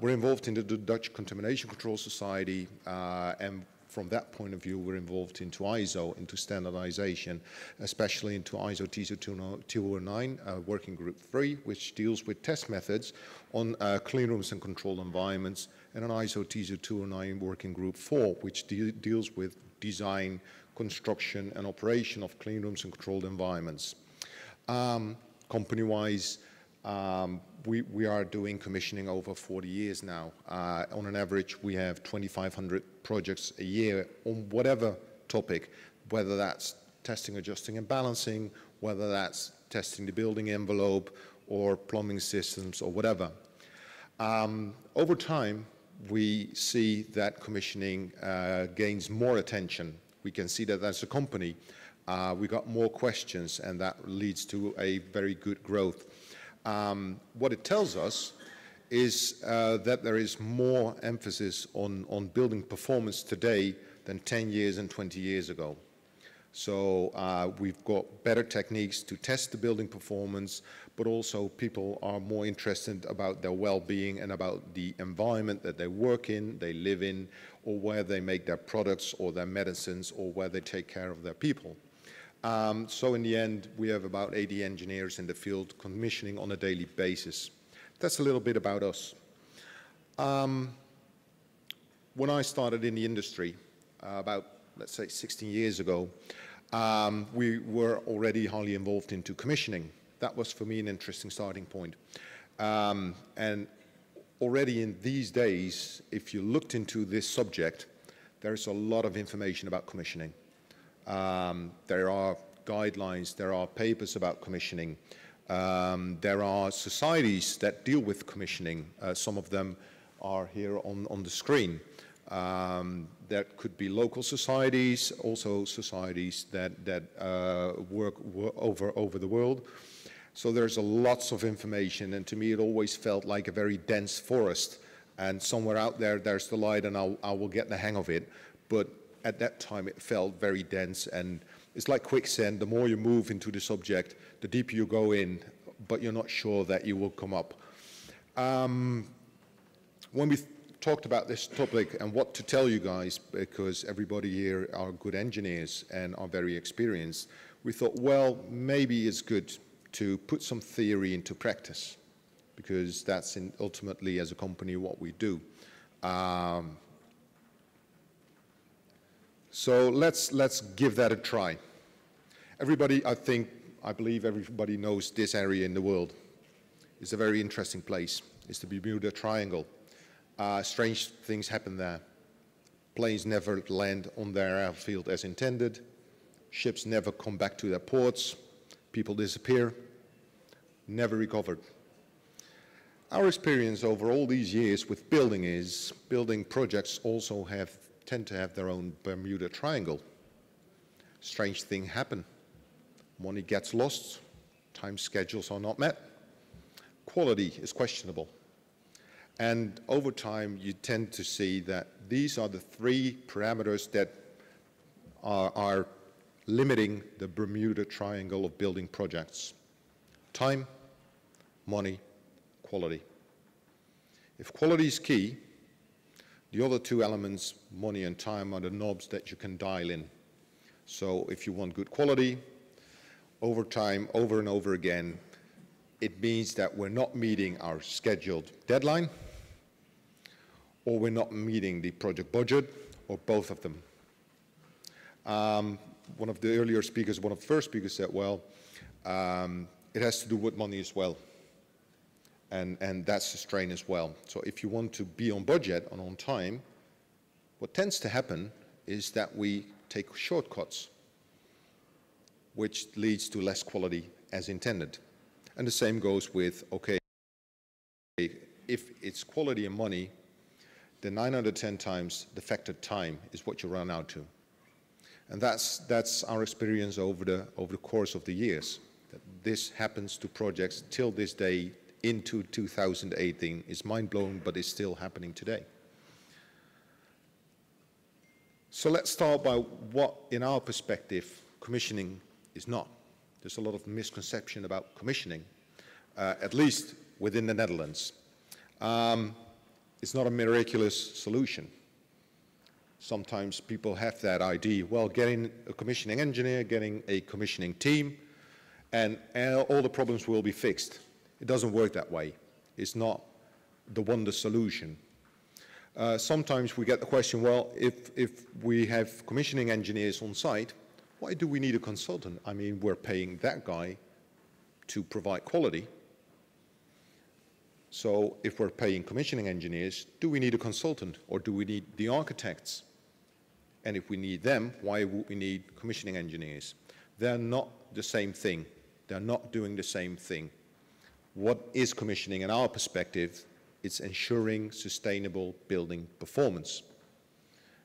We're involved in the Dutch Contamination Control Society, and from that point of view, we're involved into ISO, into standardization, especially into ISO TISO 209, Working Group 3, which deals with test methods on clean rooms and controlled environments, and an ISO TISO 209 Working Group 4, which deals with design, construction, and operation of clean rooms and controlled environments. Company-wise, we are doing commissioning over 40 years now. On an average, we have 2,500 projects a year on whatever topic, whether that's testing, adjusting, and balancing, whether that's testing the building envelope or plumbing systems or whatever. Over time, we see that commissioning gains more attention. We can see that as a company, we got more questions, and that leads to a very good growth. What it tells us is that there is more emphasis on building performance today than 10 years and 20 years ago. So we've got better techniques to test the building performance, but also people are more interested about their well-being and about the environment that they work in, they live in, or where they make their products or their medicines, or where they take care of their people. So in the end, we have about 80 engineers in the field commissioning on a daily basis. That's a little bit about us. When I started in the industry about, let's say, 16 years ago, we were already highly involved into commissioning. That was, for me, an interesting starting point. And already in these days, if you looked into this subject, there's a lot of information about commissioning. There are guidelines, there are papers about commissioning. There are societies that deal with commissioning. Some of them are here on the screen. That could be local societies, also societies that work over the world. So there's lots of information, and to me it always felt like a very dense forest, and somewhere out there there's the light and I will get the hang of it. But at that time it felt very dense, and it's like quicksand. The more you move into the subject, the deeper you go in, but you're not sure that you will come up. When we talked about this topic and what to tell you guys, because everybody here are good engineers and are very experienced, we thought, well, maybe it's good to put some theory into practice, because that's ultimately, as a company, what we do. So let's give that a try. Everybody, I believe everybody knows this area in the world. It's a very interesting place. It's the Bermuda Triangle. Strange things happen there. Planes never land on their airfield as intended. Ships never come back to their ports. People disappear, never recovered. Our experience over all these years with building is, building projects also tend to have their own Bermuda Triangle. Strange things happen. Money gets lost, time schedules are not met, quality is questionable. And over time, you tend to see that these are the three parameters that are limiting the Bermuda Triangle of building projects: time, money, quality. If quality is key, the other two elements, money and time, are the knobs that you can dial in. So if you want good quality, over time, over and over again, it means that we're not meeting our scheduled deadline, or we're not meeting the project budget, or both of them. One of the earlier speakers, one of the first speakers said, well, it has to do with money as well. And that's the strain as well. So if you want to be on budget and on time, what tends to happen is that we take shortcuts, which leads to less quality as intended. And the same goes with, okay, if it's quality and money, then 9 out of 10 times the factor time is what you run out to. And that's our experience over the course of the years. That this happens to projects till this day into 2018. It's mind-blowing, but it's still happening today. So let's start by what, in our perspective, commissioning is not. There's a lot of misconception about commissioning, at least within the Netherlands. It's not a miraculous solution. Sometimes people have that idea, well, getting a commissioning engineer, getting a commissioning team, and all the problems will be fixed. It doesn't work that way. It's not the wonder solution. Sometimes we get the question, well, if we have commissioning engineers on site, why do we need a consultant? I mean, we're paying that guy to provide quality. So if we're paying commissioning engineers, do we need a consultant, or do we need the architects? And if we need them, why would we need commissioning engineers? They're not the same thing. They're not doing the same thing. What is commissioning in our perspective? It's ensuring sustainable building performance.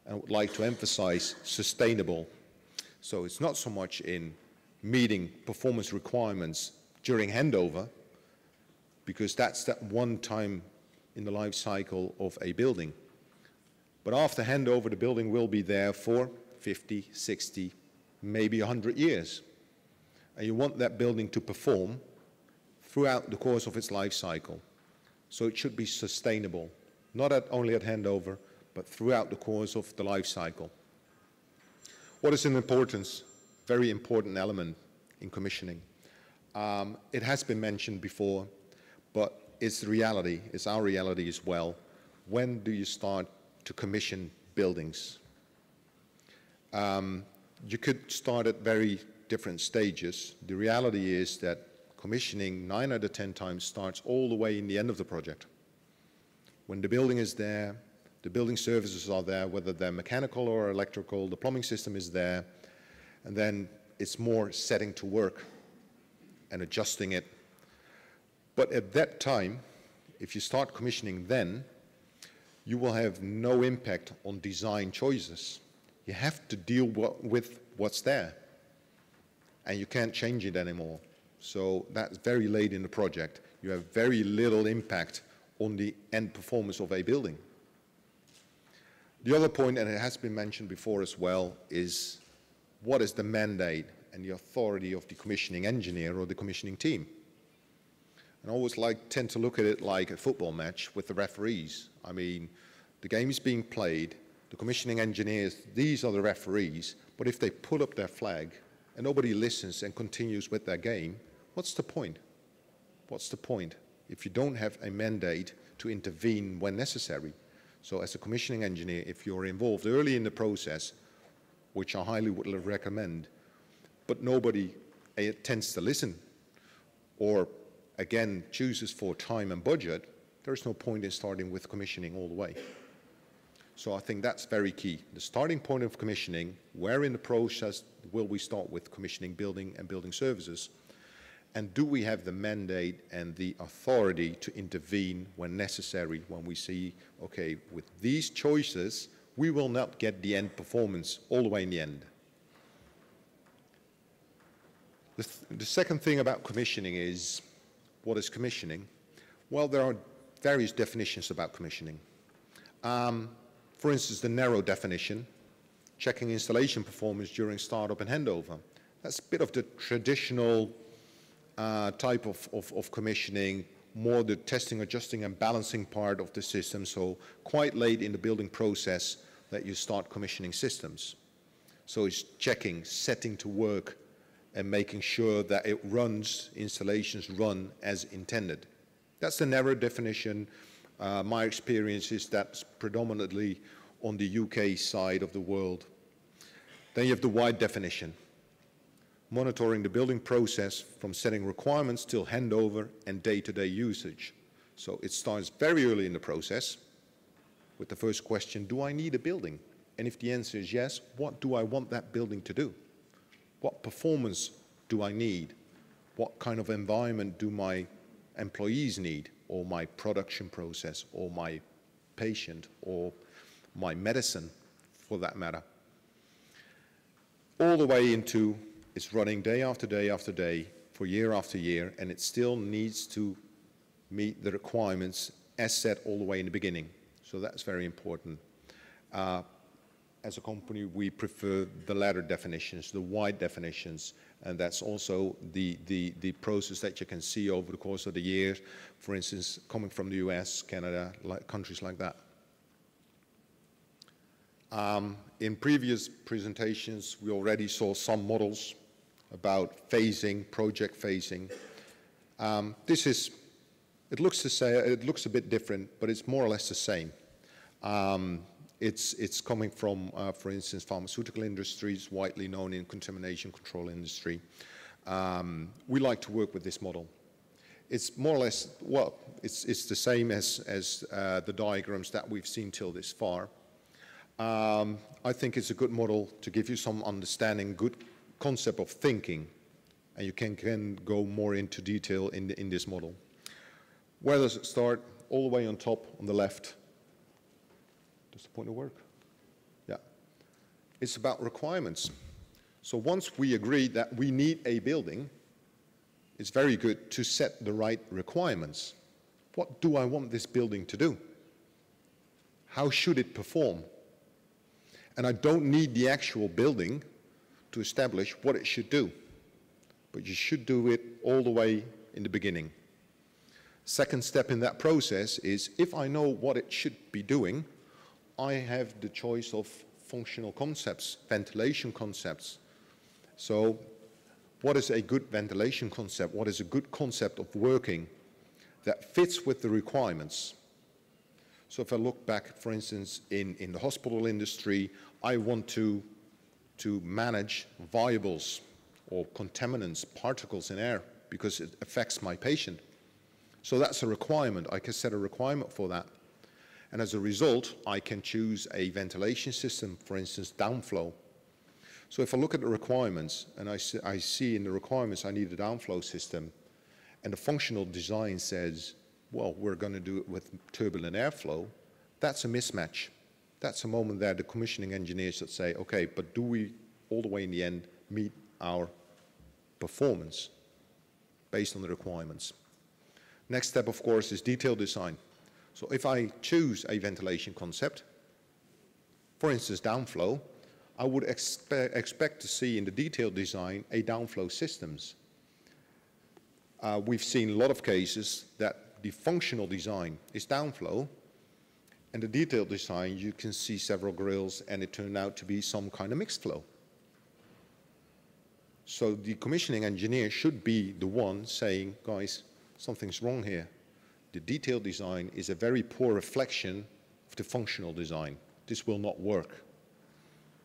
And I would like to emphasize sustainable. So it's not so much in meeting performance requirements during handover, because that's that one time in the life cycle of a building. But after handover, the building will be there for 50, 60, maybe 100 years. And you want that building to perform throughout the course of its life cycle. So it should be sustainable, not only at handover, but throughout the course of the life cycle. What is an importance, very important element in commissioning? It has been mentioned before, but it's the reality, it's our reality as well. When do you start to commission buildings? You could start at very different stages. The reality is that commissioning 9 out of 10 times starts all the way in the end of the project. When the building is there, the building services are there, whether they're mechanical or electrical, the plumbing system is there, and then it's more setting to work and adjusting it. But at that time, if you start commissioning then, you will have no impact on design choices. You have to deal with what's there, and you can't change it anymore. So that's very late in the project. You have very little impact on the end performance of a building. The other point, and it has been mentioned before as well, is what is the mandate and the authority of the commissioning engineer or the commissioning team? And I always tend to look at it like a football match with the referees. I mean, the game is being played, the commissioning engineers, these are the referees, but if they put up their flag and nobody listens and continues with their game, what's the point? What's the point if you don't have a mandate to intervene when necessary? So as a commissioning engineer, if you're involved early in the process, which I highly would recommend, but nobody tends to listen, or again chooses for time and budget, there's no point in starting with commissioning all the way. So I think that's very key. The starting point of commissioning, where in the process will we start with commissioning building and building services? And do we have the mandate and the authority to intervene when necessary, when we see, okay, with these choices, we will not get the end performance all the way in the end. The second thing about commissioning is, what is commissioning? Well, there are various definitions about commissioning. For instance, the narrow definition, checking installation performance during startup and handover. That's a bit of the traditional type of commissioning, more the testing, adjusting, and balancing part of the system, so quite late in the building process that you start commissioning systems. So it's checking, setting to work, and making sure that it runs, installations run as intended. That's the narrow definition. My experience is that's predominantly on the UK side of the world. Then you have the wide definition, monitoring the building process from setting requirements till handover and day-to-day usage. So it starts very early in the process with the first question, do I need a building? And if the answer is yes, what do I want that building to do? What performance do I need? What kind of environment do my employees need, or my production process, or my patient, or my medicine, for that matter? All the way into it's running day after day after day for year after year, and it still needs to meet the requirements as set all the way in the beginning. So that's very important. As a company, we prefer the latter definitions, the wide definitions, and that's also the process that you can see over the course of the year, for instance, coming from the US, Canada, countries like that. In previous presentations, we already saw some models about phasing, project phasing. It looks a bit different, but it's more or less the same. It's coming from, for instance, pharmaceutical industries, widely known in contamination control industry. We like to work with this model. It's more or less, well, it's the same as the diagrams that we've seen till this far. I think it's a good model to give you some understanding, good concept of thinking, and you can go more into detail in this model. Where does it start? All the way on top, on the left. Does the pointer work? Yeah. It's about requirements. So once we agree that we need a building, it's very good to set the right requirements. What do I want this building to do? How should it perform? And I don't need the actual building to establish what it should do, but you should do it all the way in the beginning. Second step in that process is, if I know what it should be doing, I have the choice of functional concepts, ventilation concepts. So what is a good ventilation concept? What is a good concept of working that fits with the requirements? So if I look back, for instance, in the hospital industry, I want to manage viables or contaminants, particles in air, because it affects my patient. So that's a requirement. I can set a requirement for that. And as a result, I can choose a ventilation system, for instance, downflow. So if I look at the requirements, and I see in the requirements I need a downflow system, and the functional design says, well, we're going to do it with turbulent airflow, that's a mismatch. That's a moment that the commissioning engineers should say, okay, but do we, all the way in the end, meet our performance based on the requirements? Next step, of course, is detailed design. So if I choose a ventilation concept, for instance, downflow, I would expect to see in the detailed design a downflow systems. We've seen a lot of cases that the functional design is downflow, and the detailed design, you can see several grills, and it turned out to be some kind of mixed flow. So the commissioning engineer should be the one saying, guys, something's wrong here. The detailed design is a very poor reflection of the functional design. This will not work.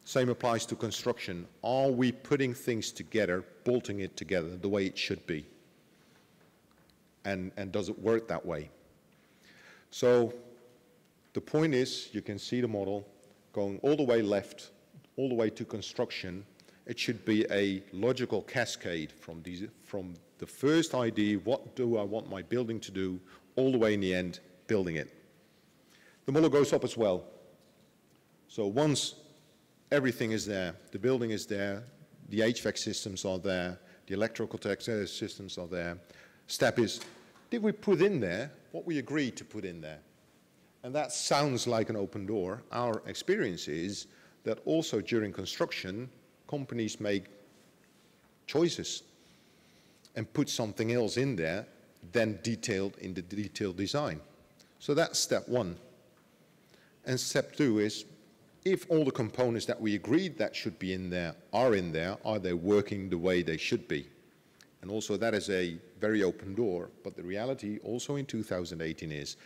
Same applies to construction. Are we putting things together, bolting it together the way it should be? And does it work that way? So the point is, you can see the model going all the way left, all the way to construction. It should be a logical cascade from the first idea, what do I want my building to do, all the way in the end, building it. The model goes up as well. So once everything is there, the building is there, the HVAC systems are there, the electrical systems are there. Step is, did we put in there what we agreed to put in there? And that sounds like an open door. Our experience is that also during construction, companies make choices and put something else in there than detailed in the detailed design. So that's step one. And step two is, if all the components that we agreed that should be in there, are they working the way they should be? And also that is a very open door, but the reality also in 2018 is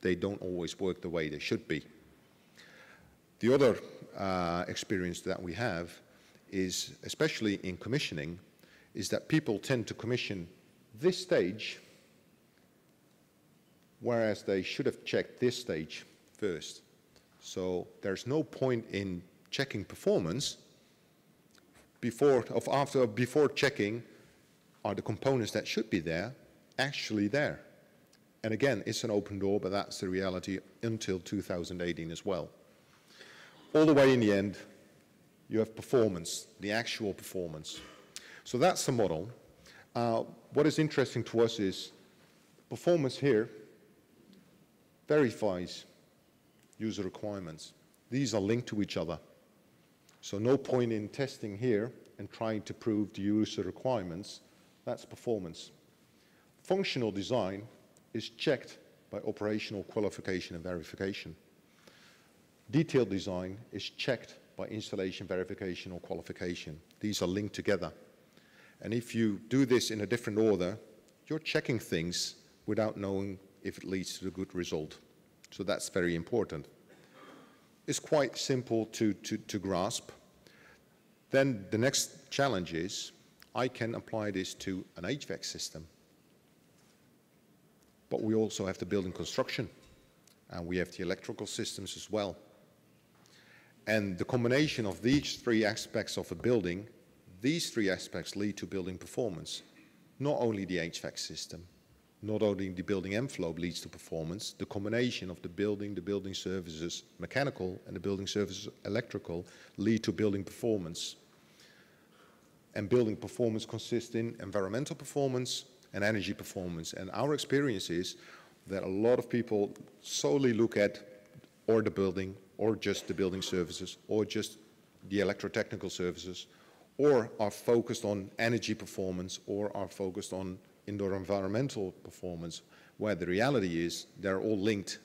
they don't always work the way they should be. The other experience that we have is, especially in commissioning, is that people tend to commission this stage, whereas they should have checked this stage first. So there's no point in checking performance before checking, are the components that should be there actually there? And again, it's an open door, but that's the reality until 2018 as well. All the way in the end, you have performance, the actual performance. So that's the model. What is interesting to us is performance here verifies user requirements. These are linked to each other. So no point in testing here and trying to prove the user requirements. That's performance. Functional design is checked by operational qualification and verification. Detailed design is checked by installation, verification, or qualification. These are linked together. And if you do this in a different order, you're checking things without knowing if it leads to a good result. So that's very important. It's quite simple to grasp. Then the next challenge is, I can apply this to an HVAC system. But we also have the building construction, and we have the electrical systems as well. And the combination of these three aspects of a building, these three aspects lead to building performance. Not only the HVAC system, not only the building envelope leads to performance, the combination of the building services mechanical, and the building services electrical lead to building performance. And building performance consists in environmental performance and energy performance. And our experience is that a lot of people solely look at or the building, or just the building services, or just the electrotechnical services, or are focused on energy performance, or are focused on indoor environmental performance, where the reality is they're all linked.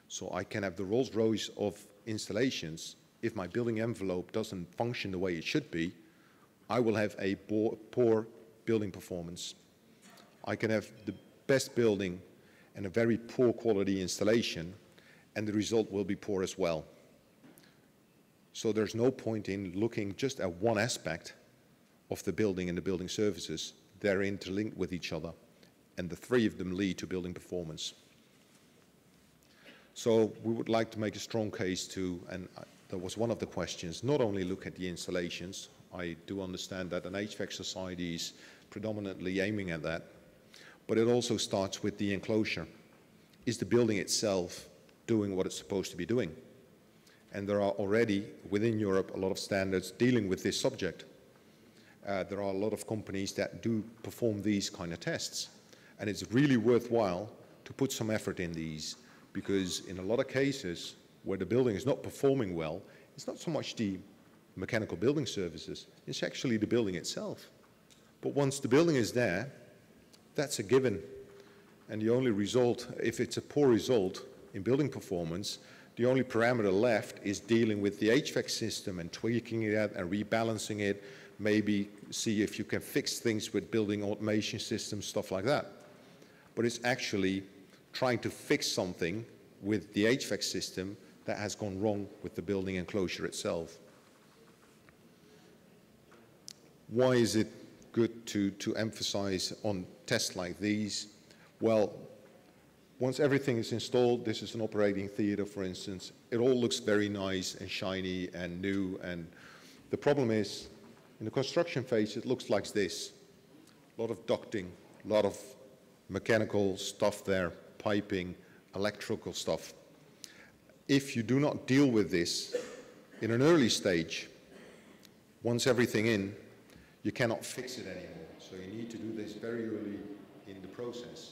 So I can have the Rolls-Royce of installations. If my building envelope doesn't function the way it should be, I will have a poor building performance. I can have the best building and a very poor quality installation, and the result will be poor as well. So there's no point in looking just at one aspect of the building and the building services. They're interlinked with each other, and the three of them lead to building performance. So we would like to make a strong case to, and that was one of the questions, not only look at the installations. I do understand that an HVAC society is predominantly aiming at that, but it also starts with the enclosure. Is the building itself doing what it's supposed to be doing? And there are already, within Europe, a lot of standards dealing with this subject. There are a lot of companies that do perform these kind of tests. And it's really worthwhile to put some effort in these, because in a lot of cases where the building is not performing well, it's not so much the mechanical building services, it's actually the building itself. But once the building is there, that's a given. And the only result, if it's a poor result in building performance, the only parameter left is dealing with the HVAC system and tweaking it out and rebalancing it, maybe see if you can fix things with building automation systems, stuff like that. But it's actually trying to fix something with the HVAC system that has gone wrong with the building enclosure itself. Why is it good to emphasize on tests like these? Well, once everything is installed, this is an operating theater, for instance, it all looks very nice and shiny and new. And the problem is, in the construction phase, it looks like this. A lot of ducting, a lot of mechanical stuff there, piping, electrical stuff. If you do not deal with this in an early stage, once everything in, you cannot fix it anymore. So you need to do this very early in the process.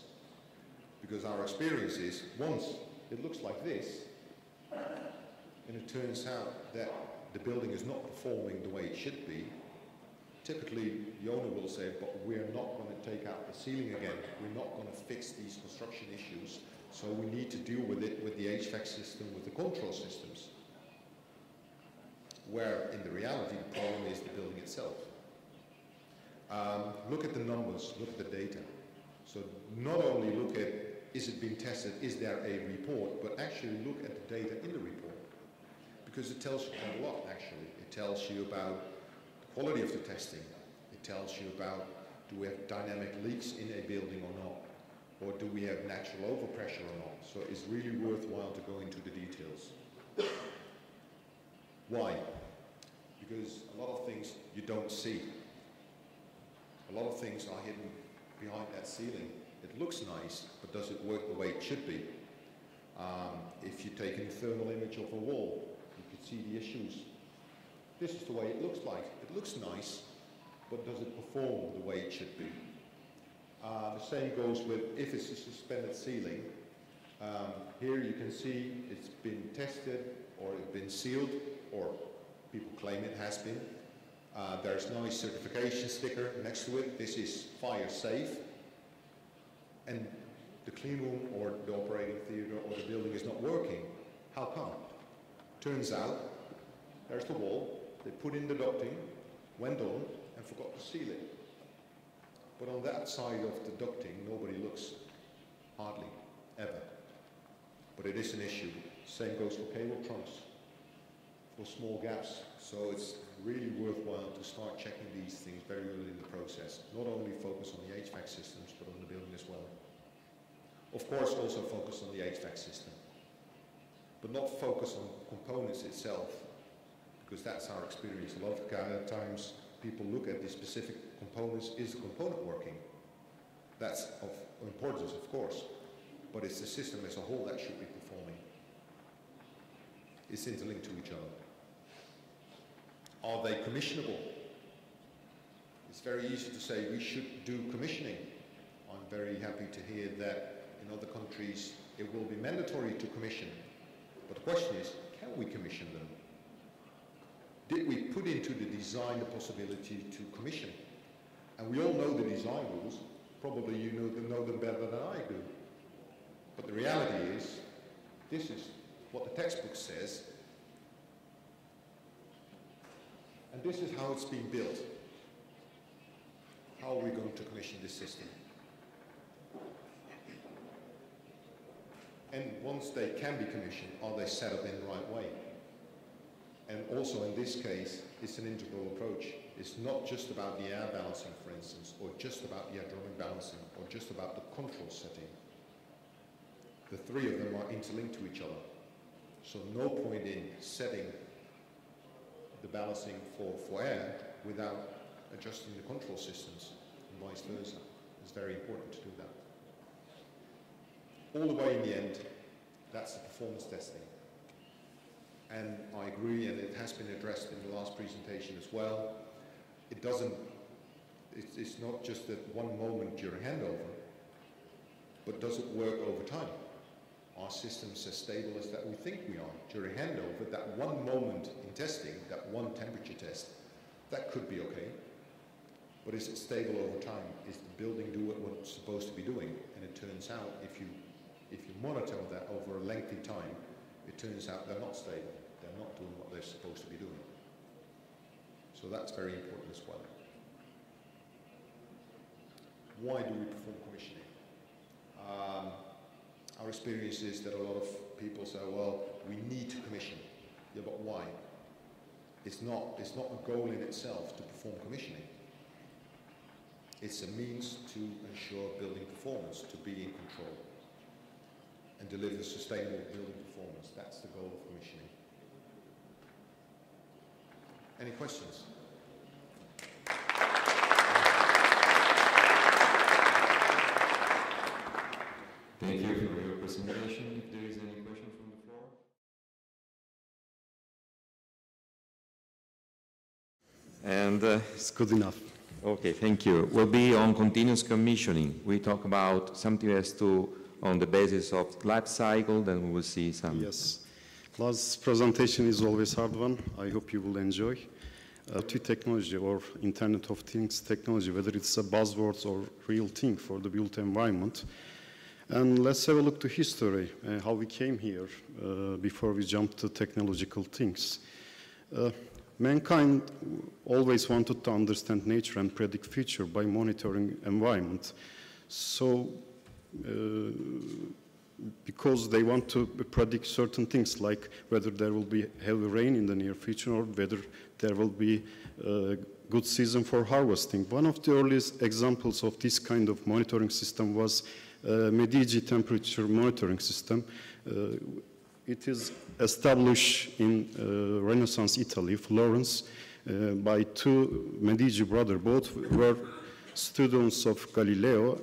Because our experience is, once it looks like this, and it turns out that the building is not performing the way it should be, typically the owner will say, but we're not going to take out the ceiling again, we're not going to fix these construction issues, so we need to deal with it with the HVAC system, with the control systems. Where in the reality the problem is the building itself. Look at the numbers, look at the data. So not only look at, is it being tested, is there a report, but actually look at the data in the report. Because it tells you quite a lot, actually. It tells you about the quality of the testing. It tells you about, do we have dynamic leaks in a building or not? Or do we have natural overpressure or not? So it's really worthwhile to go into the details. Why? Because a lot of things you don't see. A lot of things are hidden behind that ceiling. It looks nice, but does it work the way it should be? If you take a thermal image of a wall, you can see the issues. This is the way it looks like. It looks nice, but does it perform the way it should be? The same goes with if it's a suspended ceiling. Here you can see it's been tested or it's been sealed, or people claim it has been. There's no certification sticker next to it. This is fire safe. And the clean room or the operating theater or the building is not working. How come? Turns out, there's the wall. They put in the ducting, went on, and forgot to seal it. But on that side of the ducting, nobody looks. Hardly, ever. But it is an issue. Same goes for cable trunks, for small gaps. So it's really worthwhile to start checking these things very early in the process. Not only focus on the HVAC systems, but on the building as well. Of course, also focus on the HVAC system, but not focus on components itself, because that's our experience. A lot of times people look at the specific components. Is the component working? That's of importance, of course, but it's the system as a whole that should be performing. It's interlinked to each other. Are they commissionable? It's very easy to say we should do commissioning. I'm very happy to hear that in other countries it will be mandatory to commission. But the question is, can we commission them? Did we put into the design the possibility to commission? And we all know the design rules. Probably you know them better than I do. But the reality is, this is what the textbook says. And this is how it's being built. How are we going to commission this system? And once they can be commissioned, are they set up in the right way? And also in this case, it's an integral approach. It's not just about the air balancing, for instance, or just about the hydraulic balancing, or just about the control setting. the three of them are interlinked to each other. So no point in setting the balancing for air without adjusting the control systems and vice versa. It's very important to do that. All the way in the end, that's the performance testing. And I agree, and it has been addressed in the last presentation as well. It's not just at one moment during handover, but does it work over time? Are systems as stable as that we think we are? During handover, that one moment in testing, that one temperature test, that could be okay. But is it stable over time? Is the building doing what it's supposed to be doing? And it turns out, if you monitor that over a lengthy time, it turns out they're not stable. They're not doing what they're supposed to be doing. So that's very important as well. Why do we perform commissioning? Our experience is that a lot of people say, well, we need to commission. Yeah, but why? It's not a goal in itself to perform commissioning. It's a means to ensure building performance, to be in control and deliver sustainable building performance. That's the goal of commissioning. Any questions? Thank you for your presentation. If there is any question from the floor. And it's good enough. Okay, thank you. We'll be on continuous commissioning. We talk about something as to on the basis of life cycle, then we will see some. Yes. Last presentation is always hard one. I hope you will enjoy. IoT technology or Internet of Things technology, whether it's a buzzword or real thing for the built environment. And let's have a look to history, how we came here before we jumped to technological things. Mankind always wanted to understand nature and predict future by monitoring environment. So, because they want to predict certain things like whether there will be heavy rain in the near future or whether there will be a good season for harvesting. One of the earliest examples of this kind of monitoring system was Medici temperature monitoring system. It is established in Renaissance Italy, Florence, by two Medici brothers. Both were students of Galileo,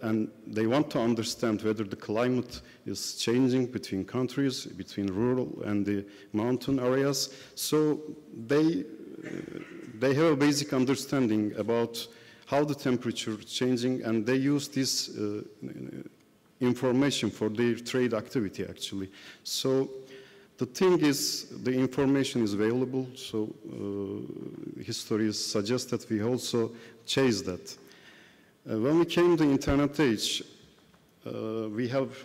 and they want to understand whether the climate is changing between countries, between rural and the mountain areas. So they have a basic understanding about how the temperature is changing, and they use this information for their trade activity, actually. So the thing is, the information is available, so history suggests that we also chase that. When we came to the internet age, we have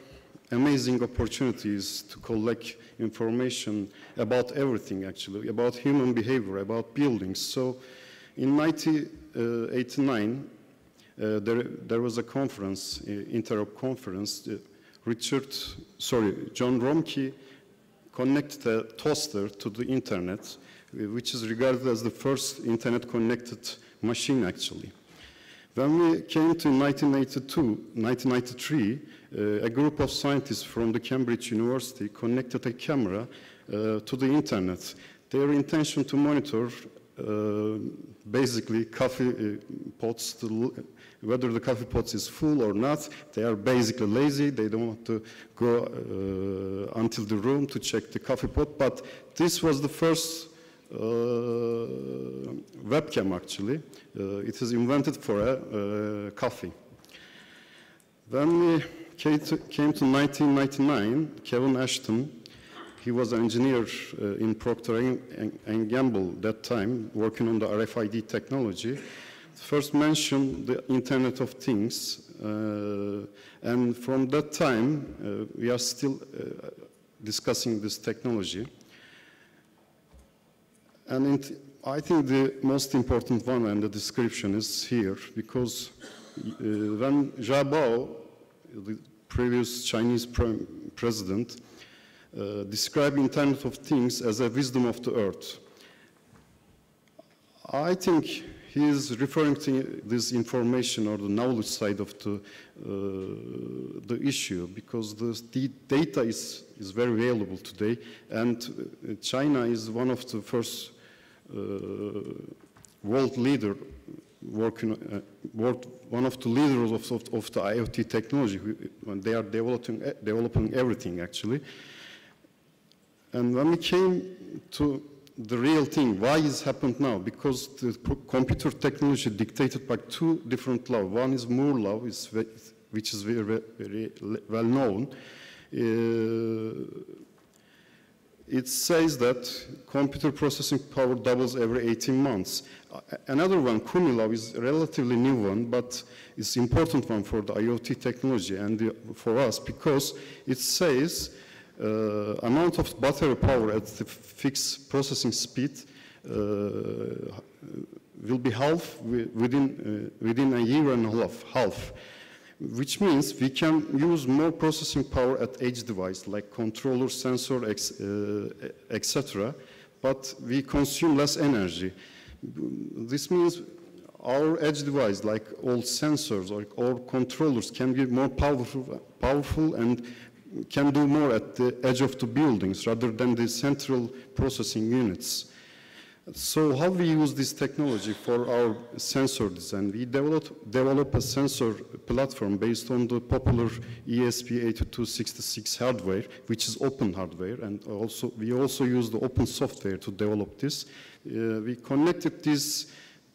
amazing opportunities to collect information about everything, actually, about human behavior, about buildings. So in 1989, there was a conference, Interop conference. John Romkey connected a toaster to the internet, which is regarded as the first internet-connected machine, actually. When we came to 1993, a group of scientists from the Cambridge University connected a camera to the internet. Their intention to monitor basically coffee pots, whether the coffee pot is full or not. They are basically lazy. They don't want to go until the room to check the coffee pot. But this was the first webcam, actually. It is invented for a coffee. When we came to 1999, Kevin Ashton, he was an engineer in Procter & Gamble that time, working on the RFID technology. First mentioned the Internet of Things, and from that time, we are still discussing this technology. And I think the most important one and the description is here, because when Xiaobao, the previous Chinese president, described Internet of Things as a wisdom of the earth, I think he is referring to this information or the knowledge side of the issue, because the data is very valuable today, and China is one of the first world leader one of the leaders of the IoT technology. They are developing everything actually. And when we came to the real thing, why is happened now? Because the computer technology dictated by two different laws. One is Moore law, which is very well known. It says that computer processing power doubles every 18 months. Another one, Kumi law, is a relatively new one, but it's an important one for the IoT technology and for us, because it says amount of battery power at the fixed processing speed will be half within a year and a half, which means we can use more processing power at edge device like controller, sensor, etc., but we consume less energy. This means our edge device, like all sensors or controllers, can be more powerful and can do more at the edge of the buildings rather than the central processing units. So how we use this technology for our sensor design? We develop a sensor platform based on the popular ESP8266 hardware, which is open hardware, and we also use the open software to develop this. We connected this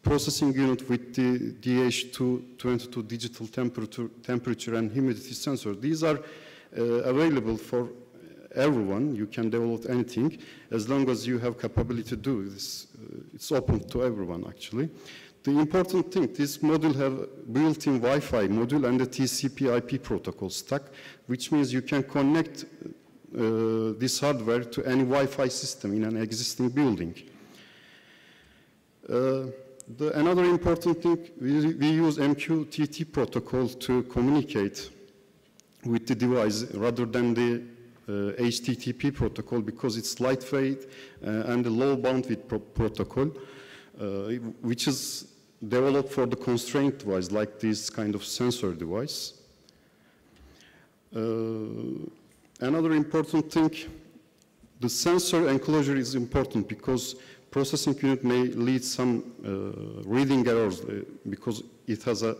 processing unit with the DH222 digital temperature and humidity sensor. These are available for everyone. You can develop anything as long as you have capability to do this. It's open to everyone, actually. The important thing, this module have built-in Wi-Fi module and the TCP/IP protocol stack, which means you can connect this hardware to any Wi-Fi system in an existing building. Another important thing, we use MQTT protocol to communicate with the device rather than the HTTP protocol, because it's lightweight and a low bandwidth protocol, which is developed for the constrained device, like this kind of sensor device. Another important thing, the sensor enclosure is important because processing unit may lead some reading errors because it has a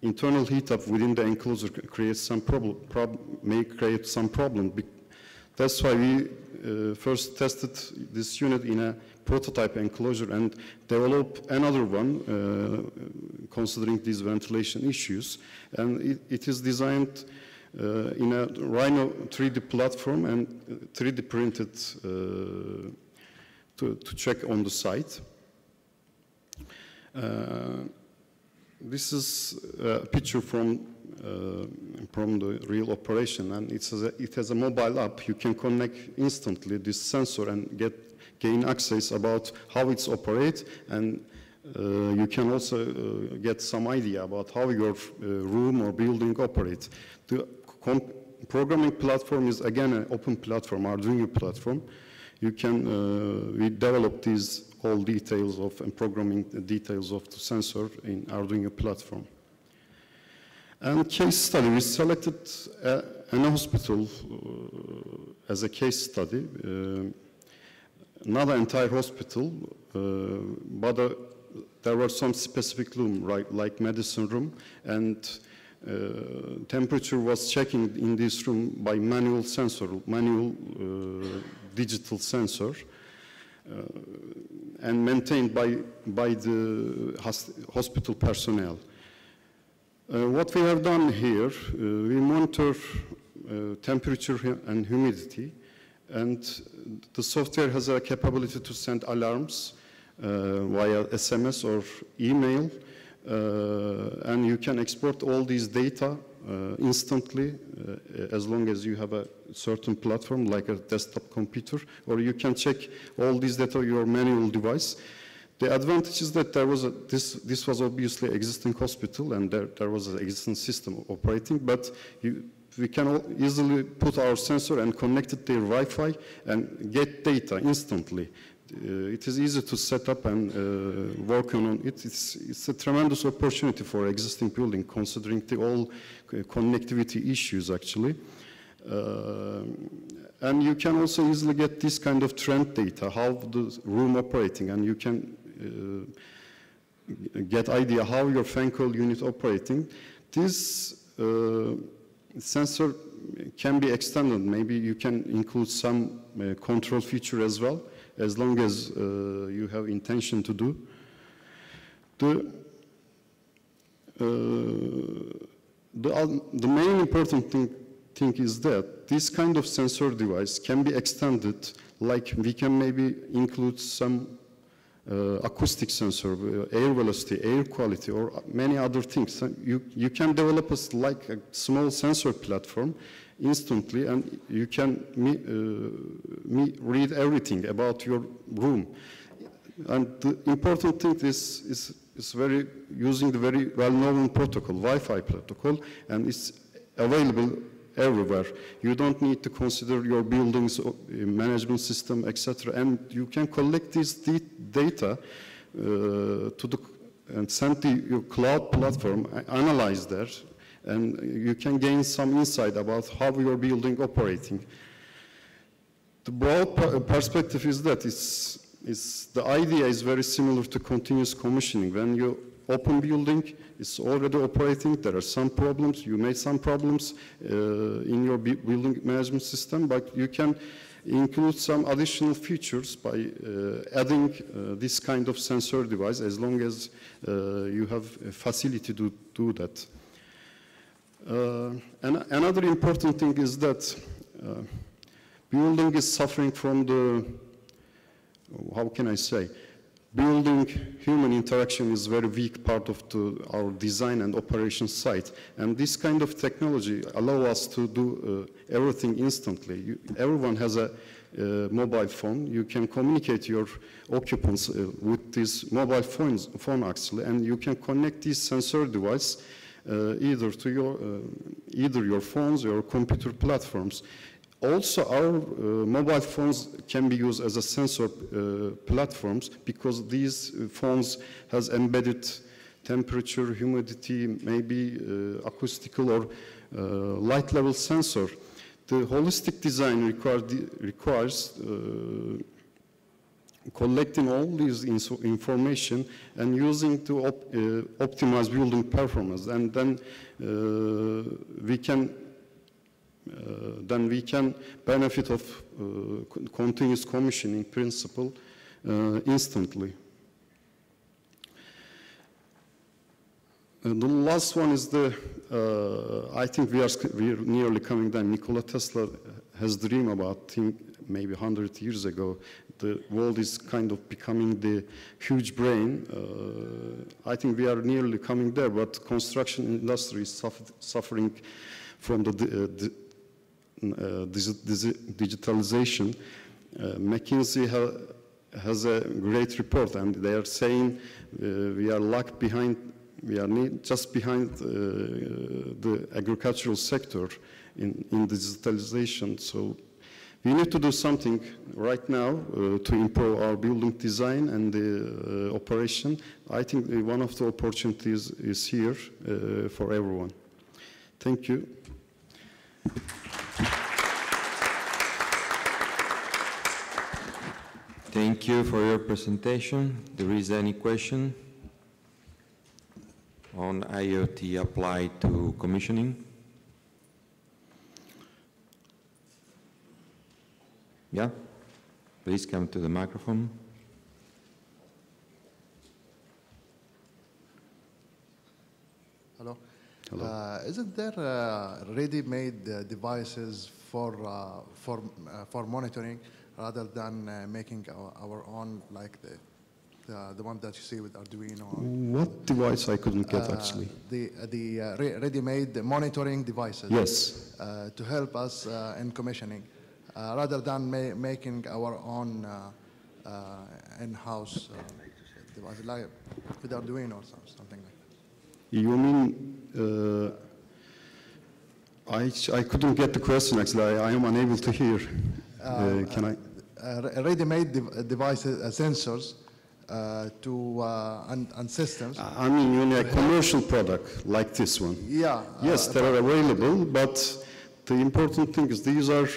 internal heat up within the enclosure creates some may create some problem. That's why we first tested this unit in a prototype enclosure and developed another one considering these ventilation issues. And it is designed in a Rhino 3D platform and 3D printed to check on the site. This is a picture from the real operation, and it has a mobile app. You can connect instantly this sensor and gain access about how it's operates, and you can also get some idea about how your room or building operates. The programming platform is again an open platform, Arduino platform. You can we develop these all details of and programming details of the sensor in Arduino platform. And case study, we selected an hospital as a case study, not an entire hospital, but there were some specific room, right, like medicine room, and temperature was checking in this room by manual sensor, manual digital sensor, and maintained by the hospital personnel. What we have done here, we monitor temperature and humidity, and the software has a capability to send alarms via SMS or email, and you can export all these data instantly as long as you have a certain platform like a desktop computer, or you can check all these data on your manual device. The advantage is that there was this was obviously existing hospital and there was an existing system operating, but we can easily put our sensor and connect it to their Wi-Fi and get data instantly it is easy to set up and work on it. It's a tremendous opportunity for existing building, considering the all connectivity issues actually. And you can also easily get this kind of trend data, how the room operating, and you can get idea how your fan coil unit operating. This sensor can be extended. Maybe you can include some control feature as well, as long as you have intention to do. The main important thing is that this kind of sensor device can be extended, like we can maybe include some acoustic sensor, air velocity, air quality, or many other things. You can develop like a small sensor platform instantly, and you can read everything about your room. And the important thing is using the very well-known protocol, Wi-Fi protocol, and it's available everywhere. You don't need to consider your building's management system, etc. And you can collect this data and send to your cloud platform, analyze that, and you can gain some insight about how your building operating. The broad perspective is that the idea is very similar to continuous commissioning. When you open building, it's already operating, there are some problems, you made some problems in your building management system, but you can include some additional features by adding this kind of sensor device, as long as you have a facility to do that. And another important thing is that building is suffering from the, how can I say, building human interaction is a very weak part of our design and operation site. And this kind of technology allows us to do everything instantly. Everyone has a mobile phone. You can communicate your occupants with this mobile phone actually, and you can connect this sensor device either to either your phones or computer platforms. Also, our mobile phones can be used as a sensor platforms, because these phones has embedded temperature, humidity, maybe acoustical or light level sensor. The holistic design requires collecting all this information and using to optimize building performance, and then we can benefit of continuous commissioning principle instantly. And the last one is I think we are nearly coming down. Nikola Tesla has dreamed about, maybe 100 years ago, the world is kind of becoming the huge brain. I think we are nearly coming there, but construction industry is suffering from the digitalization. McKinsey has a great report, and they are saying we are lagged behind. We are just behind the agricultural sector in digitalization. So we need to do something right now to improve our building design and the operation. I think one of the opportunities is here for everyone. Thank you. Thank you for your presentation. There is any question on IoT applied to commissioning? Yeah, please come to the microphone. Hello. Hello. Isn't there ready-made devices for monitoring, rather than making our own, like the one that you see with Arduino? What device? I couldn't get actually. The ready-made monitoring devices. Yes. To help us in commissioning, rather than making our own in-house device, like with Arduino or something like that. You mean, I couldn't get the question actually. I am unable to hear. Can I? ready-made devices, sensors, and systems. I mean, you need a commercial product like this one. Yeah. Yes, they are available, but the important thing is these are,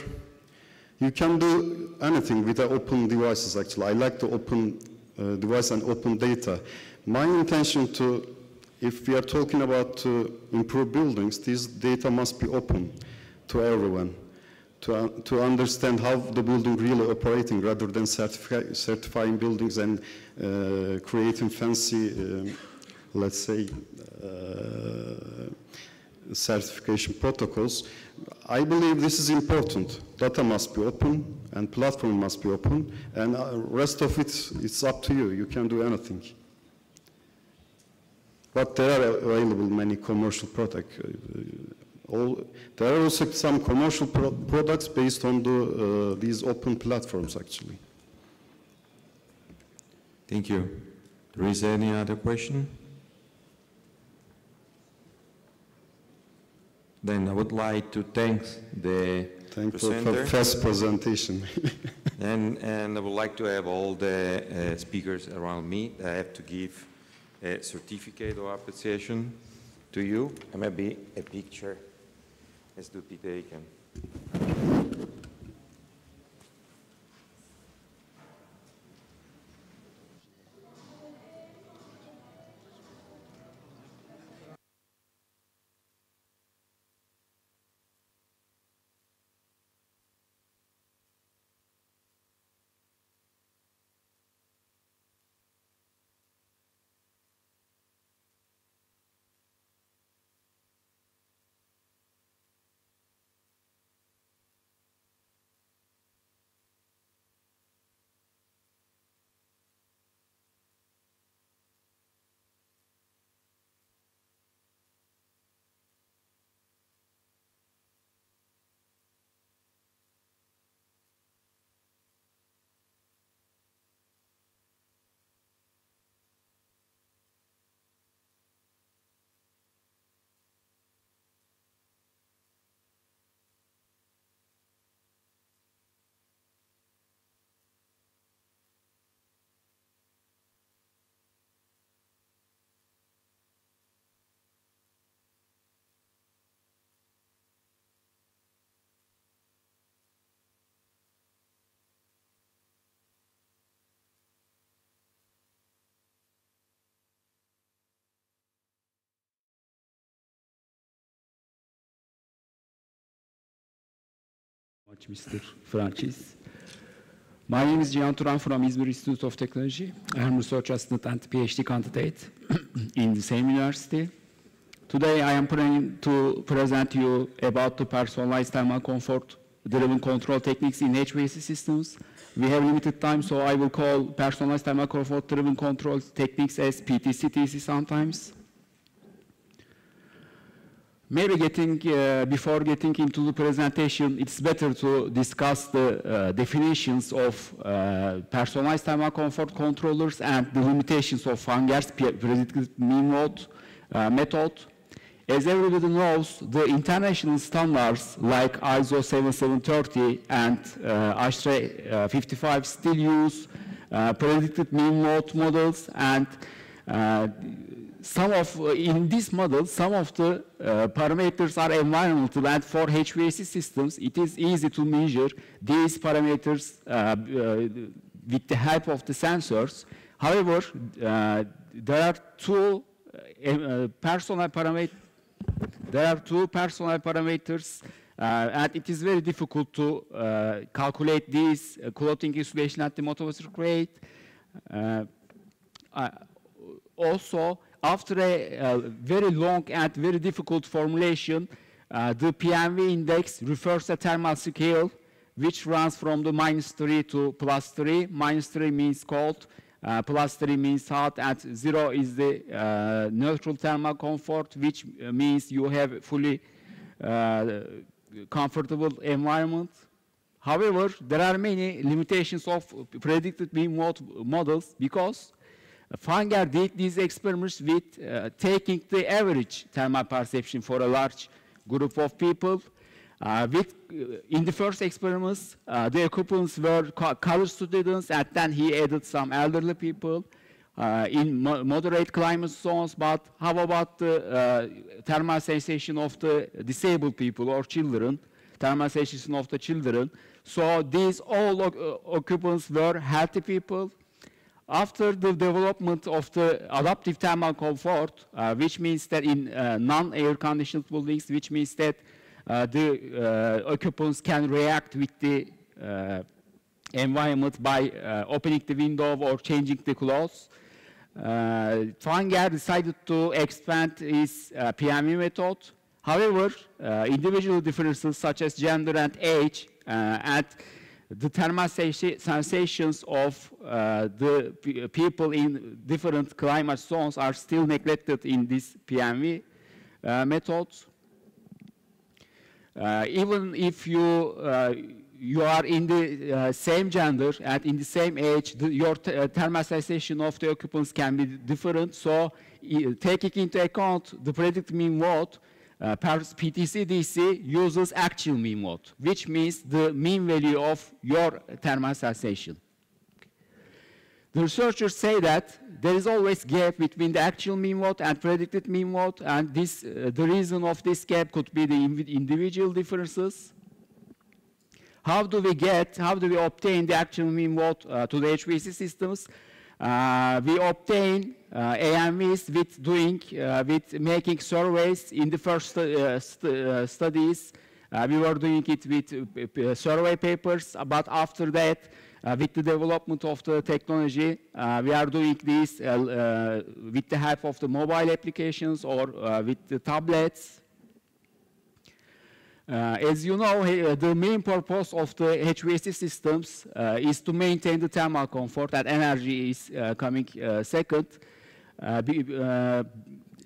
you can do anything with the open devices, actually. I like the open device and open data. My intention to, if we are talking about improve buildings, this data must be open to everyone, to understand how the building really operating rather than certifying buildings and creating fancy, let's say, certification protocols. I believe this is important. Data must be open and platform must be open, and rest of it, it's up to you. You can do anything. But there are available many commercial products. There are also some commercial products based on these open platforms, actually. Thank you. There is any other question? Then I would like to thank the presenter. For first presentation. and I would like to have all the speakers around me. I have to give a certificate of appreciation to you, and maybe a picture has to be taken. Mr. Francis. My name is Cihan Turan from Izmir Institute of Technology. I am research assistant and PhD candidate in the same university. Today I am planning to present you about the personalized thermal comfort driven control techniques in HVAC systems. We have limited time, so I will call personalized thermal comfort driven control techniques as PTC-TC sometimes. Maybe before getting into the presentation, it's better to discuss the definitions of personalized thermal comfort controllers and the limitations of Fanger's predicted mean load method. As everybody knows, the international standards like ISO 7730 and ASHRAE 55 still use predicted mean load models, and in this model, some of the parameters are environmental, and for HVAC systems, it is easy to measure these parameters with the help of the sensors. However, there are two personal parameters, and it is very difficult to calculate these clothing insulation at the atmospheric rate. Also, after a very long and very difficult formulation, the PMV index refers a thermal scale which runs from the -3 to +3. -3 means cold, +3 means hot, and 0 is the neutral thermal comfort, which means you have fully comfortable environment. However, there are many limitations of predicted mean models because Fanger did these experiments with taking the average thermal perception for a large group of people. In the first experiments, the occupants were college students, and then he added some elderly people in moderate climate zones. But how about the thermal sensation of the disabled people or children, thermal sensation of the children? So these all occupants were healthy people. After the development of the adaptive thermal comfort, which means that in non-air conditioned buildings, which means that the occupants can react with the environment by opening the window or changing the clothes. Fanger decided to expand his PMV method. However, individual differences such as gender and age and the thermal sensations of the people in different climate zones are still neglected in this PMV methods. Even if you are in the same gender and in the same age, your thermal sensation of the occupants can be different. So taking into account the predicted mean mode, PTC-DC uses actual mean mode, which means the mean value of your thermal sensation. The researchers say that there is always gap between the actual mean mode and predicted mean mode, and this, the reason of this gap could be the individual differences. How do we obtain the actual mean mode to the HVAC systems? We obtain AMVs with making surveys. In the first studies, we were doing it with survey papers, but after that, with the development of the technology, we are doing this with the help of the mobile applications or with the tablets. As you know, the main purpose of the HVAC systems is to maintain the thermal comfort, and energy is coming second.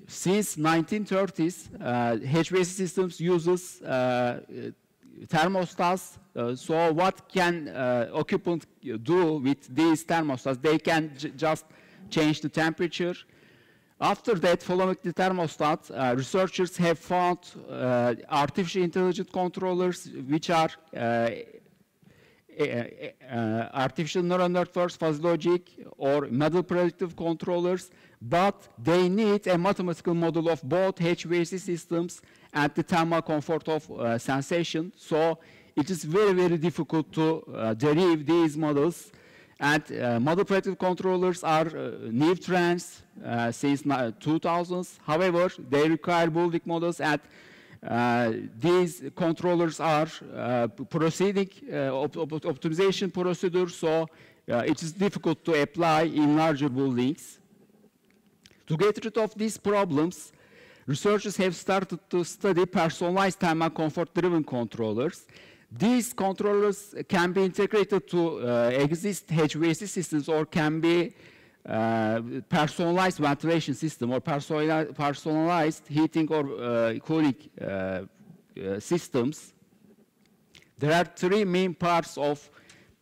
Since 1930s, HVAC systems uses thermostats. So what can occupants do with these thermostats? They can just change the temperature. After that, following the thermostat, researchers have found artificial intelligent controllers, which are artificial neural networks, fuzzy logic, or model predictive controllers, but they need a mathematical model of both HVAC systems and the thermal comfort of sensation. So it is very, very difficult to derive these models. And model predictive controllers are new trends since 2000s. However, they require building models, and these controllers are proceeding optimization procedures, so it is difficult to apply in larger buildings. To get rid of these problems, researchers have started to study personalized thermal comfort-driven controllers. These controllers can be integrated to exist HVAC systems, or can be personalized ventilation system, or personalized heating or cooling systems. There are three main parts of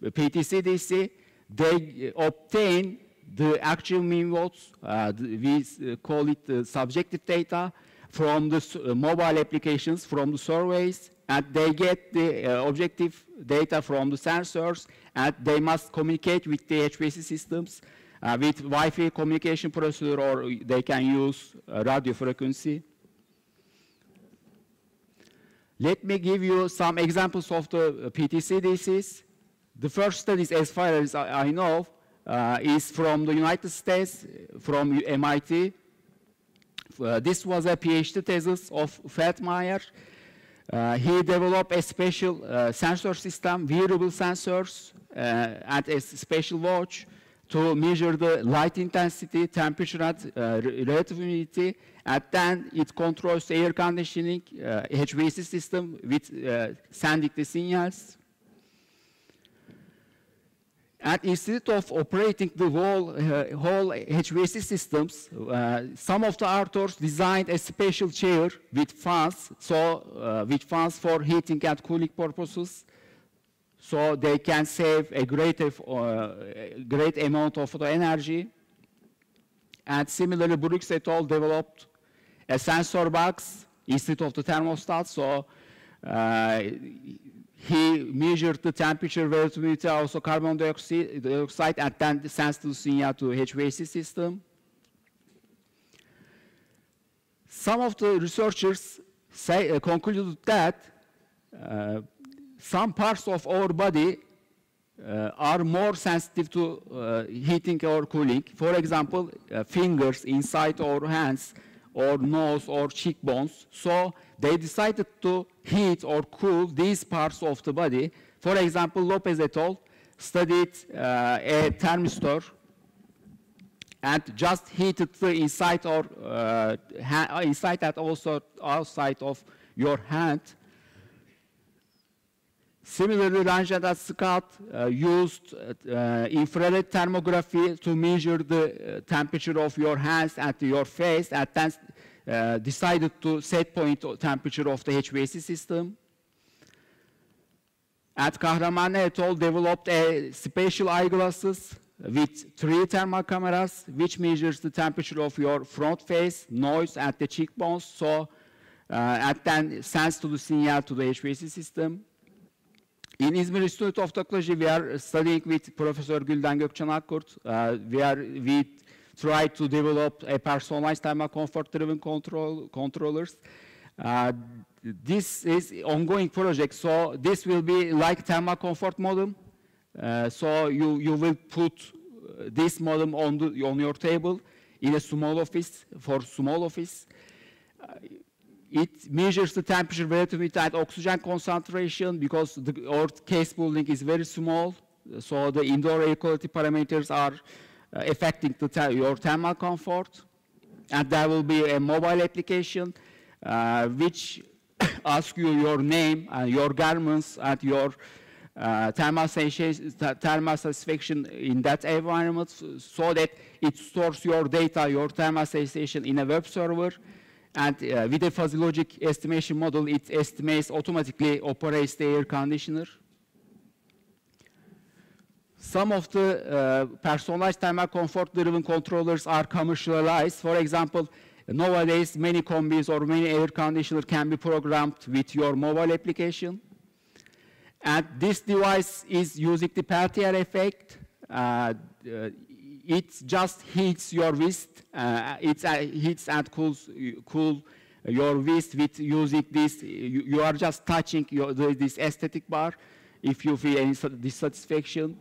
PTC-DC. They obtain the actual mean modes, we call it subjective data, from the mobile applications, from the surveys, and they get the objective data from the sensors, and they must communicate with the HVAC systems with Wi-Fi communication procedure, or they can use radio frequency. Let me give you some examples of the PTC-DCs. The first studies, as far as I know, is from the United States, from MIT. This was a PhD thesis of Feldmayer. He developed a special sensor system, wearable sensors, and a special watch to measure the light intensity, temperature, and relative humidity. And then it controls the air conditioning HVAC system with sending the signals. And instead of operating the whole HVAC systems, some of the authors designed a special chair with fans, with fans for heating and cooling purposes, so they can save a great amount of the energy. And similarly, Brooks et al. Developed a sensor box instead of the thermostat, so He measured the temperature, humidity, also carbon dioxide, and then sends the signal to HVAC system. Some of the researchers concluded that some parts of our body are more sensitive to heating or cooling. For example, fingers inside our hands, or nose, or cheekbones. So they decided to heat or cool these parts of the body. For example, Lopez et al. Studied a thermistor and just heated the inside or inside and also outside of your hand. Similarly, Ranjan and Scott used infrared thermography to measure the temperature of your hands and your face, and then decided to set point temperature of the HVAC system. And Kahraman et al. Developed a special eyeglasses with 3 thermal cameras, which measures the temperature of your front face, nose, and the cheekbones, so and then sends to the signal to the HVAC system. In Izmir Institute of Technology, we are studying with Professor Gülden Gökçen Akkurt. We try to develop a personalized thermal comfort-driven controllers. This is an ongoing project, so this will be like thermal comfort modem. So you will put this modem on your table in a small office, for small office. It measures the temperature, humidity, and oxygen concentration because our case building is very small. So the indoor air quality parameters are affecting your thermal comfort. And there will be a mobile application which asks you your name and your garments and your thermal satisfaction in that environment, so that it stores your data, your thermal sensation in a web server. And with a fuzzy logic estimation model, it estimates automatically operates the air conditioner. Some of the personalized thermal comfort-driven controllers are commercialized. For example, nowadays many combis or many air conditioners can be programmed with your mobile application. And this device is using the Peltier effect. It just heats your wrist. It heats and cools your wrist with using this. You are just touching this aesthetic bar if you feel any dissatisfaction.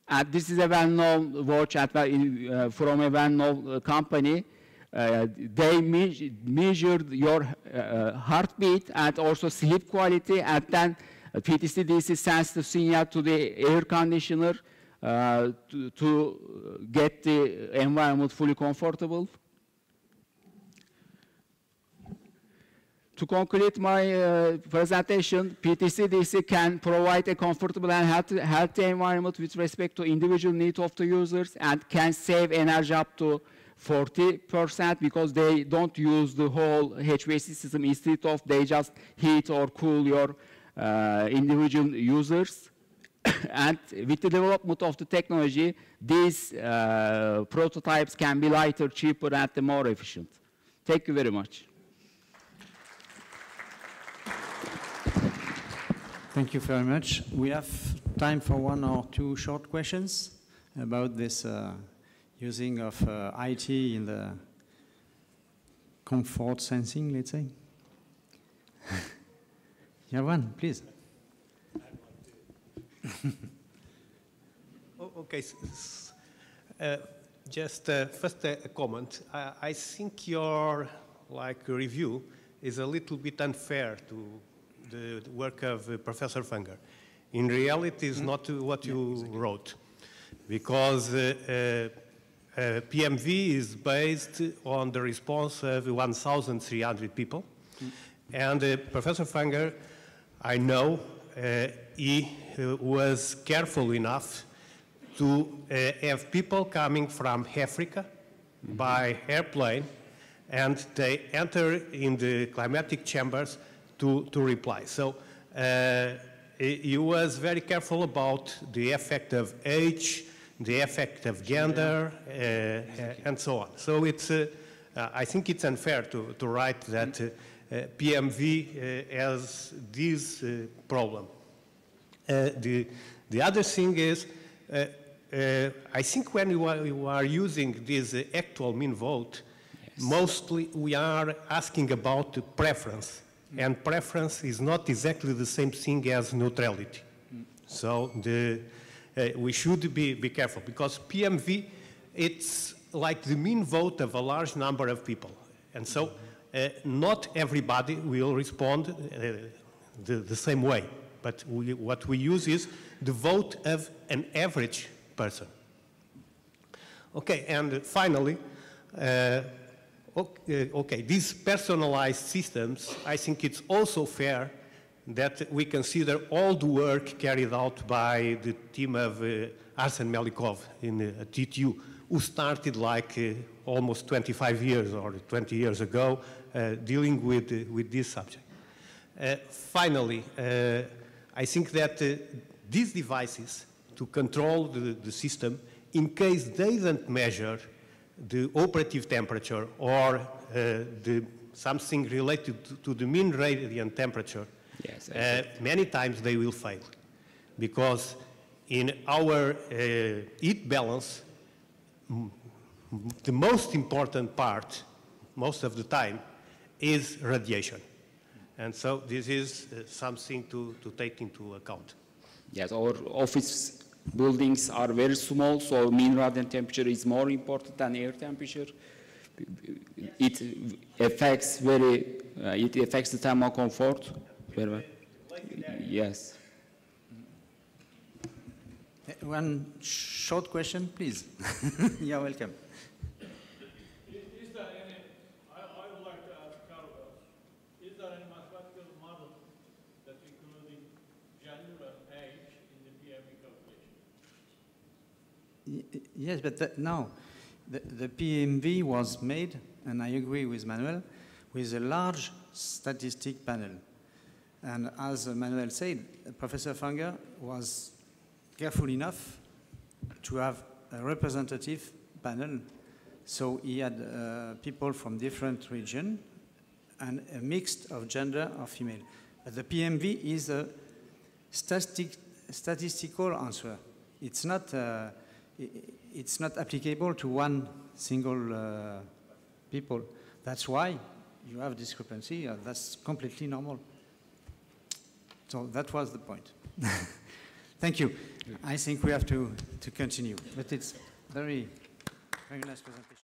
And this is a well-known watch from a well-known company. They measured your heartbeat and also sleep quality, and then PTC-DC sends the signal to the air conditioner to get the environment fully comfortable. To conclude my presentation, PTC-DC can provide a comfortable and healthy environment with respect to individual needs of the users, and can save energy up to 40% because they don't use the whole HVAC system. Instead of they just heat or cool your individual users. And with the development of the technology, these prototypes can be lighter, cheaper, and more efficient. Thank you very much. Thank you very much. We have time for 1 or 2 short questions about this using of IT in the comfort sensing, let's say. Yavan, please. Okay, just first a comment. I think your review is a little bit unfair to the work of Professor Fanger. In reality, it's not what you wrote, because PMV is based on the response of 1,300 people. And Professor Fanger, I know, he was careful enough to have people coming from Africa by airplane, and they enter in the climatic chambers to reply. So he was very careful about the effect of age, the effect of gender, and so on. So it's, I think it's unfair to write that PMV has this problem. The other thing is, I think when you are using this actual mean vote, mostly we are asking about the preference, and preference is not exactly the same thing as neutrality. So we should be careful, because PMV, it's like the mean vote of a large number of people. And so not everybody will respond the same way. But what we use is the vote of an average person. Okay, and finally, these personalized systems, I think it's also fair that we consider all the work carried out by the team of Arsen Melikov in TTU, who started like almost 25 years or 20 years ago dealing with this subject. Finally, I think that these devices to control the system, in case they don't measure the operative temperature or something related to the mean radiant temperature, yes, many times they will fail. Because in our heat balance, the most important part, most of the time, is radiation. And so this is something to take into account. Yes, our office buildings are very small, so mean radiant temperature is more important than air temperature. It affects the thermal comfort very well. Yes. One short question, please. You're welcome. Is there any, I would like to ask Carlos, is there any mathematical model that including gender and age in the PMV calculation? Yes, but no. The PMV was made, and I agree with Manuel, with a large statistic panel. And as Manuel said, Professor Fanger was careful enough to have a representative panel. So he had people from different regions and a mix of gender or female. But the PMV is a statistical answer. It's not applicable to one single people. That's why you have discrepancy. That's completely normal. So that was the point. Thank you. I think we have to continue, but it's very nice presentation.